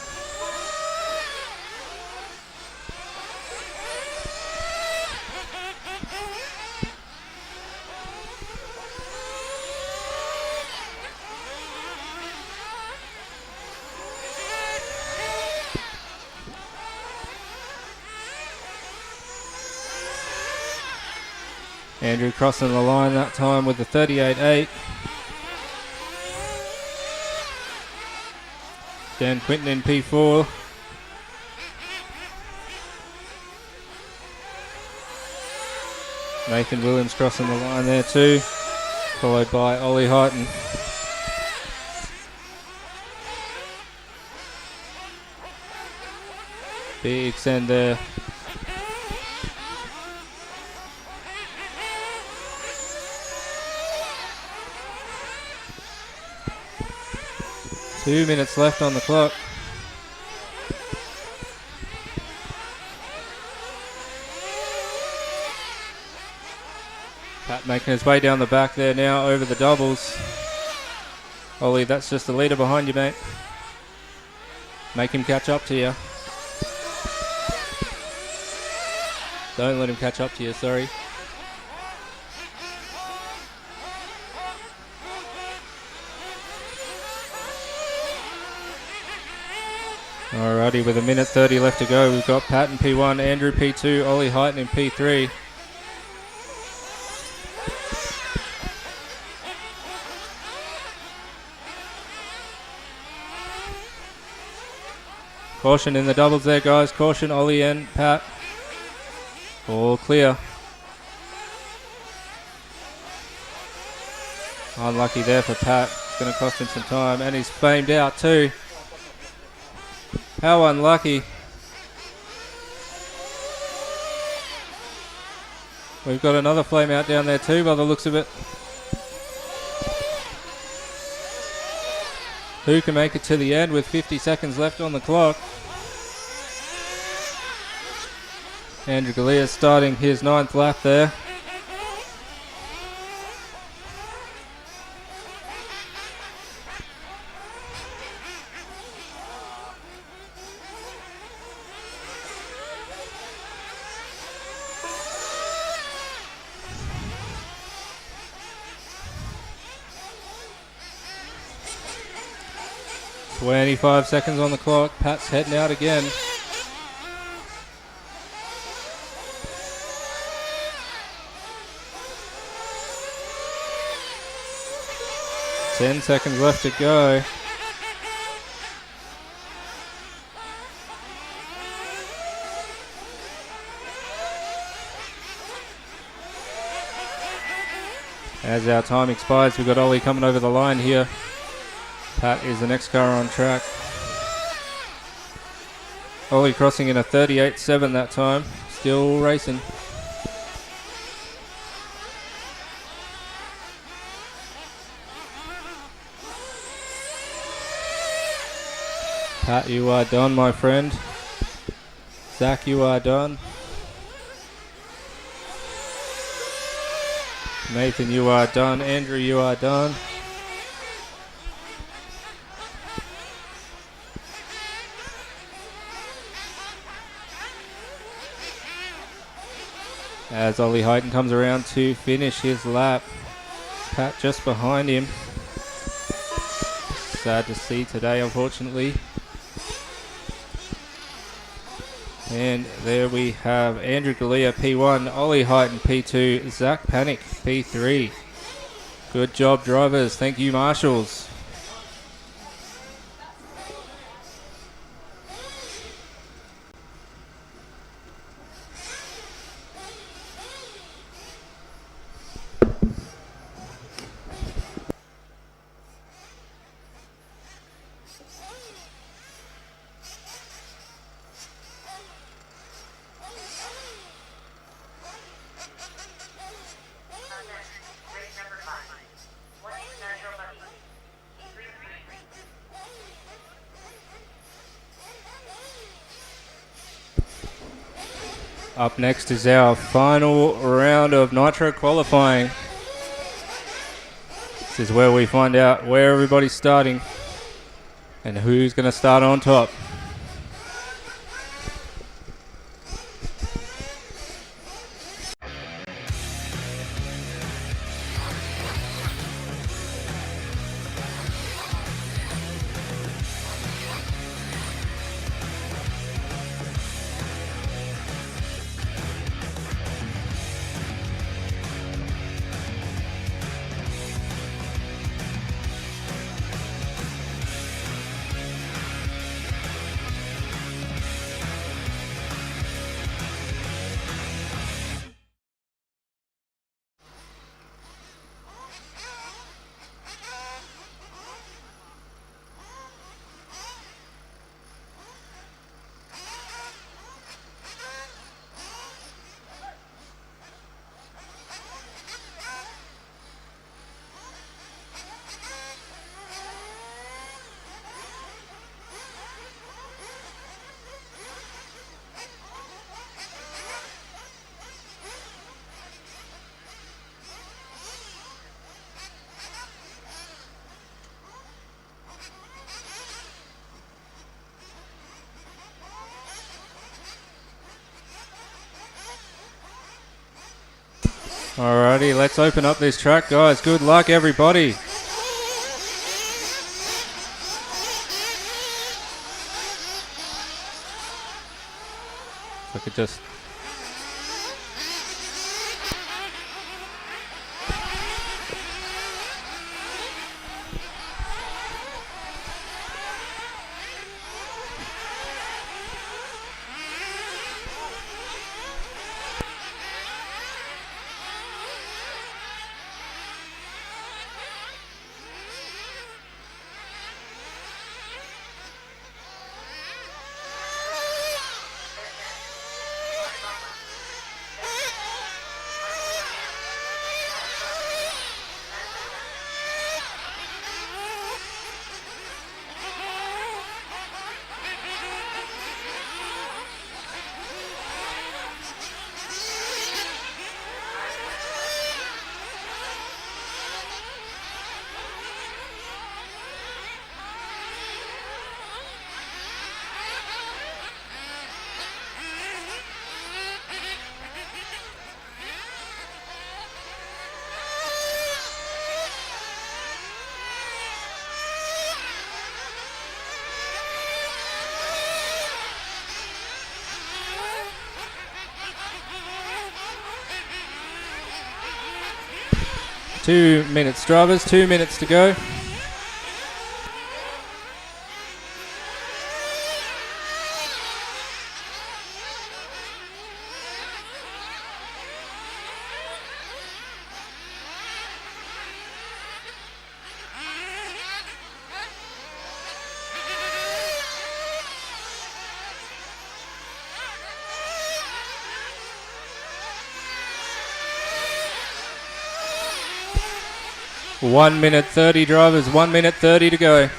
Andrew crossing the line that time with the 38.8. Dan Quinton in P4. Nathan Williams crossing the line there too, followed by Ollie Heighton. Big send there. Two minutes left on the clock. Pat making his way down the back there now over the doubles. Ollie, that's just the leader behind you, mate. Make him catch up to you. Don't let him catch up to you, sorry. Alrighty, with a minute 30 left to go, we've got Pat in P1, Andrew P2, Ollie Heighton in P3. Caution in the doubles there, guys. Caution, Ollie and Pat. All clear. Unlucky there for Pat. It's going to cost him some time, and he's famed out too. How unlucky. We've got another flame out down there too by the looks of it. Who can make it to the end with 50 seconds left on the clock? Andrew Galea starting his 9th lap there. .25 seconds on the clock. Pat's heading out again. Ten seconds left to go. As our time expires, we've got Ollie coming over the line here. Pat is the next car on track. Ollie crossing in a 38.7 that time. Still racing. Pat, you are done, my friend. Zach, you are done. Nathan, you are done. Andrew, you are done. as Ollie Heighton comes around to finish his lap. Pat just behind him. Sad to see today, unfortunately. And there we have Andrew Galea P1, Ollie Heighton P2, Zach Panic P3. Good job, drivers. Thank you, marshals. Up next, race number 5. 1 inch natural buggy. P3. Up next is our final round of Nitro qualifying. This is where we find out where everybody's starting and who's going to start on top. Alrighty, let's open up this track, guys. Good luck, everybody. If I could just... Two minutes, drivers. 2 minutes to go. One minute 30, drivers. 1 minute 30 to go.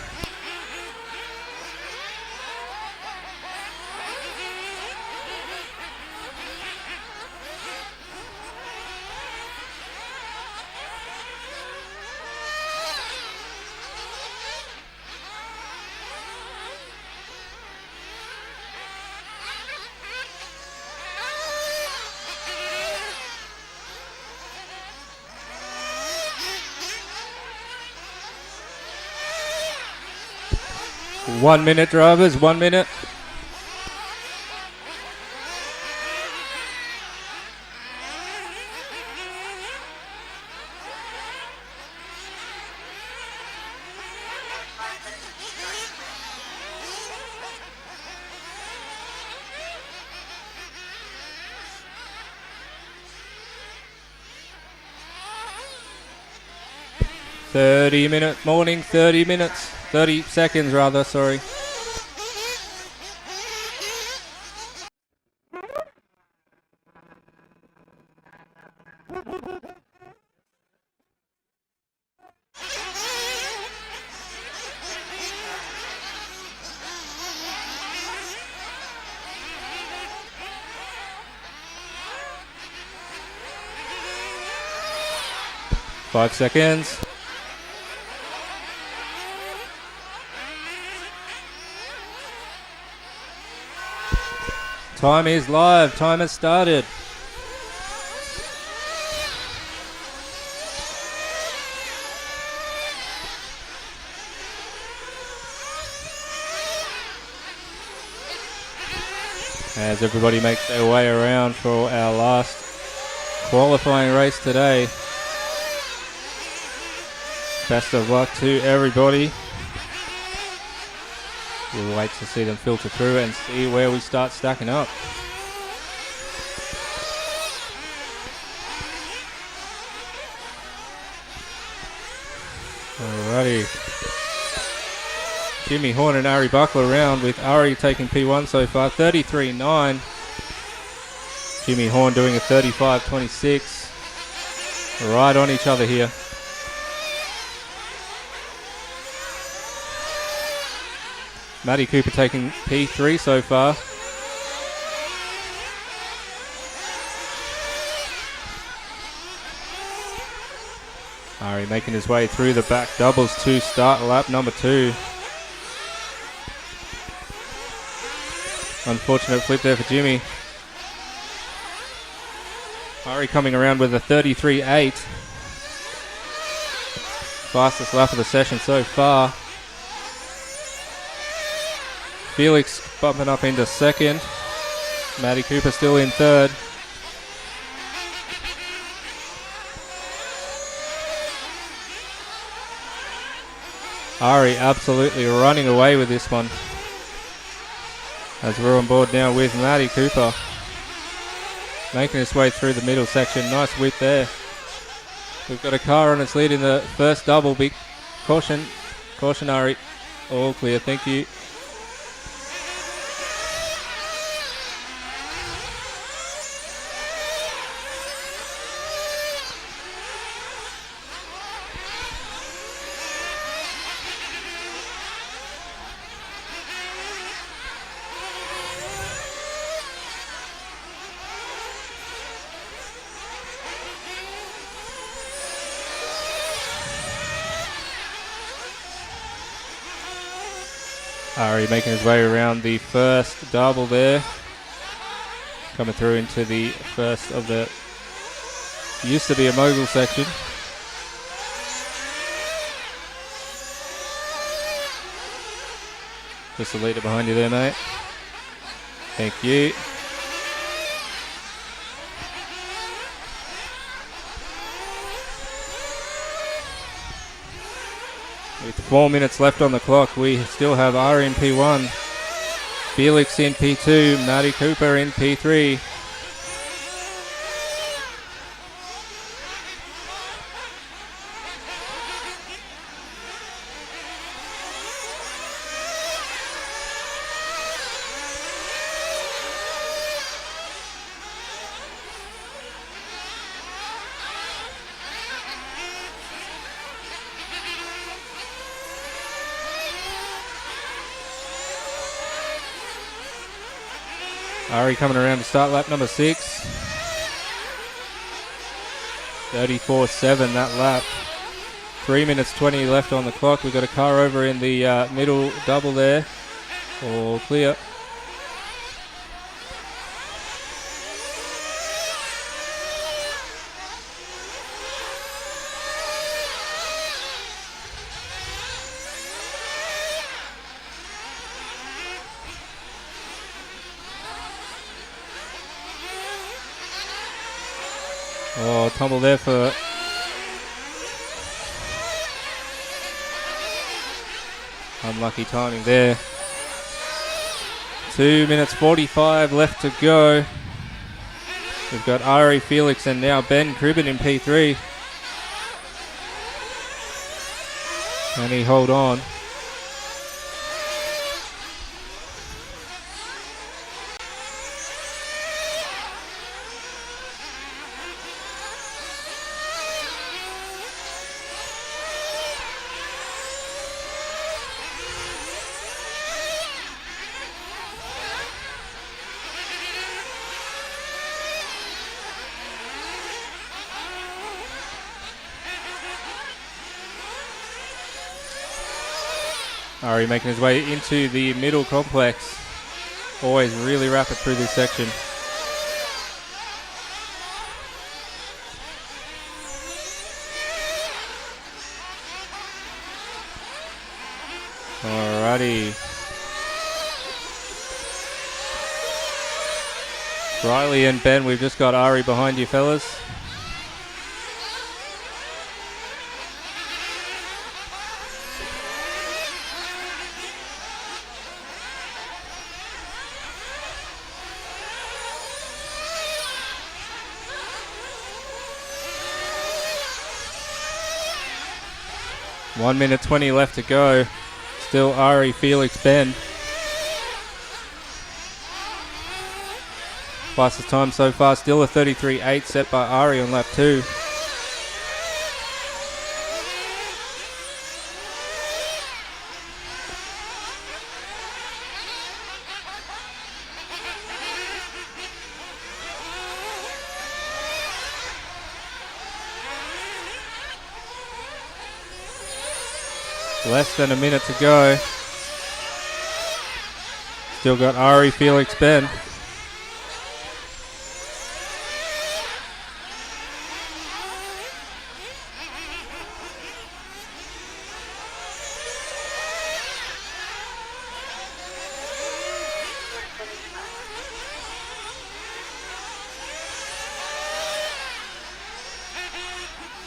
1 minute, drivers, 1 minute. Morning, 30 minutes, 30 seconds rather, sorry. Five seconds. Time is live. Time has started. As everybody makes their way around for our last qualifying race today. Best of luck to everybody. We'll wait to see them filter through and see where we start stacking up. Alrighty. Jimmy Horn and Ari Buckler around, with Ari taking P1 so far, 33.9. Jimmy Horn doing a 35.26. Right on each other here. Matty Cooper taking P3 so far. Ari making his way through the back doubles to start lap number 2. Unfortunate flip there for Jimmy. Ari coming around with a 33.8. Fastest lap of the session so far. Felix bumping up into second. Matty Cooper still in third. Ari absolutely running away with this one. As we're on board now with Matty Cooper. Making his way through the middle section. Nice whip there. We've got a car on its lead in the first double. Big caution. Caution, Ari. All clear, thank you. Ari making his way around the first double there. Coming through into the first of the, used to be a mogul section. Just a leader behind you there, mate. Thank you. With 4 minutes left on the clock, we still have Ari in P1, Felix in P2, Matty Cooper in P3. Ari coming around to start lap number 6. 34.7 that lap. 3 minutes 20 left on the clock. We've got a car over in the middle double there. All clear. Oh, tumble there for... Unlucky timing there. 2 minutes 45 left to go. We've got Ari Felix and now Ben Cribben in P3. Can he hold on? Ari making his way into the middle complex. Always really rapid through this section. Alrighty. Riley and Ben, we've just got Ari behind you fellas. One minute 20 left to go. Still Ari, Felix, Ben. Fastest time so far, still a 33.8 set by Ari on lap 2. Less than a minute to go. Still got Ari, Felix, Ben.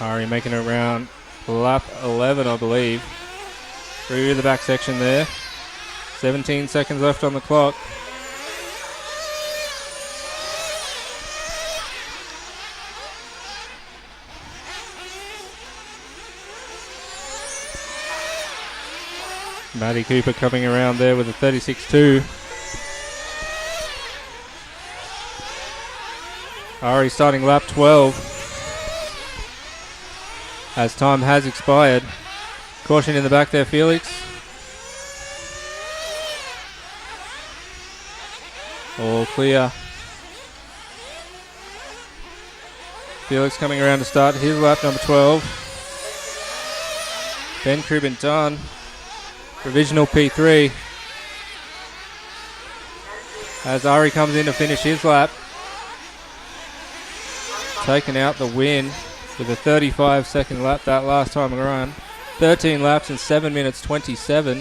Ari making it around lap 11, I believe. Through the back section there. 17 seconds left on the clock. Matty Cooper coming around there with a 36.2. Ari starting lap 12. As time has expired. Caution in the back there, Felix. All clear. Felix coming around to start his lap number 12. Ben Cribben done. Provisional P3. As Ari comes in to finish his lap. Taking out the win with a 35-second lap that last time around. 13 laps in 7 minutes 27.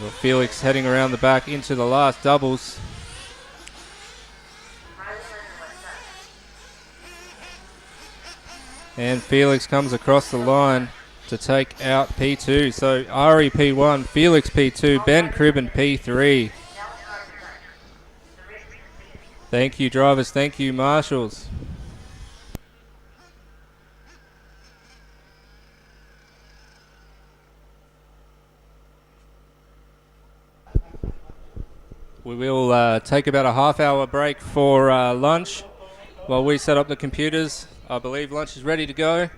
Well, Felix heading around the back into the last doubles. And Felix comes across the line to take out P2. So Ari P1, Felix P2, Ben Cribben P3. Thank you, drivers. Thank you, marshals. We will take about a half-hour break for lunch while we set up the computers. I believe lunch is ready to go.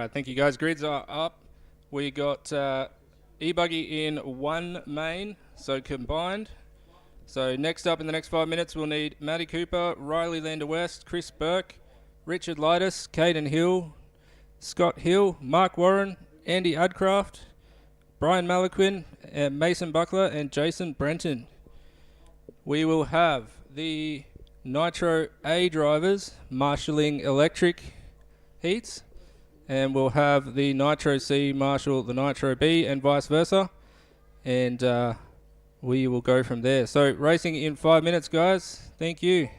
right, thank you guys. Grids are up. We got E-Buggy in one main, so combined. So next up in the next 5 minutes, we'll need Matty Cooper, Riley Lander West, Chris Burke, Richard Lightus, Caden Hill, Scott Hill, Mark Warren, Andy Adcraft, Brian Malaquin, Mason Buckler, and Jason Brenton. We will have the Nitro A drivers marshalling electric heats, and we'll have the Nitro C marshal the Nitro B and vice versa, and we will go from there. So racing in 5 minutes, guys. Thank you.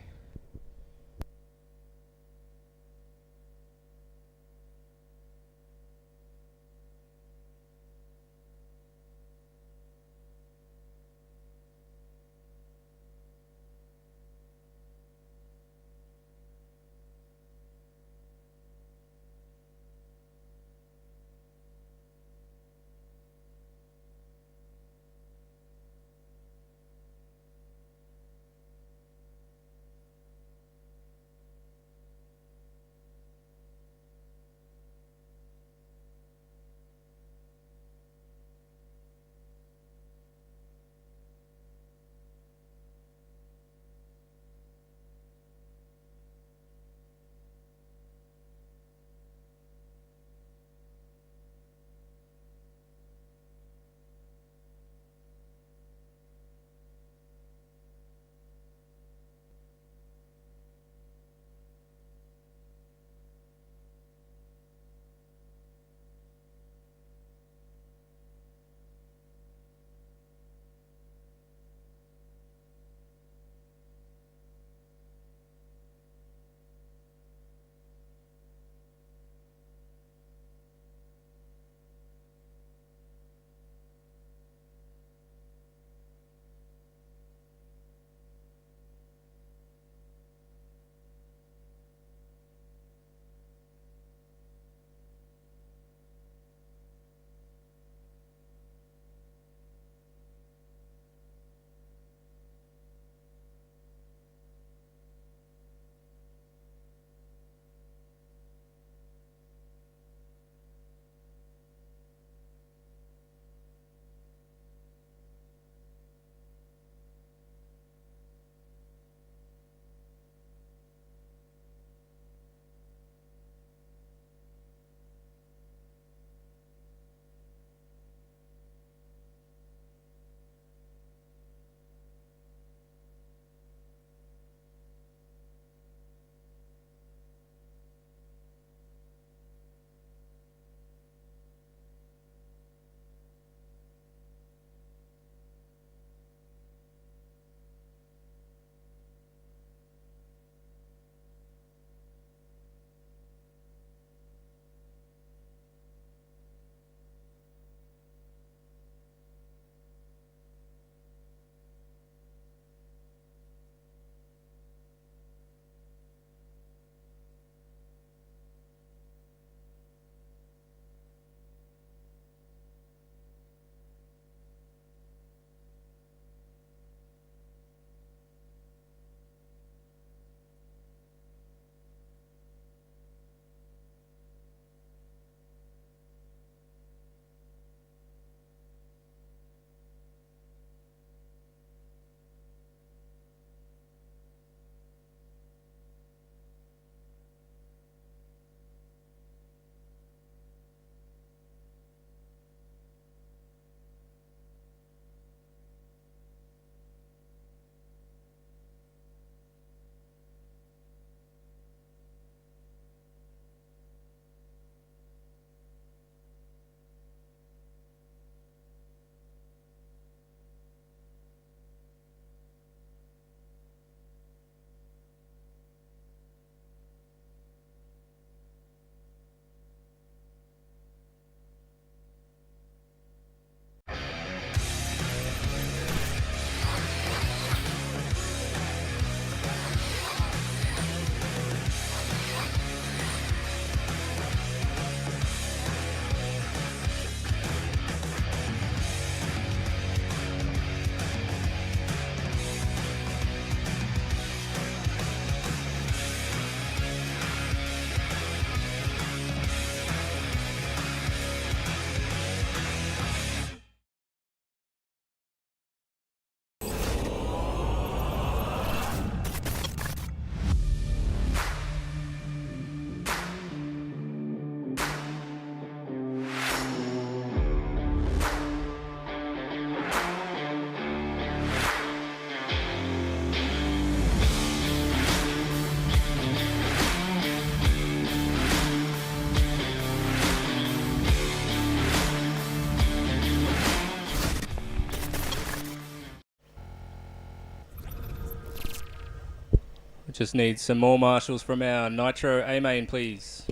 We just need some more marshals from our Nitro A main, please.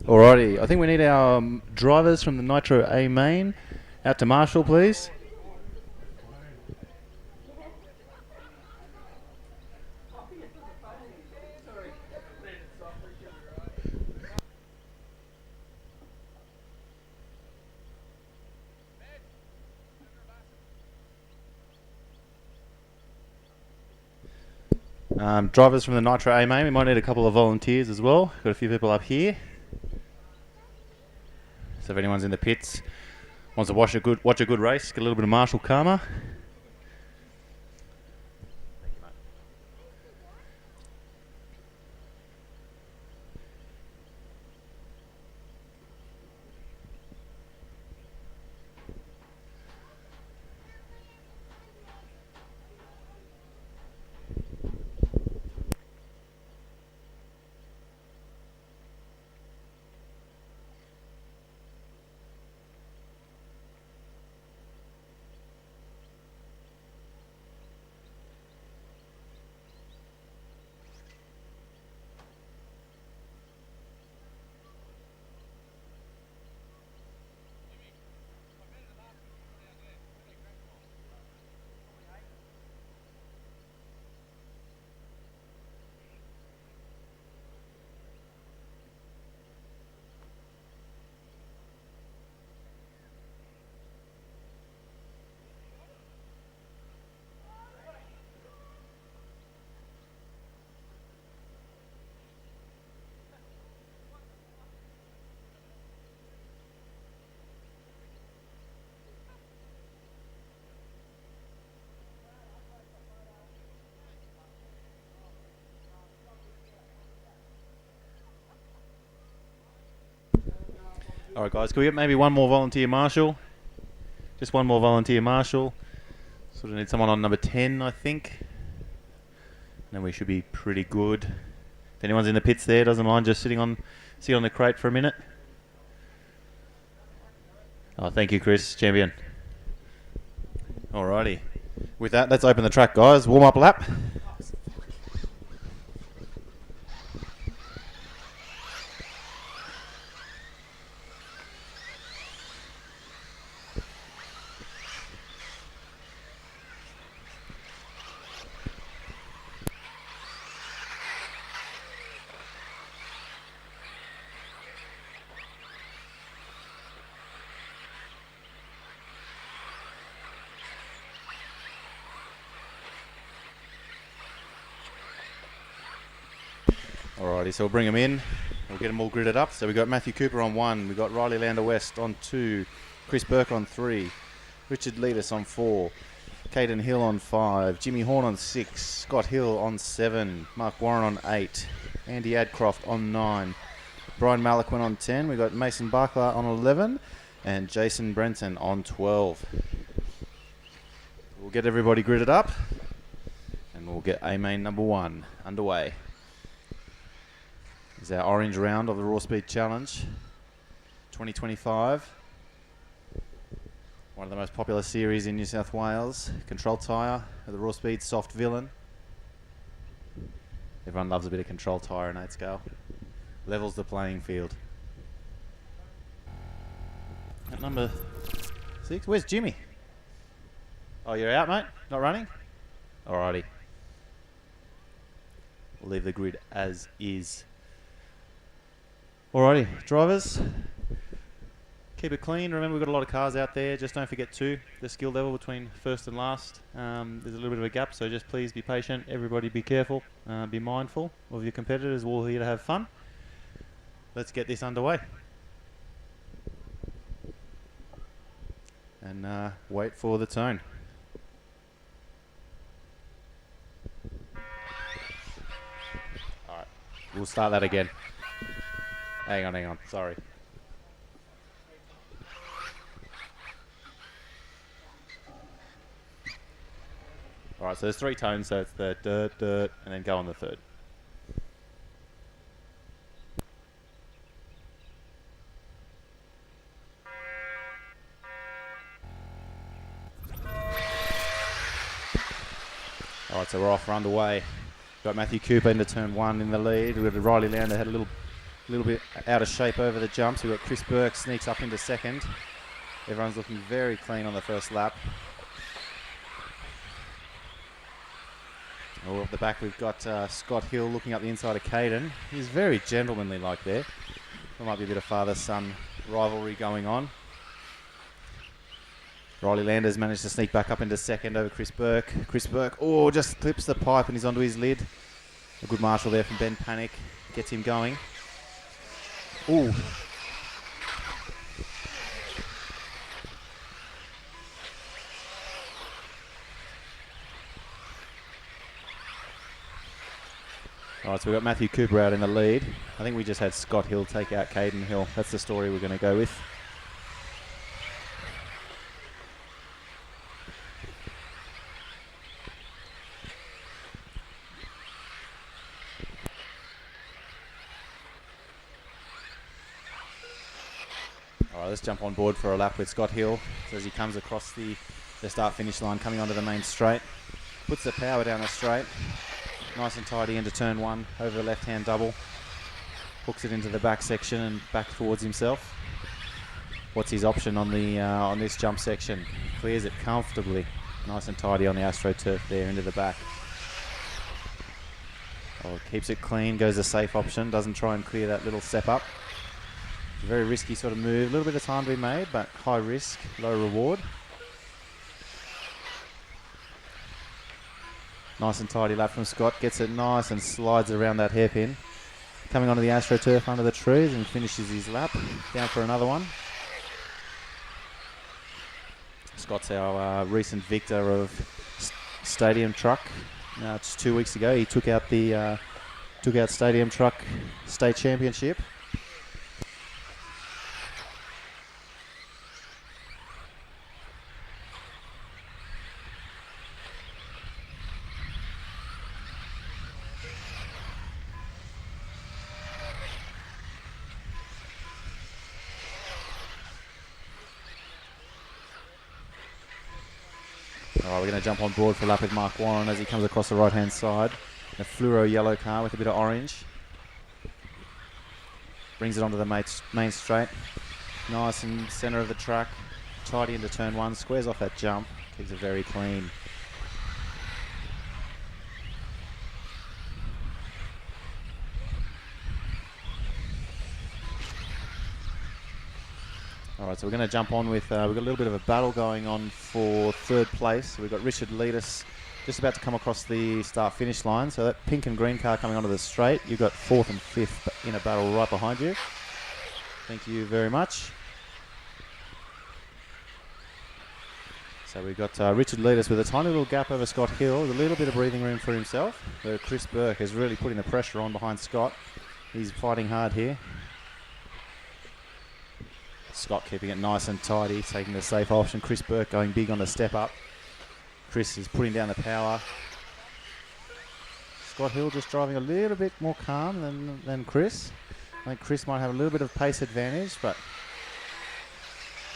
Alrighty, I think we need our drivers from the Nitro A main out to Marshall, please. Drivers from the Nitro A main, we might need a couple of volunteers as well. Got a few people up here. So if anyone's in the pits, wants to watch a good race, get a little bit of Marshall karma. Alright guys, can we get maybe one more volunteer marshal? Just one more volunteer marshal. Sort of need someone on number 10, I think. And then we should be pretty good. If anyone's in the pits there, doesn't mind just sit on the crate for a minute. Oh, thank you, Chris. Champion. Alrighty. With that, let's open the track, guys. Warm up lap. Alrighty, so we'll bring them in. We'll get them all gridded up. So we've got Matthew Cooper on 1. We've got Riley Lander West on 2. Chris Burke on 3. Richard Leadus on 4. Caden Hill on 5. Jimmy Horn on 6. Scott Hill on 7. Mark Warren on 8. Andy Adcroft on 9. Brian Malaquin on 10. We've got Mason Barkler on 11. And Jason Brenton on 12. We'll get everybody gridded up. And we'll get A-Main number 1 underway. This is our orange round of the Raw Speed Challenge 2025. One of the most popular series in New South Wales. Control tyre of the Raw Speed Soft Villain. Everyone loves a bit of control tyre in 8 scale. Levels the playing field. At number 6, where's Jimmy? Oh, you're out, mate? Not running? Alrighty. We'll leave the grid as is. Alrighty, drivers. Keep it clean. Remember, we've got a lot of cars out there. Just don't forget the skill level between first and last. There's a little bit of a gap, so just please be patient. Everybody be careful. Be mindful of your competitors. We're all here to have fun. Let's get this underway. And wait for the tone. Alright, we'll start that again. Hang on, sorry. Alright, so there's 3 tones, so it's the dirt, dirt, and then go on the third. Alright, so we're off, we're underway. Got Matthew Cooper into turn 1 in the lead. We've got Riley Lander had a little bit out of shape over the jumps. We've got Chris Burke sneaks up into second. Everyone's looking very clean on the first lap. Oh, at the back we've got Scott Hill looking up the inside of Caden. He's very gentlemanly like there. There might be a bit of father-son rivalry going on. Riley Landers managed to sneak back up into second over Chris Burke. Chris Burke, just clips the pipe and he's onto his lid. A good marshal there from Ben Panic. Gets him going. Ooh. Alright, so we've got Matthew Cooper out in the lead. I think we just had Scott Hill take out Caden Hill. That's the story we're going to go with. Alright, let's jump on board for a lap with Scott Hill. So as he comes across the start-finish line, coming onto the main straight, puts the power down the straight. Nice and tidy into turn 1 over the left-hand double. Hooks it into the back section and back towards himself. What's his option on the on this jump section? Clears it comfortably. Nice and tidy on the AstroTurf there into the back. Keeps it clean, goes a safe option. Doesn't try and clear that little step up. Very risky sort of move. A little bit of time to be made, but high risk, low reward. Nice and tidy lap from Scott. Gets it nice and slides around that hairpin. Coming onto the AstroTurf under the trees and finishes his lap. Down for another one. Scott's our recent victor of Stadium Truck. Just 2 weeks ago, he took out the Stadium Truck State Championship. Alright, we're going to jump on board for a lap with Mark Warren as he comes across the right-hand side. A fluoro yellow car with a bit of orange. Brings it onto the main straight. Nice in centre of the track. Tidy into turn 1. Squares off that jump. Keeps it very clean. Alright, so we're going to jump on with, we've got a little bit of a battle going on for third place. So we've got Richard Leadus just about to come across the start-finish line. So that pink and green car coming onto the straight. You've got 4th and 5th in a battle right behind you. Thank you very much. So we've got Richard Leadus with a tiny little gap over Scott Hill, with a little bit of breathing room for himself. So Chris Burke is really putting the pressure on behind Scott. He's fighting hard here. Scott keeping it nice and tidy, taking the safe option. Chris Burke going big on the step up. Chris is putting down the power. Scott Hill just driving a little bit more calm than Chris. I think Chris might have a little bit of pace advantage, but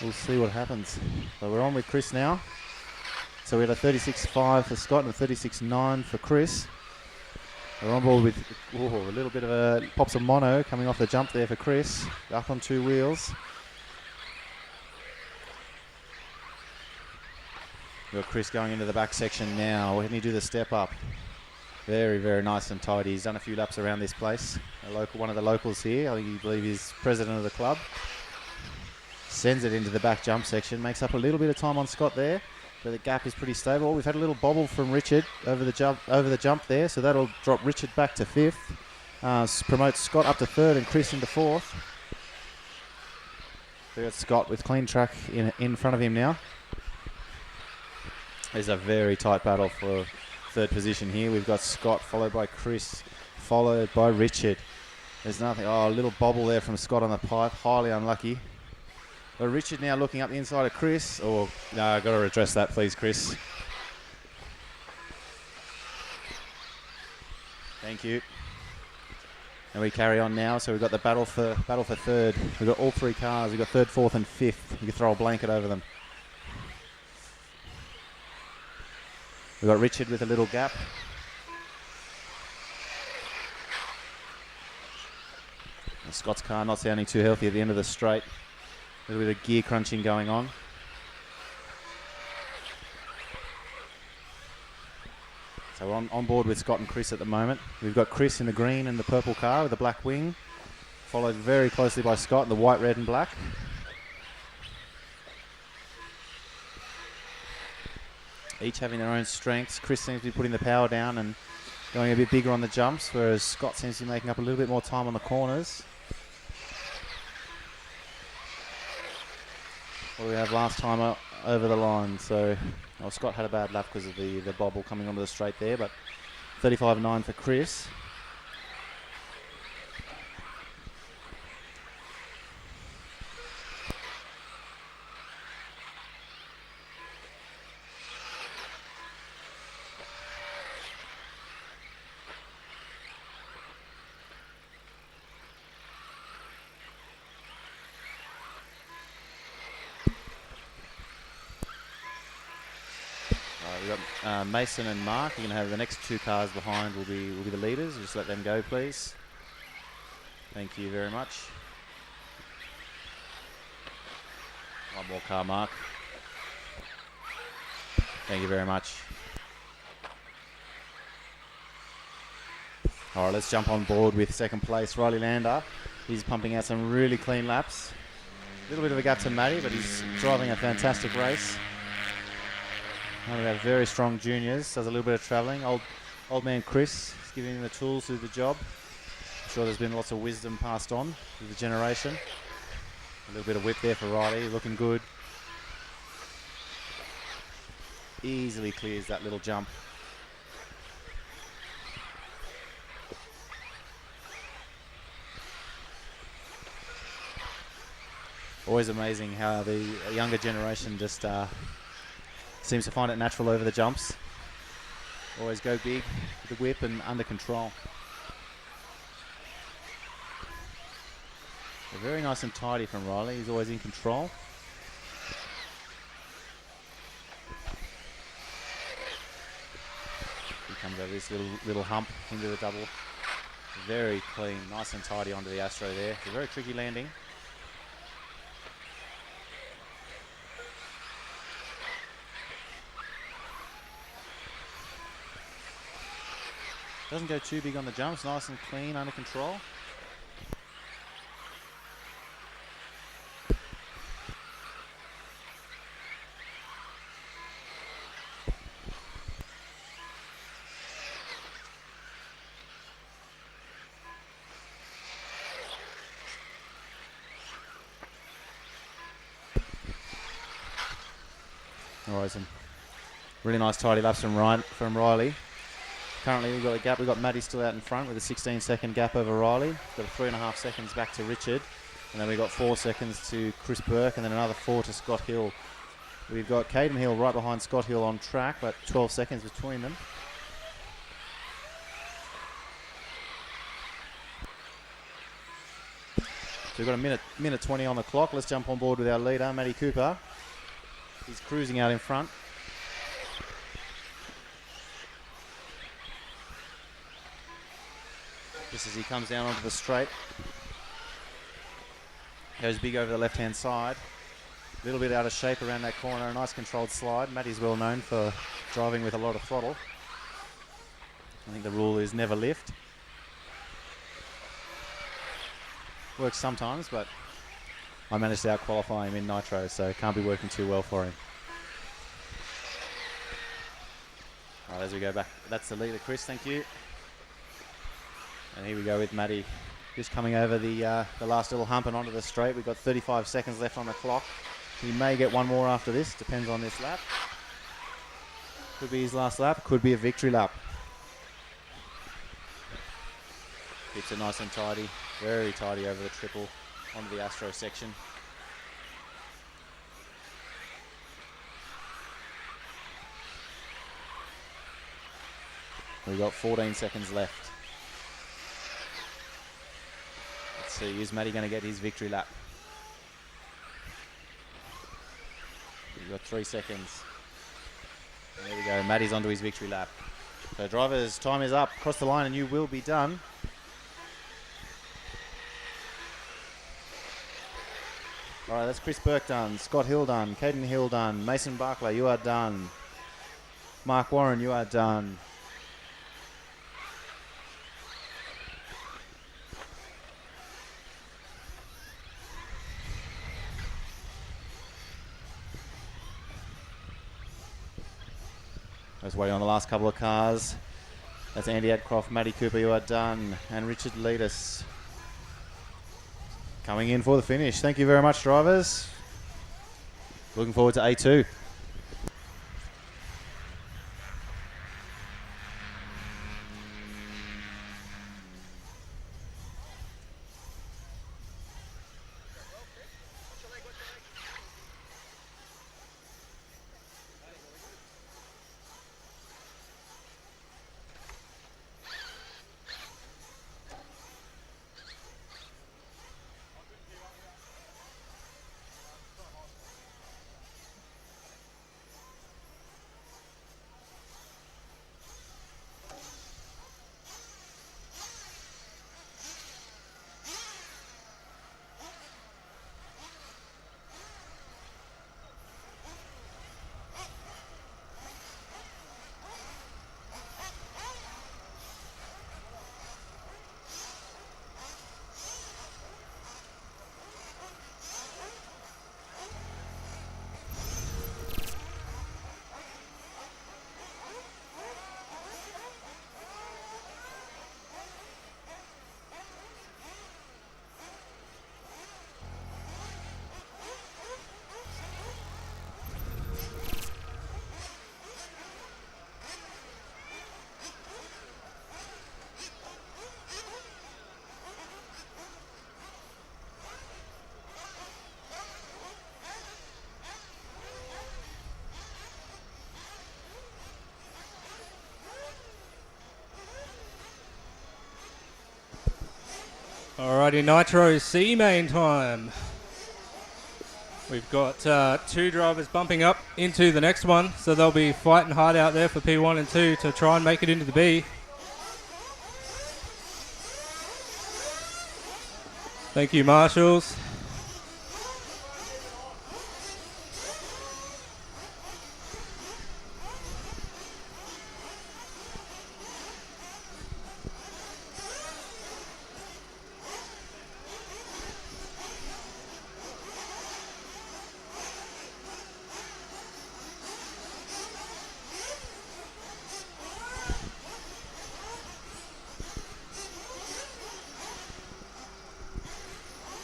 we'll see what happens. So we're on with Chris now. So we had a 36.5 for Scott and a 36.9 for Chris. We're on board with a little bit of a pops of mono coming off the jump there for Chris. Up on 2 wheels. We've got Chris going into the back section now. When he do the step up? Very, very nice and tidy. He's done a few laps around this place. One of the locals here. I believe he's president of the club. Sends it into the back jump section. Makes up a little bit of time on Scott there, but the gap is pretty stable. We've had a little bobble from Richard over the jump there, so that'll drop Richard back to 5th. Promotes Scott up to 3rd and Chris into 4th. We got Scott with clean track in front of him now. There's a very tight battle for 3rd position here. We've got Scott followed by Chris, followed by Richard. There's nothing. Oh, a little bobble there from Scott on the pipe. Highly unlucky. But Richard now looking up the inside of Chris. Oh, no, I've got to address that, please, Chris. Thank you. And we carry on now. So we've got the battle for 3rd. We've got all 3 cars. We've got 3rd, 4th, and 5th. You can throw a blanket over them. We've got Richard with a little gap. And Scott's car not sounding too healthy at the end of the straight. A little bit of gear crunching going on. So we're on board with Scott and Chris at the moment. We've got Chris in the green and the purple car with the black wing, followed very closely by Scott in the white, red and black. Each having their own strengths. Chris seems to be putting the power down and going a bit bigger on the jumps, whereas Scott seems to be making up a little bit more time on the corners. What do we have last time over the line? So, Scott had a bad lap because of the bobble coming onto the straight there, but 35.9 for Chris. We've got Mason and Mark. You're going to have the next 2 cars behind will be the leaders. Just let them go, please. Thank you very much. One more car, Mark. Thank you very much. All right, let's jump on board with 2nd place, Riley Lander. He's pumping out some really clean laps. A little bit of a gap to Matty, but he's driving a fantastic race. One of our very strong juniors, does a little bit of travelling. Old man Chris is giving him the tools to do the job. I'm sure there's been lots of wisdom passed on through the generation. A little bit of whip there for Riley, looking good. Easily clears that little jump. Always amazing how the younger generation just seems to find it natural over the jumps. Always go big with the whip and under control. They're very nice and tidy from Riley. He's always in control. He comes over this little hump into the double. Very clean, nice and tidy onto the Astro there. It's a very tricky landing. Doesn't go too big on the jumps, nice and clean, under control. All right, some really nice tidy laps from Riley. Currently we've got a gap. We've got Matty still out in front with a 16-second gap over Riley. Got 3.5 seconds back to Richard. And then we've got 4 seconds to Chris Burke and then another 4 to Scott Hill. We've got Caden Hill right behind Scott Hill on track, but 12 seconds between them. So we've got a minute 20 on the clock. Let's jump on board with our leader, Matty Cooper. He's cruising out in front. Just as he comes down onto the straight. Goes big over the left-hand side. A little bit out of shape around that corner. A nice controlled slide. Matty's well known for driving with a lot of throttle. I think the rule is never lift. Works sometimes, but I managed to out-qualify him in Nitro, so it can't be working too well for him. All right, as we go back, that's the leader, Chris, thank you. And here we go with Matty, just coming over the last little hump and onto the straight. We've got 35 seconds left on the clock. He may get one more after this, depends on this lap. Could be his last lap, could be a victory lap. Keeps it nice and tidy, very tidy over the triple onto the Astro section. We've got 14 seconds left. Let's see, is Matty going to get his victory lap? We've got 3 seconds. And there we go, Matty's onto his victory lap. So drivers, time is up. Cross the line and you will be done. All right, that's Chris Burke done, Scott Hill done, Caden Hill done, Mason Barclay, you are done. Mark Warren, you are done. Just waiting on the last couple of cars. That's Andy Adcroft, Matty Cooper, you are done, and Richard Leadus coming in for the finish. Thank you very much, drivers. Looking forward to A2. Alrighty, Nitro C main time. We've got 2 drivers bumping up into the next one, so they'll be fighting hard out there for P1 and 2 to try and make it into the B. Thank you, marshals.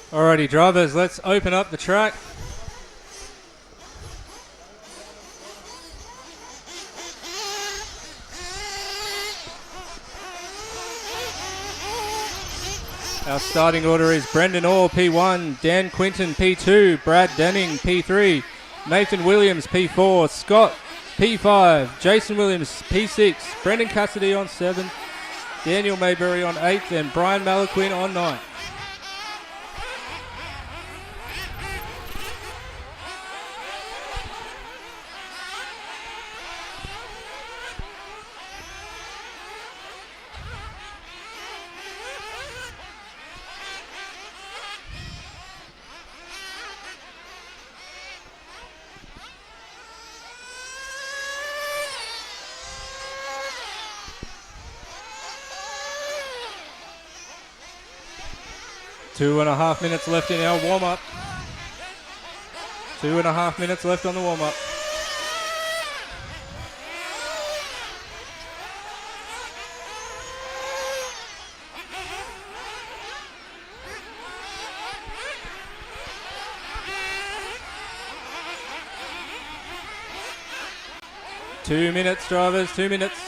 Alrighty, drivers, let's open up the track. Our starting order is Brendan Orr, P1, Dan Quinton, P2, Brad Denning, P3, Nathan Williams, P4, Scott, P5, Jason Williams, P6, Brendan Cassidy on 7th, Daniel Mayberry on 8th, and Brian Malaquin on 9th. Two and a half minutes left in our warm-up. 2.5 minutes left on the warm-up. Two minutes, drivers, 2 minutes.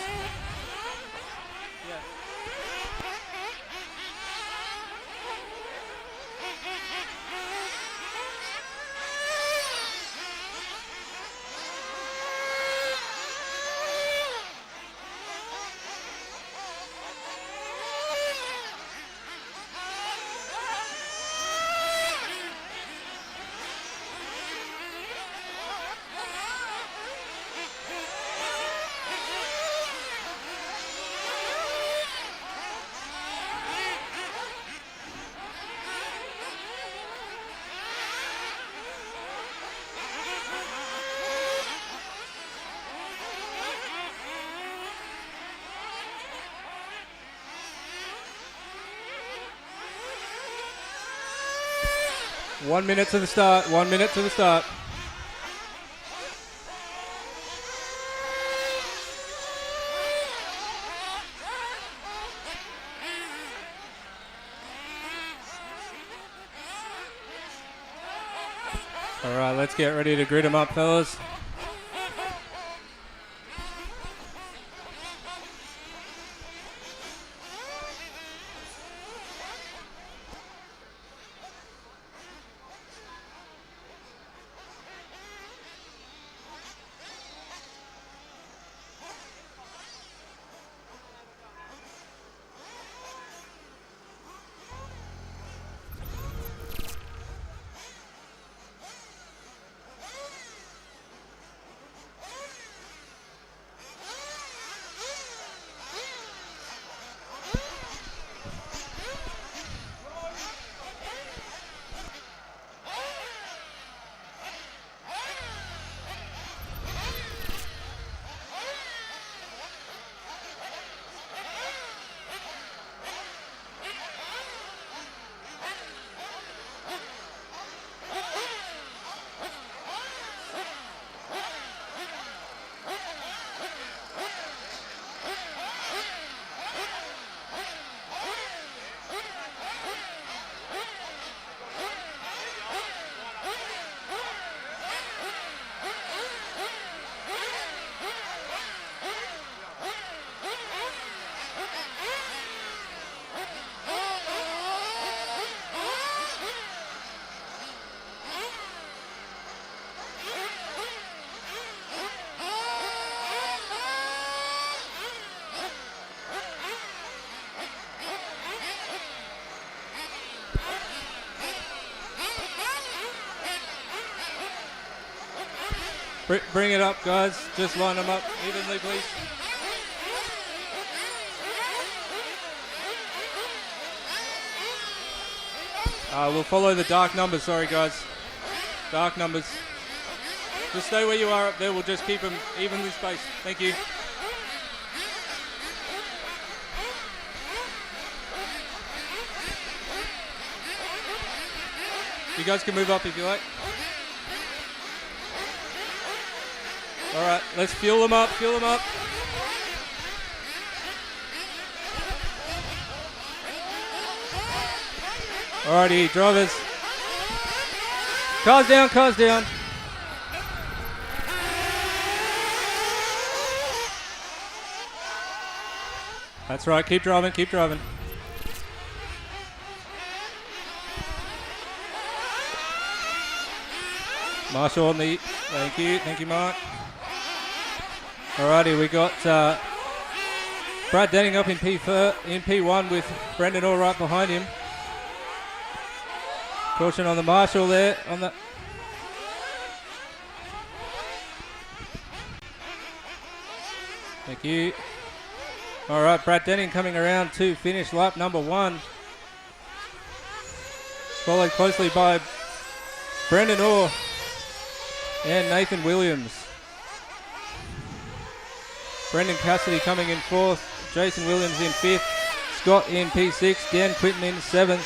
One minute to the start. 1 minute to the start. All right, let's get ready to grid them up, fellas. Bring it up, guys. Just line them up evenly, please. We'll follow the dark numbers. Sorry, guys. Dark numbers. Just stay where you are up there. We'll just keep them evenly spaced. Thank you. You guys can move up if you like. All right, let's fuel them up, fuel them up. Alrighty, drivers. Cars down, cars down. That's right, keep driving, keep driving. Marshall on the, thank you, Mark. Alrighty, we got Brad Denning up in P1 with Brendan Orr right behind him. Caution on the Marshall there. On the Thank you. Alright, Brad Denning coming around to finish lap number 1. Followed closely by Brendan Orr and Nathan Williams. Brendan Cassidy coming in 4th, Jason Williams in 5th, Scott in P6, Dan Quinton in 7th,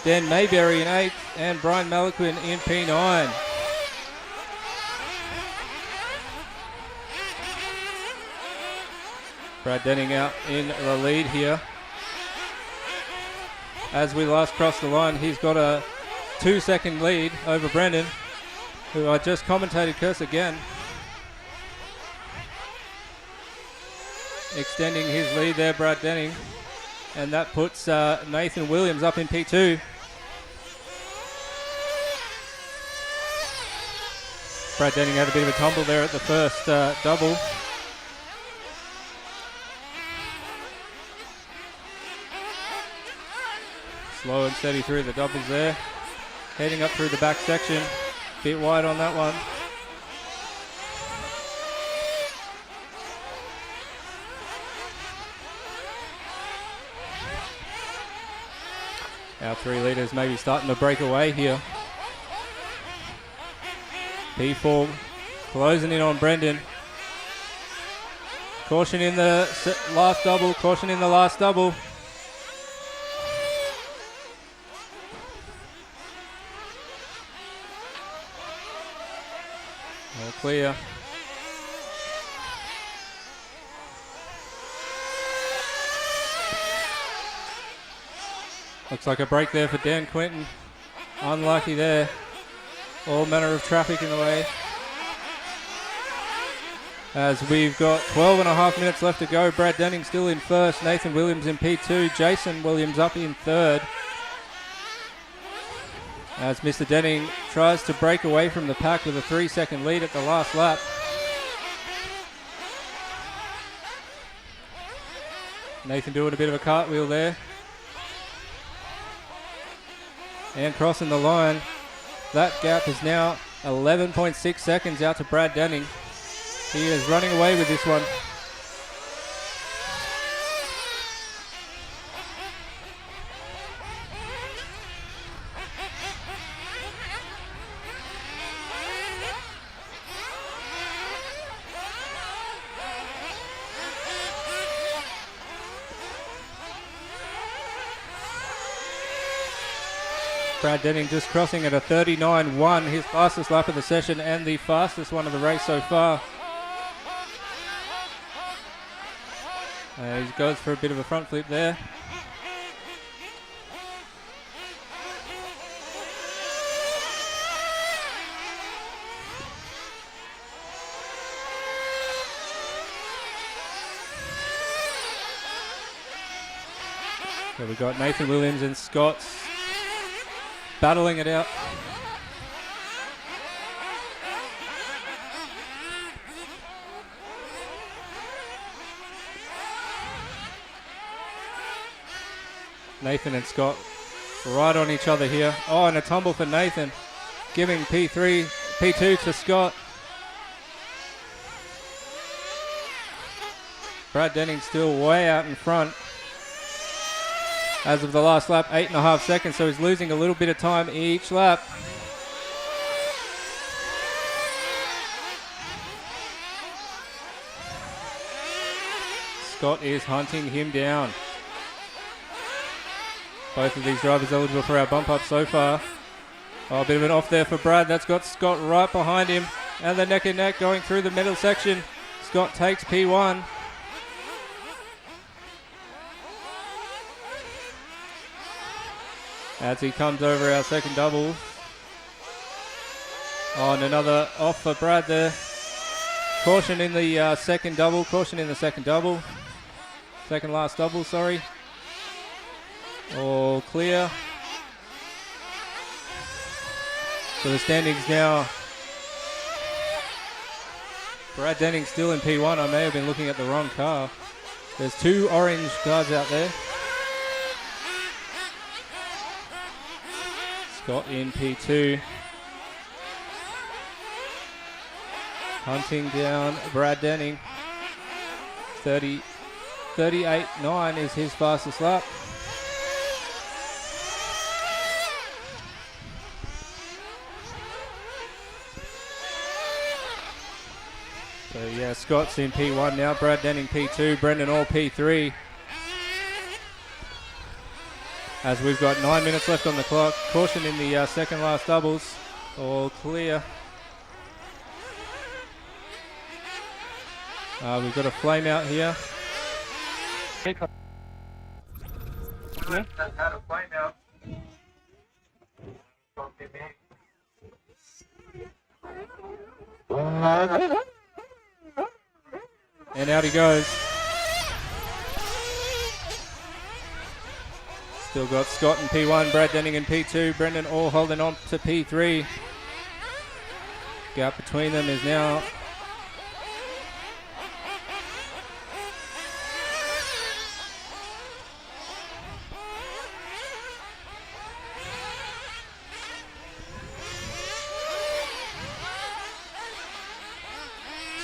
Dan Mayberry in 8th, and Brian Malaquin in P9. Brad Denning out in the lead here. As we last cross the line, he's got a 2-second lead over Brendan, who I just commentated curse again. Extending his lead there, Brad Denning. And that puts Nathan Williams up in P2. Brad Denning had a bit of a tumble there at the first double. Slow and steady through the doubles there. Heading up through the back section. Bit wide on that one. Our 3 leaders maybe starting to break away here. P4 closing in on Brendan. Caution in the last double. Caution in the last double. All clear. Looks like a break there for Dan Quinton. Unlucky there. All manner of traffic in the way. As we've got 12 and a half minutes left to go. Brad Denning still in first. Nathan Williams in P2. Jason Williams up in third. As Mr. Denning tries to break away from the pack with a 3-second lead at the last lap. Nathan doing a bit of a cartwheel there. And crossing the line. That gap is now 11.6 seconds out to Brad Denning. He is running away with this one. Brad Denning just crossing at a 39.1, his fastest lap of the session and the fastest one of the race so far. He goes for a bit of a front flip there. So we've got Nathan Williams and Scott battling it out. Nathan and Scott right on each other here. Oh, and a tumble for Nathan, giving P2 to Scott. Brad Denning still way out in front. As of the last lap, 8.5 seconds, so he's losing a little bit of time each lap. Scott is hunting him down. Both of these drivers eligible for our bump up so far. Oh, a bit of an off there for Brad. That's got Scott right behind him. And the neck and neck going through the middle section. Scott takes P1. As he comes over our second double. Oh, and another off for Brad there. Caution in the second double. Caution in the second double. Second last double, sorry. All clear. So the standings now. Brad Denning still in P1. I may have been looking at the wrong car. There's 2 orange cars out there. Scott in P2. Hunting down Brad Denning. 38.9 is his fastest lap. So yeah, Scott's in P1 now. Brad Denning P2. Brendan all P3. As we've got 9 minutes left on the clock. Caution in the second last doubles. All clear. We've got a flame out here. And out he goes. Still got Scott in P1, Brad Denning in P2, Brendan Orr holding on to P3. Gap between them is now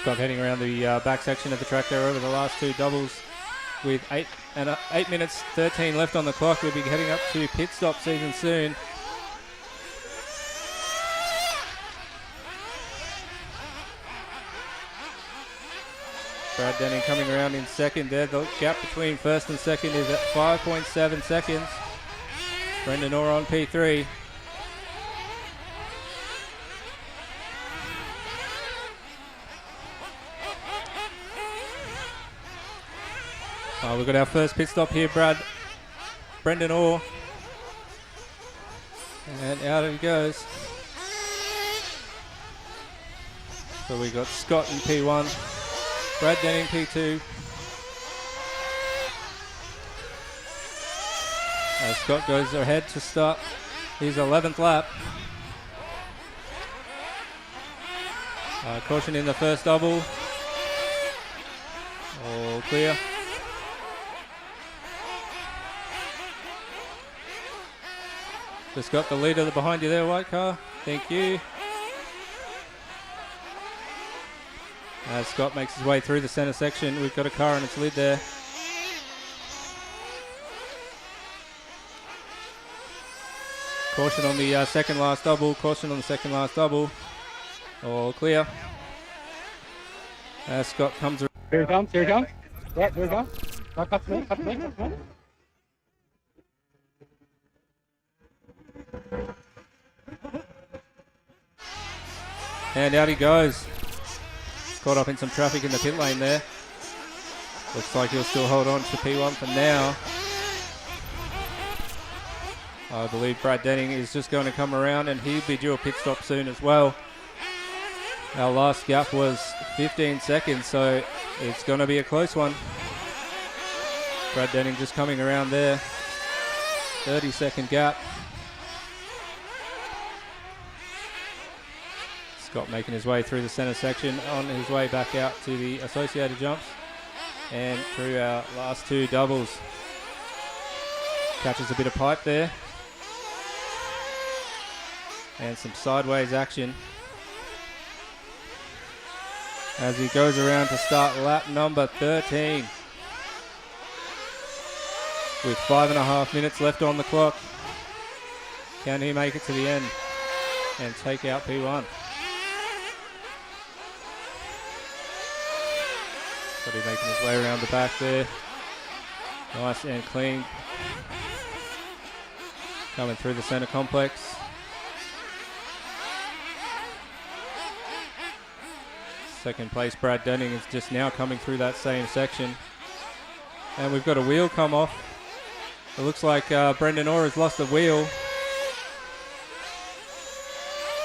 Scott heading around the back section of the track there over the last two doubles with 8 minutes 13 left on the clock. We'll be heading up to pit stop season soon. Brad Denning coming around in second there. The gap between first and second is at 5.7 seconds. Brendan Orr on P3. We've got our first pit stop here, Brendan Orr. And out he goes. So we got Scott in P1, Brad Denning P2. As Scott goes ahead to start his 11th lap. Caution in the first double. All clear. Just got the leader behind you there, white car. Thank you. As Scott makes his way through the centre section, we've got a car on its lid there. Caution on the second last double. Caution on the second last double. All clear. As Scott comes around. Here he comes, here he comes. Yeah, here he comes. Cut to me, cut to me, cut to me. And out he goes. Caught up in some traffic in the pit lane there. Looks like he'll still hold on to P1 for now. I believe Brad Denning is just going to come around and he'll be due a pit stop soon as well. Our last gap was 15 seconds, so it's going to be a close one. Brad Denning just coming around there. 30-second gap. Scott making his way through the centre section on his way back out to the associated jumps and through our last two doubles. Catches a bit of pipe there and some sideways action as he goes around to start lap number 13 with 5.5 minutes left on the clock. Can he make it to the end and take out P1? But he's making his way around the back there. Nice and clean. Coming through the centre complex. Second place, Brad Denning is just now coming through that same section. And we've got a wheel come off. It looks like Brendan Orr has lost a wheel.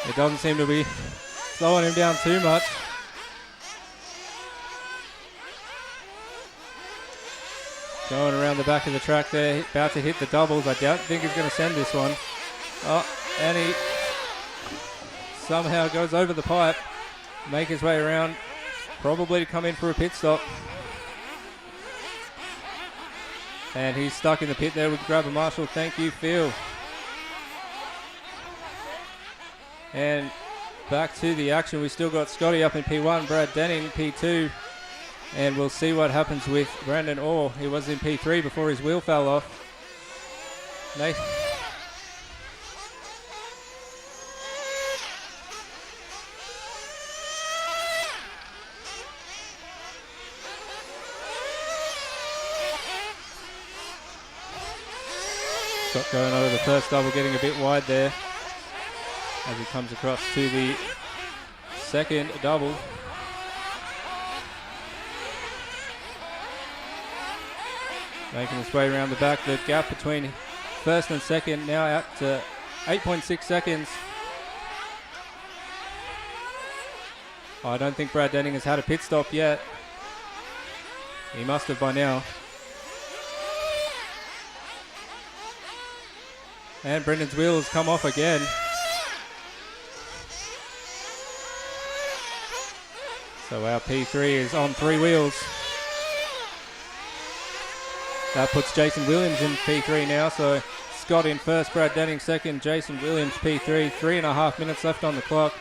It doesn't seem to be slowing him down too much. Going around the back of the track there, about to hit the doubles. I don't think he's going to send this one. Oh, and he somehow goes over the pipe, make his way around, probably to come in for a pit stop. And he's stuck in the pit there with grabber marshal. Thank you, Phil. And back to the action. We still got Scotty up in P1, Brad Denning P2. And we'll see what happens with Brendan Orr. He was in P3 before his wheel fell off. Nathan. Scott going over the first double, getting a bit wide there as he comes across to the second double. Making his way around the back. The gap between first and second now out to 8.6 seconds. I don't think Brad Denning has had a pit stop yet. He must have by now. And Brendan's wheel has come off again. So our P3 is on 3 wheels. That puts Jason Williams in P3 now. So Scott in first, Brad Denning second, Jason Williams P3. 3.5 minutes left on the clock.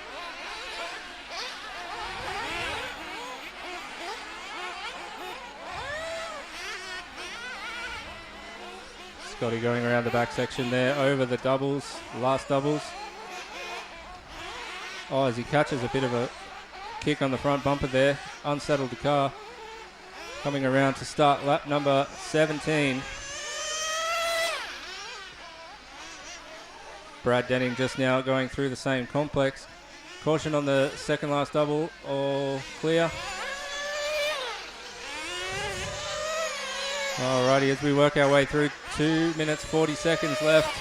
Scotty going around the back section there over the doubles, last doubles. Oh, as he catches a bit of a kick on the front bumper there, unsettled the car. Coming around to start lap number 17. Brad Denning just now going through the same complex. Caution on the second last double, all clear. Alrighty, as we work our way through, 2 minutes 40 seconds left.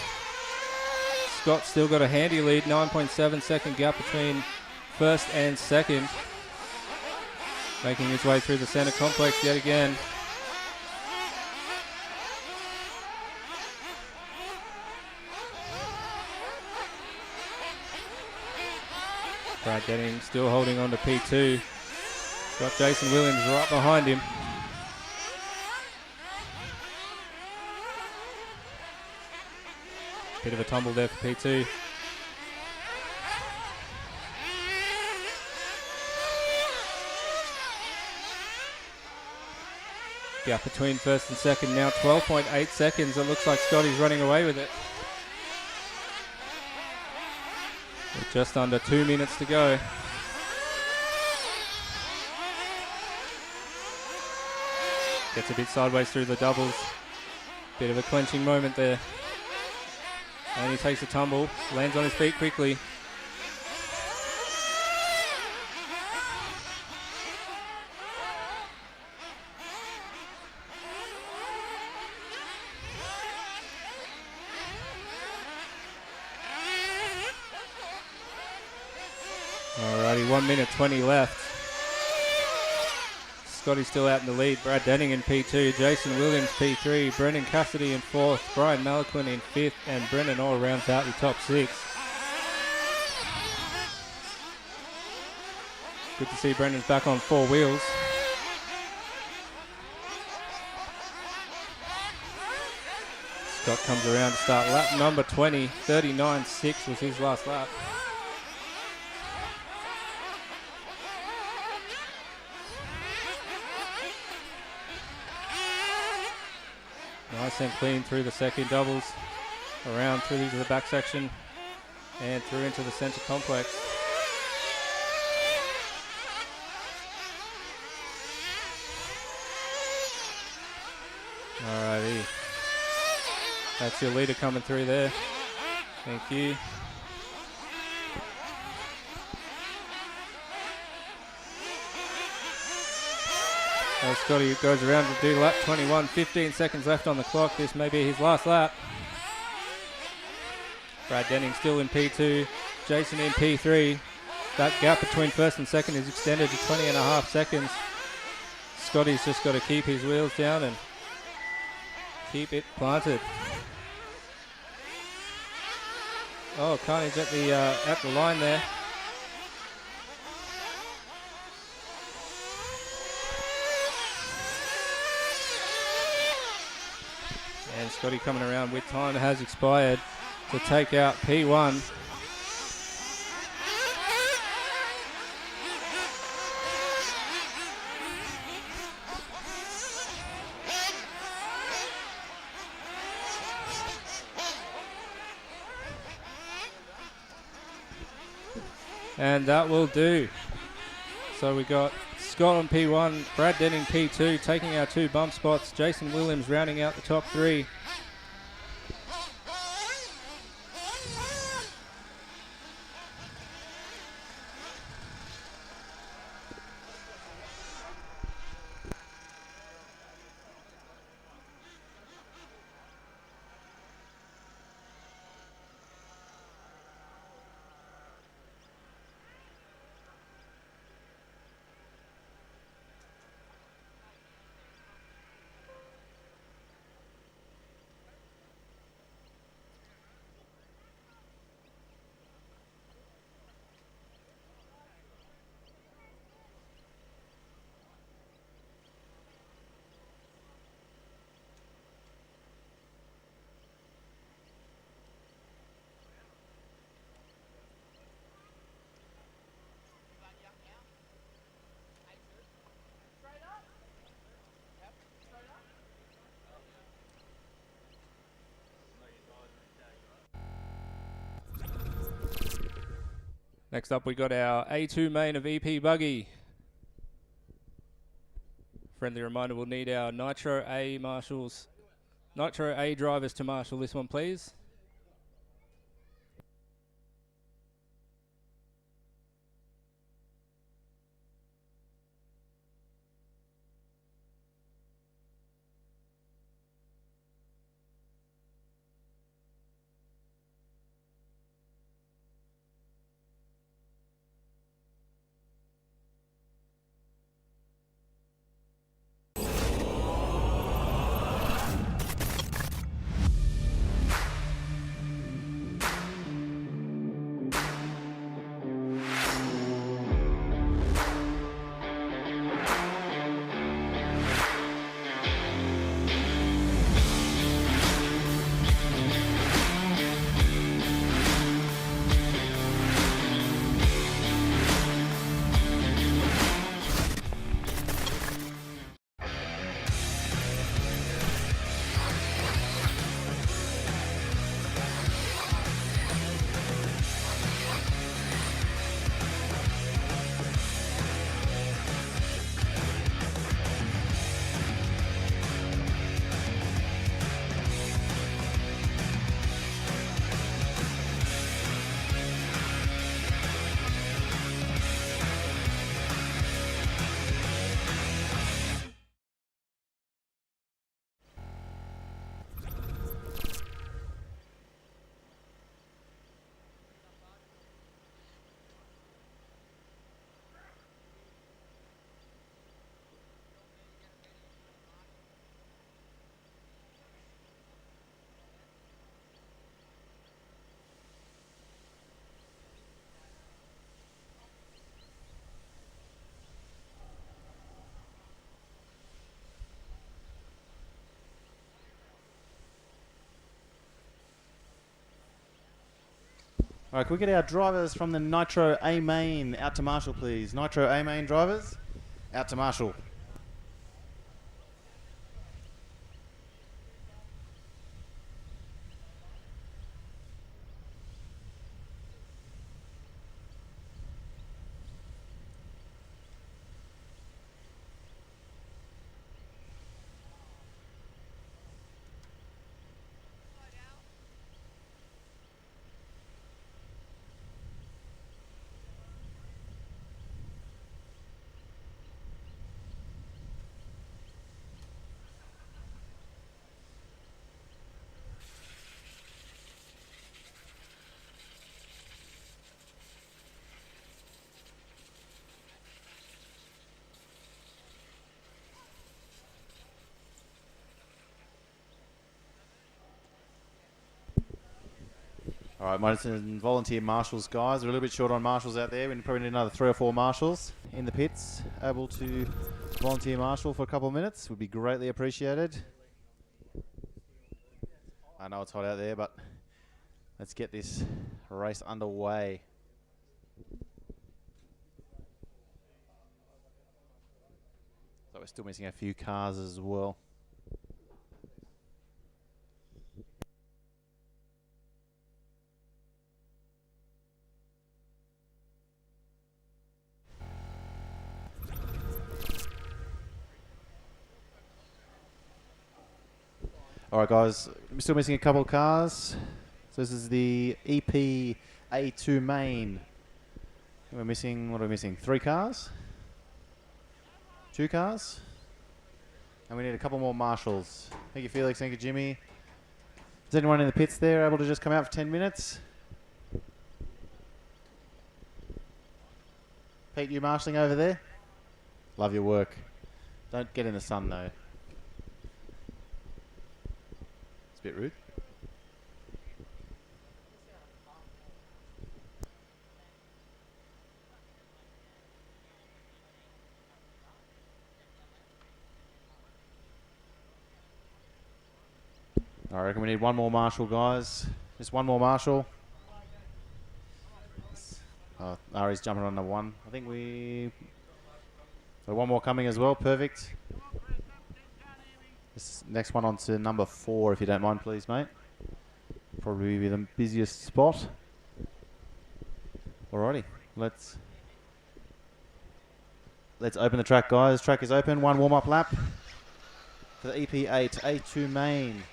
Scott's still got a handy lead, 9.7 second gap between first and second. Making his way through the center complex yet again. Brad Denning still holding on to P2. Got Jason Williams right behind him. Bit of a tumble there for P2. Gap between first and second now, 12.8 seconds. It looks like Scotty's running away with it. With just under 2 minutes to go. Gets a bit sideways through the doubles. Bit of a clenching moment there. And he takes a tumble, lands on his feet quickly. Alrighty, 1 minute 20 left. Scotty's still out in the lead. Brad Denning in P2, Jason Williams P3, Brendan Cassidy in 4th, Brian Malaquin in 5th, and Brendan all rounds out the top 6. Good to see Brendan's back on 4 wheels. Scott comes around to start lap number 20, 39.6 was his last lap. Nice and clean through the second doubles, around through into the back section, and through into the center complex. Alrighty. That's your leader coming through there. Thank you. As Scotty goes around to do lap 21, 15 seconds left on the clock. This may be his last lap. Brad Denning still in P2, Jason in P3. That gap between first and second is extended to 20.5 seconds. Scotty's just got to keep his wheels down and keep it planted. Oh, carnage at the line there. And Scotty coming around with time has expired to take out P1. And that will do. So we got Scott on P1, Brad Denning P2, taking our 2 bump spots. Jason Williams rounding out the top 3. Next up, we got our A2 main of EP Buggy. Friendly reminder, we'll need our Nitro A marshals, Nitro A drivers to marshal this one, please. All right, can we get our drivers from the Nitro A main out to marshal, please? Nitro A main drivers, out to marshal. All right, Madison volunteer marshals, guys. We're a little bit short on marshals out there. We probably need another 3 or 4 marshals in the pits, able to volunteer marshal for a couple of minutes. Would be greatly appreciated. I know it's hot out there, but let's get this race underway. So we're still missing a few cars as well. All right, guys, we're still missing a couple of cars. So this is the EP A2 main. We're missing, what are we missing? 3 cars? 2 cars? And we need a couple more marshals. Thank you, Felix. Thank you, Jimmy. Is anyone in the pits there able to just come out for 10 minutes? Pete, you marshalling over there? Love your work. Don't get in the sun, though. It's a bit rude. I reckon we need one more marshal, guys. Just one more marshal. Oh, Ari's jumping on the 1. I think we... So one more coming as well. Perfect. This next one on to number 4, if you don't mind, please, mate. Probably be the busiest spot. Alrighty. Let's open the track, guys. Track is open. One warm-up lap for the EP8 A2 main,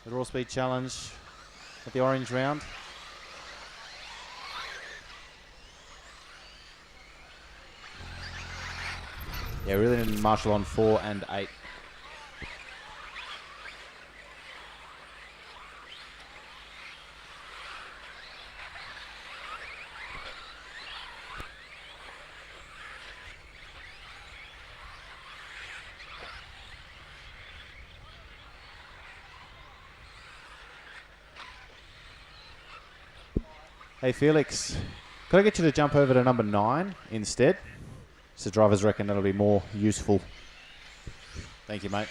the Raw Speed Challenge at the orange round. Yeah, really need to marshal on 4 and 8. Hey Felix, could I get you to jump over to number 9 instead? So drivers reckon that'll be more useful. Thank you, mate.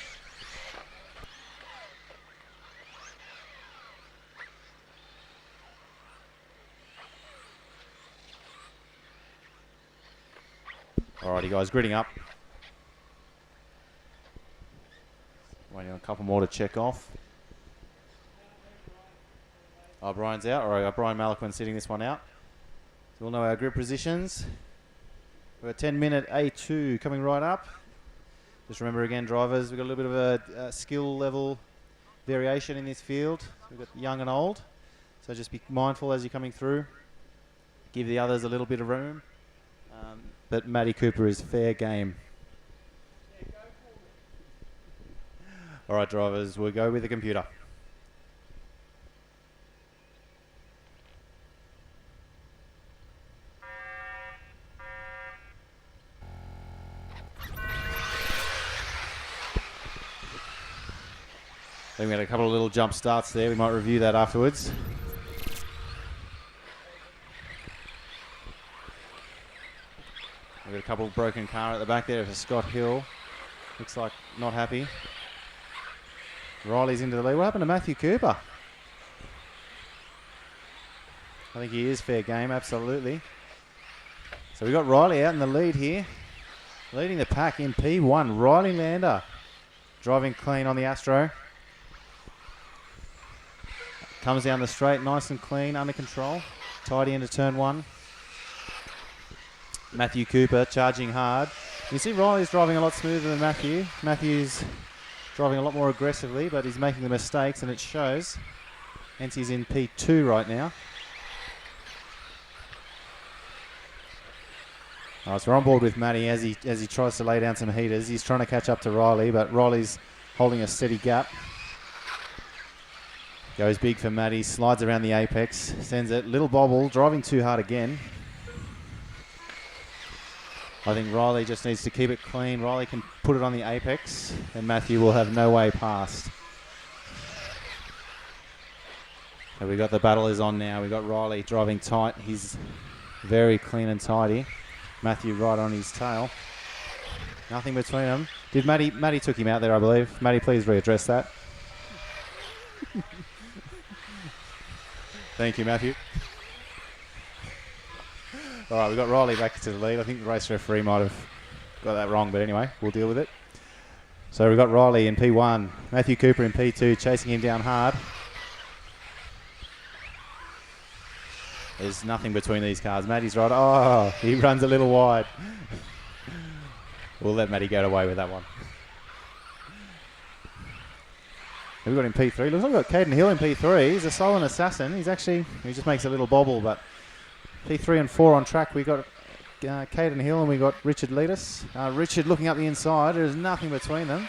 Alrighty guys, gridding up. Waiting on a couple more to check off. Oh, Brian's out. Alright, Brian Malaquin sitting this one out. So we'll know our grid positions. We've got 10-minute A2 coming right up. Just remember again, drivers, we've got a little bit of a skill level variation in this field. So we've got young and old. So just be mindful as you're coming through. Give the others a little bit of room. But Matty Cooper is fair game. All right, drivers, we'll go with the computer. Then we had a couple of little jump starts there. We might review that afterwards. We've got a couple of broken car at the back there for Scott Hill. Looks like not happy. Riley's into the lead. What happened to Matthew Cooper? I think he is fair game, absolutely. So we've got Riley out in the lead here. Leading the pack in P1. Riley Lander driving clean on the Astro. Comes down the straight, nice and clean, under control. Tidy into turn 1. Matthew Cooper charging hard. You see Riley's driving a lot smoother than Matthew. Matthew's driving a lot more aggressively, but he's making the mistakes and it shows. Hence he's in P2 right now. All right, so we're on board with Matty as he tries to lay down some heaters. He's trying to catch up to Riley, but Riley's holding a steady gap. Goes big for Matty, slides around the apex, sends it, little bobble, driving too hard again. I think Riley just needs to keep it clean. Riley can put it on the apex, and Matthew will have no way past. So we got the battle is on now. We got Riley driving tight. He's very clean and tidy. Matthew right on his tail. Nothing between them. Did Matty took him out there, I believe. Matty, please readdress that. Thank you, Matthew. All right, we've got Riley back to the lead. I think the race referee might have got that wrong, but anyway, we'll deal with it. So we've got Riley in P1, Matthew Cooper in P2, chasing him down hard. There's nothing between these cars. Matty's right. Oh, he runs a little wide. We'll let Matty get away with that one. We've got him P3. Looks like we've got Caden Hill in P3. He's a silent assassin. He just makes a little bobble, but P3 and 4 on track. We got Caden Hill and we got Richard Leadus. Richard looking up the inside. There's nothing between them.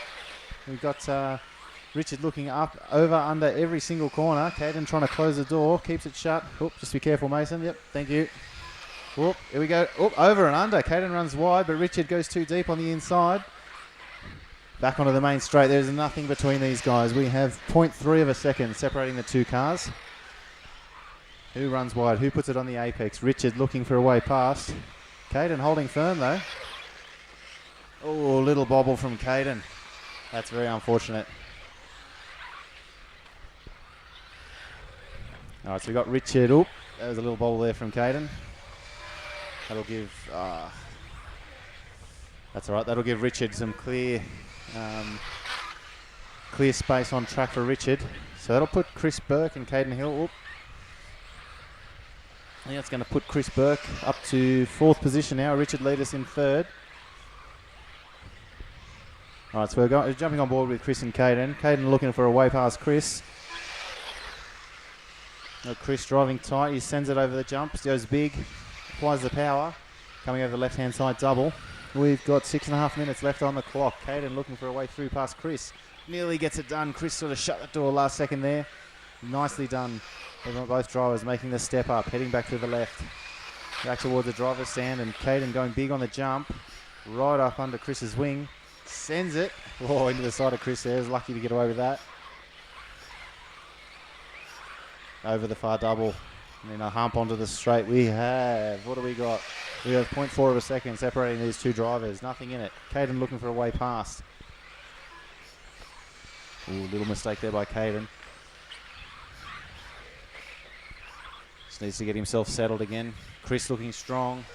We've got Richard looking up, over, under every single corner. Caden trying to close the door. Keeps it shut. Oop, just be careful, Mason. Yep, thank you. Oop, here we go. Oop, over and under. Caden runs wide, but Richard goes too deep on the inside. Back onto the main straight. There's nothing between these guys. We have 0.3 of a second separating the two cars. Who runs wide? Who puts it on the apex? Richard looking for a way past. Caden holding firm though. Oh, little bobble from Caden. That's very unfortunate. All right, so we got Richard. Oop, that was a little bobble there from Caden. That'll give. That's all right. That'll give Richard some clear space on track for Richard. So that'll put Chris Burke and Caden Hill. Oop. I think that's going to put Chris Burke up to 4th position now. Richard Leadus in 3rd. All right, so we're jumping on board with Chris and Caden. Caden looking for a way past Chris. Chris driving tight. He sends it over the jumps. Goes big. Applies the power. Coming over the left-hand side double. We've got 6.5 minutes left on the clock. Caden looking for a way through past Chris. Nearly gets it done. Chris sort of shut the door last second there. Nicely done. Both drivers making the step up. Heading back to the left. Back towards the driver's stand. And Caden going big on the jump. Right up under Chris's wing. Sends it. Oh, into the side of Chris there. Is lucky to get away with that. Over the far double. And then a hump onto the straight. We have, what do we got? We have 0.4 of a second separating these two drivers. Nothing in it. Caden looking for a way past. Ooh, little mistake there by Caden. Just needs to get himself settled again. Chris looking strong.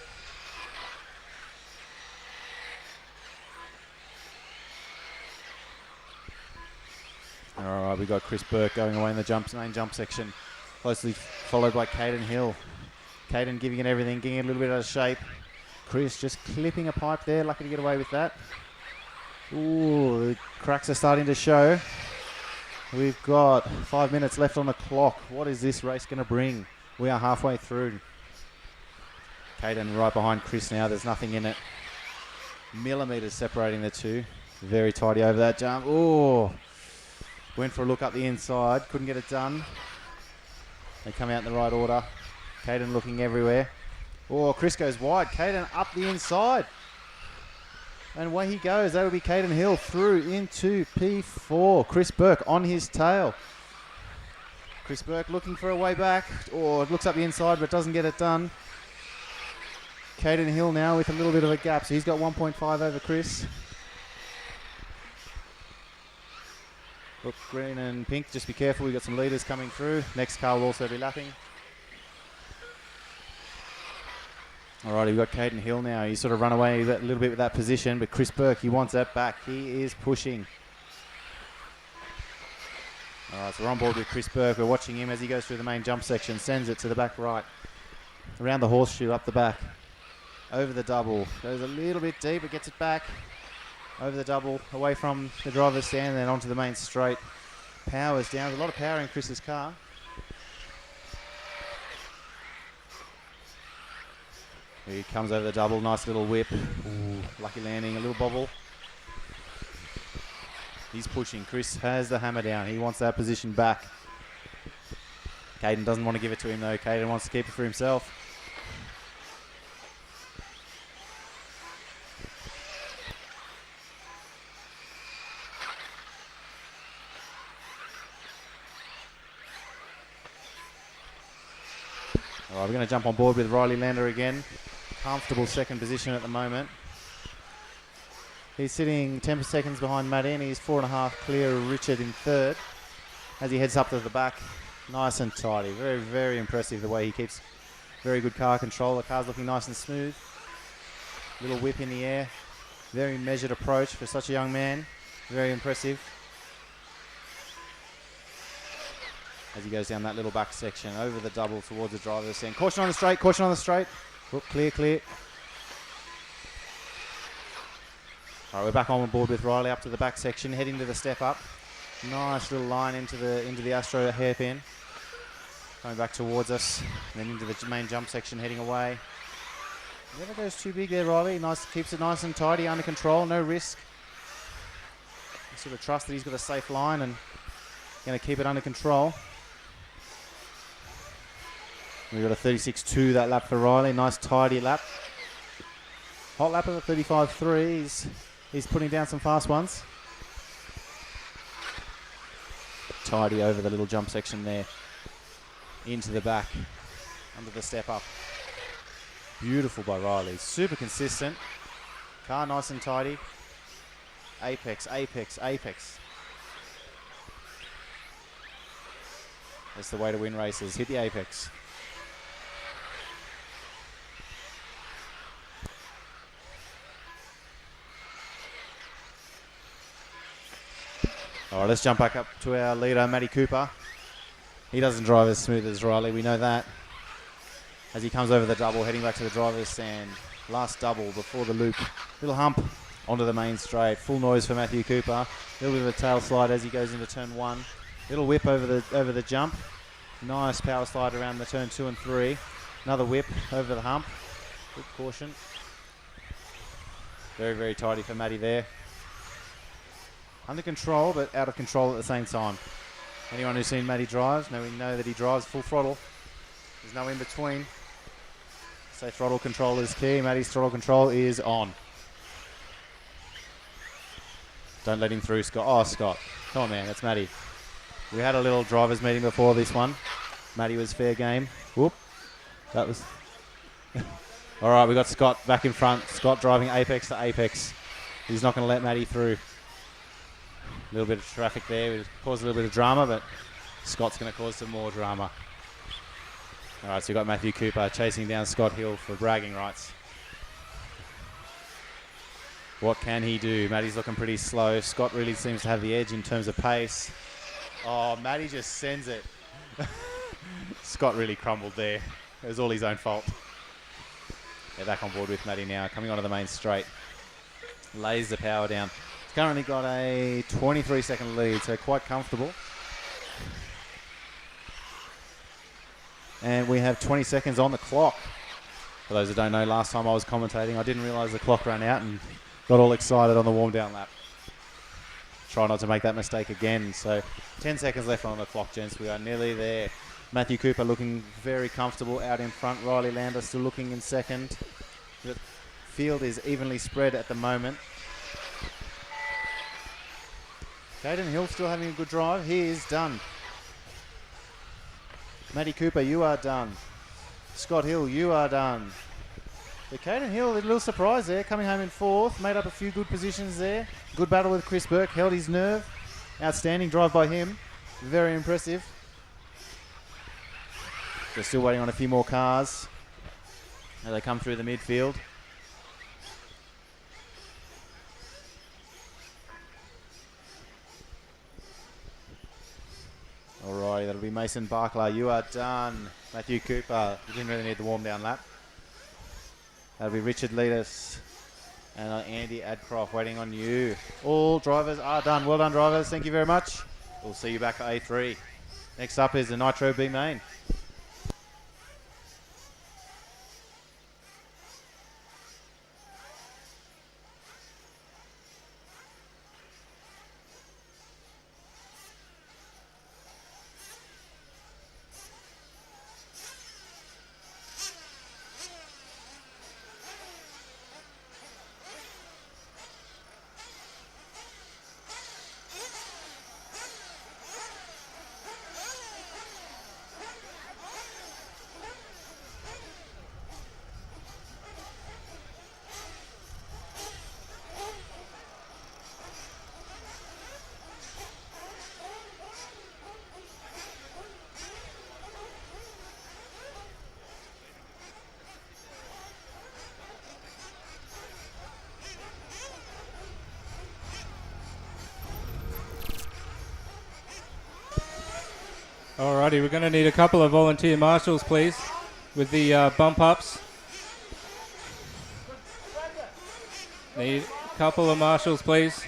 All right, we got Chris Burke going away in the main jump section. Closely followed by Caden Hill. Caden giving it everything, getting it a little bit out of shape. Chris just clipping a pipe there, lucky to get away with that. Ooh, the cracks are starting to show. We've got 5 minutes left on the clock. What is this race going to bring? We are halfway through. Caden right behind Chris now, there's nothing in it. Millimetres separating the two. Very tidy over that jump. Ooh, went for a look up the inside, couldn't get it done. They come out in the right order. Caden looking everywhere. Oh, Chris goes wide. Caden up the inside. And away he goes. That will be Caden Hill through into P4. Chris Burke on his tail. Chris Burke looking for a way back. Oh, it looks up the inside but doesn't get it done. Caden Hill now with a little bit of a gap. So he's got 1.5 over Chris. Look, green and pink, just be careful. We've got some leaders coming through. Next car will also be lapping. All right, we've got Caden Hill now. He's sort of run away a little bit with that position, but Chris Burke, he wants that back. He is pushing. All right, so we're on board with Chris Burke. We're watching him as he goes through the main jump section, sends it to the back right, around the horseshoe, up the back, over the double. Goes a little bit deep, but gets it back. Over the double, away from the driver's stand, and then onto the main straight. Power's down. There's a lot of power in Chris's car. He comes over the double. Nice little whip. Ooh, lucky landing. A little bobble. He's pushing. Chris has the hammer down. He wants that position back. Caden doesn't want to give it to him, though. Caden wants to keep it for himself. All right, we're going to jump on board with Riley Lander again. Comfortable second position at the moment. He's sitting 10 seconds behind Matt in. He's 4.5 clear of Richard in 3rd. As he heads up to the back, nice and tidy. Very, very impressive the way he keeps very good car control. The car's looking nice and smooth. Little whip in the air. Very measured approach for such a young man. Very impressive. As he goes down that little back section, over the double towards the driver's stand. Caution on the straight, caution on the straight. Oh, clear, clear. All right, we're back on board with Riley up to the back section, heading to the step up. Nice little line into the Astro hairpin. Coming back towards us, and then into the main jump section, heading away. Never goes too big there, Riley. Nice, keeps it nice and tidy, under control, no risk. You sort of trust that he's got a safe line and going to keep it under control. We've got a 36.2 that lap for Riley. Nice tidy lap. Hot lap of a 35.3. He's putting down some fast ones. Tidy over the little jump section there. Into the back. Under the step up. Beautiful by Riley. Super consistent. Car nice and tidy. Apex, apex, apex. That's the way to win races. Hit the apex. All right, let's jump back up to our leader, Matty Cooper. He doesn't drive as smooth as Riley, we know that. as he comes over the double, heading back to the driver's stand. Last double before the loop. Little hump onto the main straight. Full noise for Matthew Cooper. A little bit of a tail slide as he goes into turn 1. Little whip over the jump. Nice power slide around the turn 2 and 3. Another whip over the hump. Good caution. Very, very tidy for Matty there. Under control, but out of control at the same time. Anyone who's seen Matty drive, we know that he drives full throttle. There's no in between. So throttle control is key. Matty's throttle control is on. Don't let him through, Scott. Oh, Scott. Come on, man. That's Matty. We had a little drivers meeting before this one. Matty was fair game. Whoop. That was... All right, we got Scott back in front. Scott driving apex to apex. He's not going to let Matty through. A little bit of traffic there. We caused a little bit of drama, but Scott's going to cause some more drama. All right, so we've got Matthew Cooper chasing down Scott Hill for bragging rights. What can he do? Matty's looking pretty slow. Scott really seems to have the edge in terms of pace. Oh, Matty just sends it. Scott really crumbled there. It was all his own fault. They're back on board with Matty now, coming onto the main straight. Lays the power down. He's currently got a 23-second lead, so quite comfortable. And we have 20 seconds on the clock. For those who don't know, last time I was commentating, I didn't realise the clock ran out and got all excited on the warm-down lap. Try not to make that mistake again. So 10 seconds left on the clock, gents. We are nearly there. Matthew Cooper looking very comfortable out in front. Riley Lander still looking in second. The field is evenly spread at the moment. Caden Hill still having a good drive. He is done. Matty Cooper, you are done. Scott Hill, you are done. But Caden Hill, a little surprise there, coming home in 4th. Made up a few good positions there. Good battle with Chris Burke, held his nerve. Outstanding drive by him. Very impressive. They're still waiting on a few more cars as they come through the midfield. Alrighty, that'll be Mason Barkler. You are done. Matthew Cooper, you didn't really need the warm down lap. That'll be Richard Leadus and Andy Adcroft waiting on you. All drivers are done. Well done, drivers. Thank you very much. We'll see you back for A3. Next up is the Nitro B main. Alrighty, we're going to need a couple of volunteer marshals, please, with the bump ups. Need a couple of marshals, please.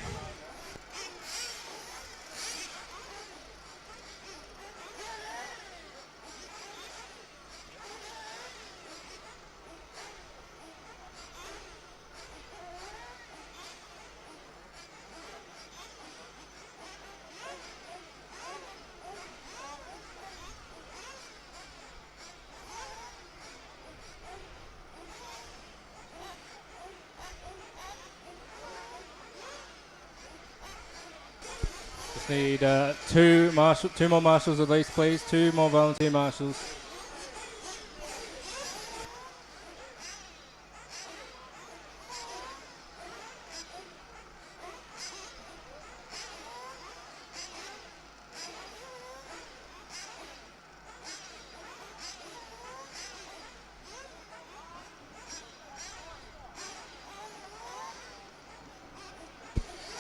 Need two more marshals at least, please. 2 more volunteer marshals.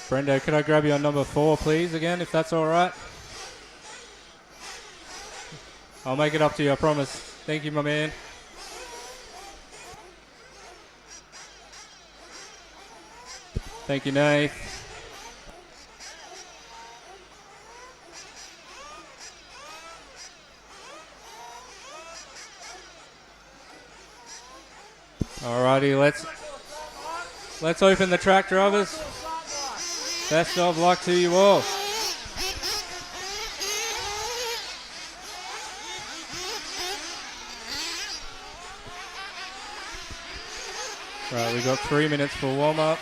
Brendo, could I grab you on number 4, please, again, if that's all right? I'll make it up to you, I promise. Thank you, my man. Thank you, Nath. Alrighty, let's open the track, drivers. Best of luck to you all. Right, we've got 3 minutes for warm-up.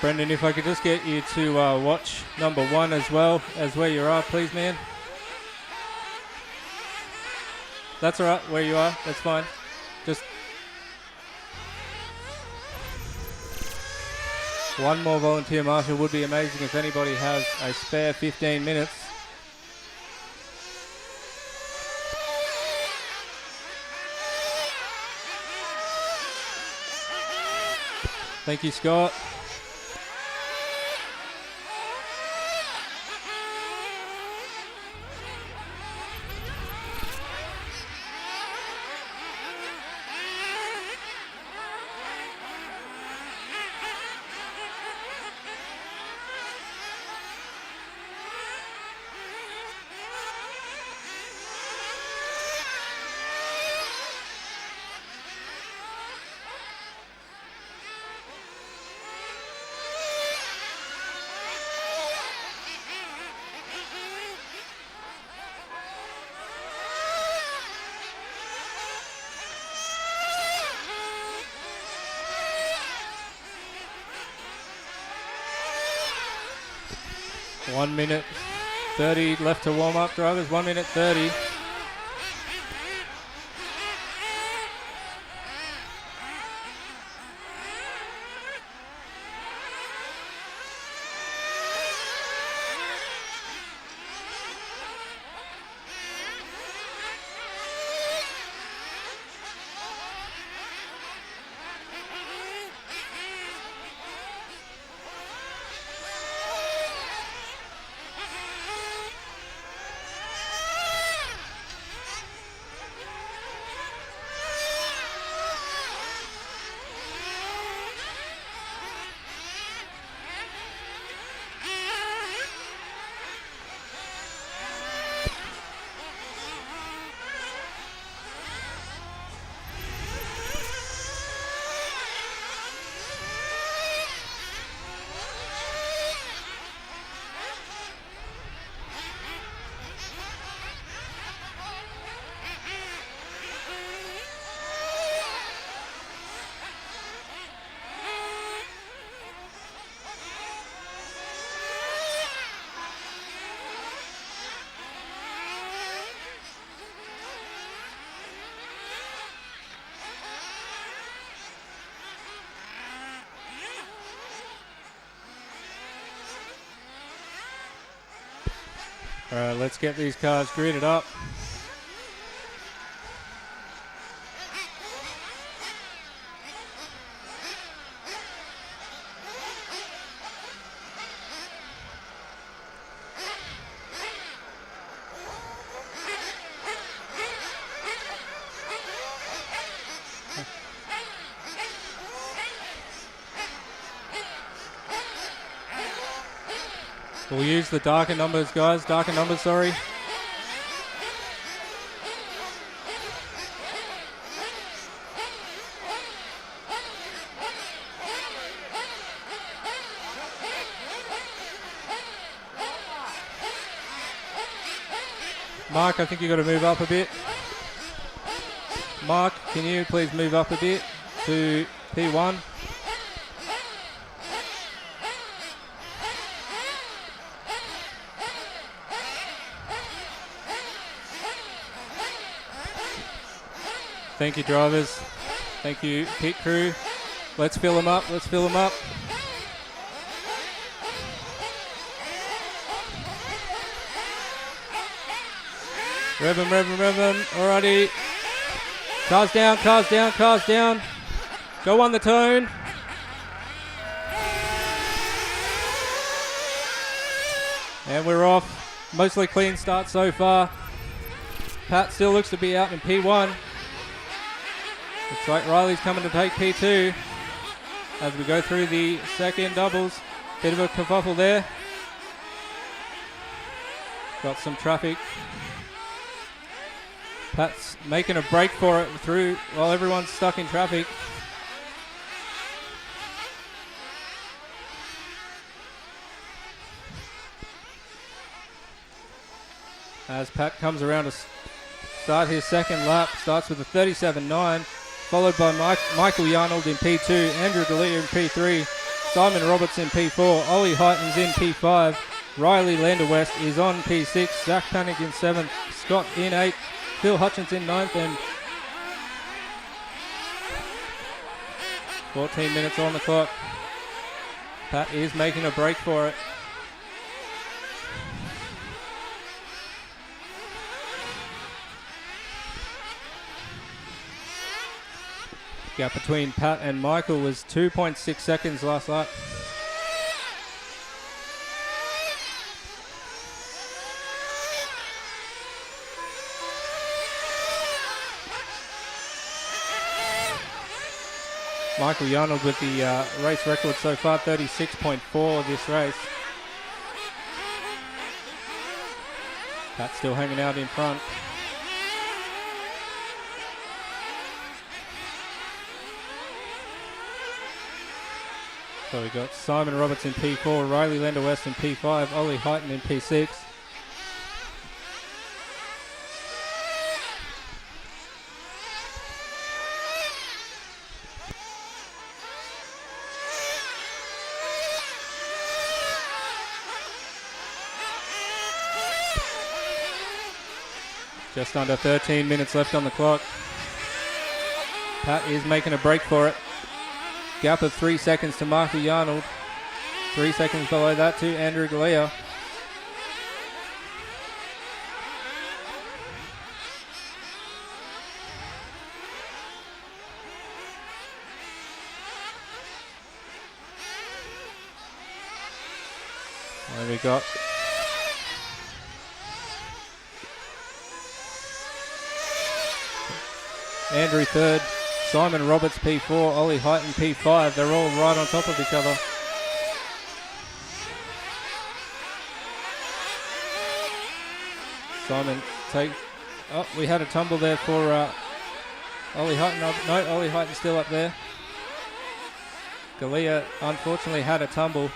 Brendan, if I could just get you to watch number 1 as well as where you are, please, man. That's all right, where you are, that's fine. Just one more volunteer marshal would be amazing if anybody has a spare 15 minutes. Thank you, Scott. One minute 30 left to warm up, drivers. 1 minute 30. All right, let's get these cars gridded up. We'll use the darker numbers, guys. Darker numbers, sorry. Mark, I think you've got to move up a bit. Mark, can you please move up a bit to P1? Thank you, drivers. Thank you, pit crew. Let's fill them up. Let's fill them up. Rev them, rev them, rev them. Alrighty. Cars down, cars down, cars down. Go on the tone. And we're off. Mostly clean start so far. Pat still looks to be out in P1. Looks like Riley's coming to take P2 as we go through the second doubles. Bit of a kerfuffle there. Got some traffic. Pat's making a break for it through while everyone's stuck in traffic. As Pat comes around to start his second lap, starts with a 37.9, followed by Michael Yarnold in P2, Andrew Galea in P3, Simon Roberts in P4, Ollie Heightons in P5, Riley Lander West is on P6, Zach Panic in 7th, Scott in 8th, Phil Hutchins in 9th, and 14 minutes on the clock. Pat is making a break for it. Gap between Pat and Michael was 2.6 seconds last lap. Michael Yarnold with the race record so far, 36.4 this race. Pat still hanging out in front. So we got Simon Roberts in P4, Riley Lander West in P5, Ollie Heighton in P6. Just under 13 minutes left on the clock. Pat is making a break for it. Gap of 3 seconds to Michael Yarnold. 3 seconds below that to Andrew Galea. And we got Andrew third, Simon Roberts P4, Ollie Heighton P5. They're all right on top of each other. Simon we had a tumble there for Ollie Heighton. No, Ollie Heighton's still up there. Galea unfortunately had a tumble.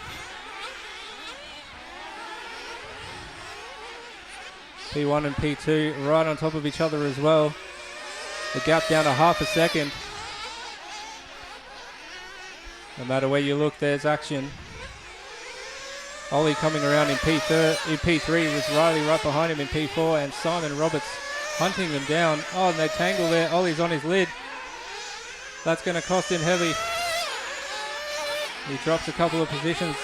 P1 and P2 right on top of each other as well. The gap down to half a second. No matter where you look, there's action. Ollie coming around in P3 with Riley right behind him in P4 and Simon Roberts hunting them down. Oh, and they tangle there. Ollie's on his lid. That's going to cost him heavy. He drops a couple of positions.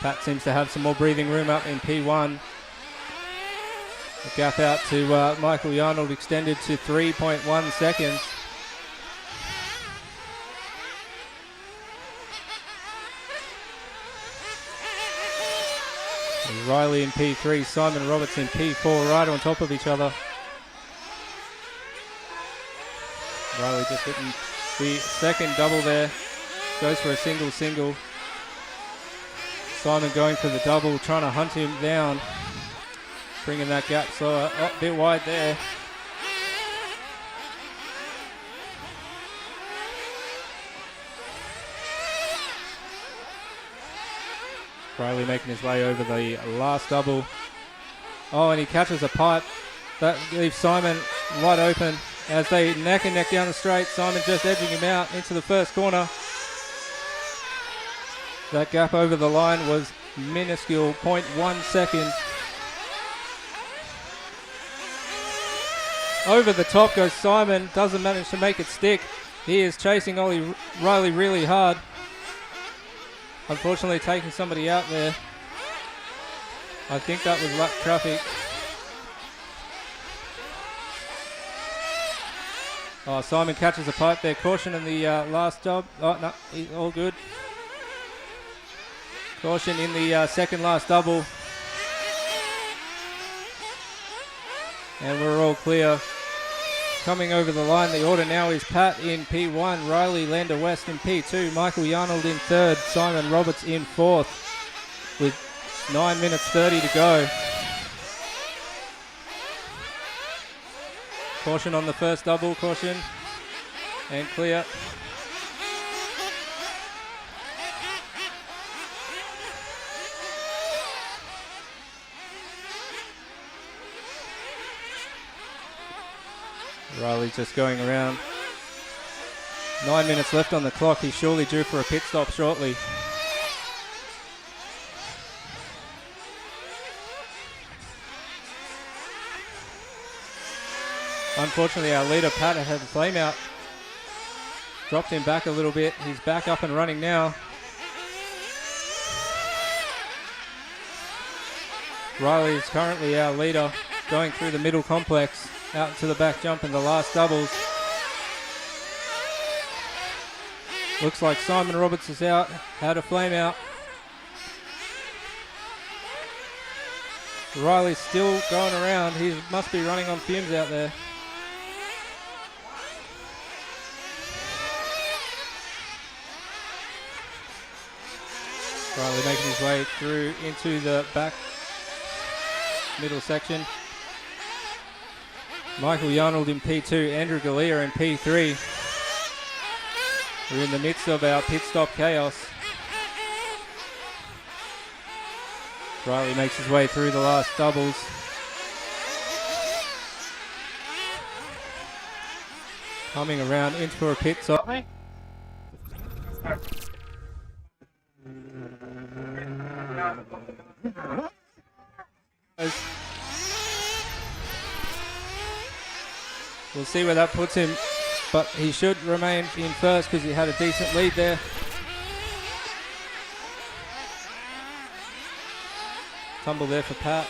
Pat seems to have some more breathing room up in P1. The gap out to Michael Yarnold extended to 3.1 seconds. And Riley in P3, Simon Roberts in P4, right on top of each other. Riley just hitting the second double there. Goes for a single. Simon going for the double, trying to hunt him down. Bringing that gap so a bit wide there. Riley making his way over the last double. Oh, and he catches a pipe. That leaves Simon wide open as they neck and neck down the straight. Simon just edging him out into the first corner. That gap over the line was minuscule, 0.1 second. Over the top goes Simon, doesn't manage to make it stick. He is chasing Riley really hard. Unfortunately taking somebody out there. I think that was lap traffic. Oh, Simon catches a pipe there. Caution in the last job. Oh, no, he's all good. Caution in the second last double. And we're all clear. Coming over the line, the order now is Pat in P1, Riley Lander West in P2, Michael Yarnold in third, Simon Roberts in fourth with 9 minutes 30 to go. Caution on the first double, caution, and clear. Riley's just going around. 9 minutes left on the clock. He's surely due for a pit stop shortly. Unfortunately, our leader, Pat, had a flame out. Dropped him back a little bit. He's back up and running now. Riley is currently our leader, going through the middle complex, out into the back jump in the last doubles. Looks like Simon Roberts is out, had a flame out. Riley's still going around. He must be running on fumes out there. Riley making his way through into the back middle section. Michael Yarnold in P2, Andrew Galea in P3. We're in the midst of our pit stop chaos. Riley makes his way through the last doubles. Coming around into for a pit stop. We'll see where that puts him, but he should remain in first because he had a decent lead there. Tumble there for Pat.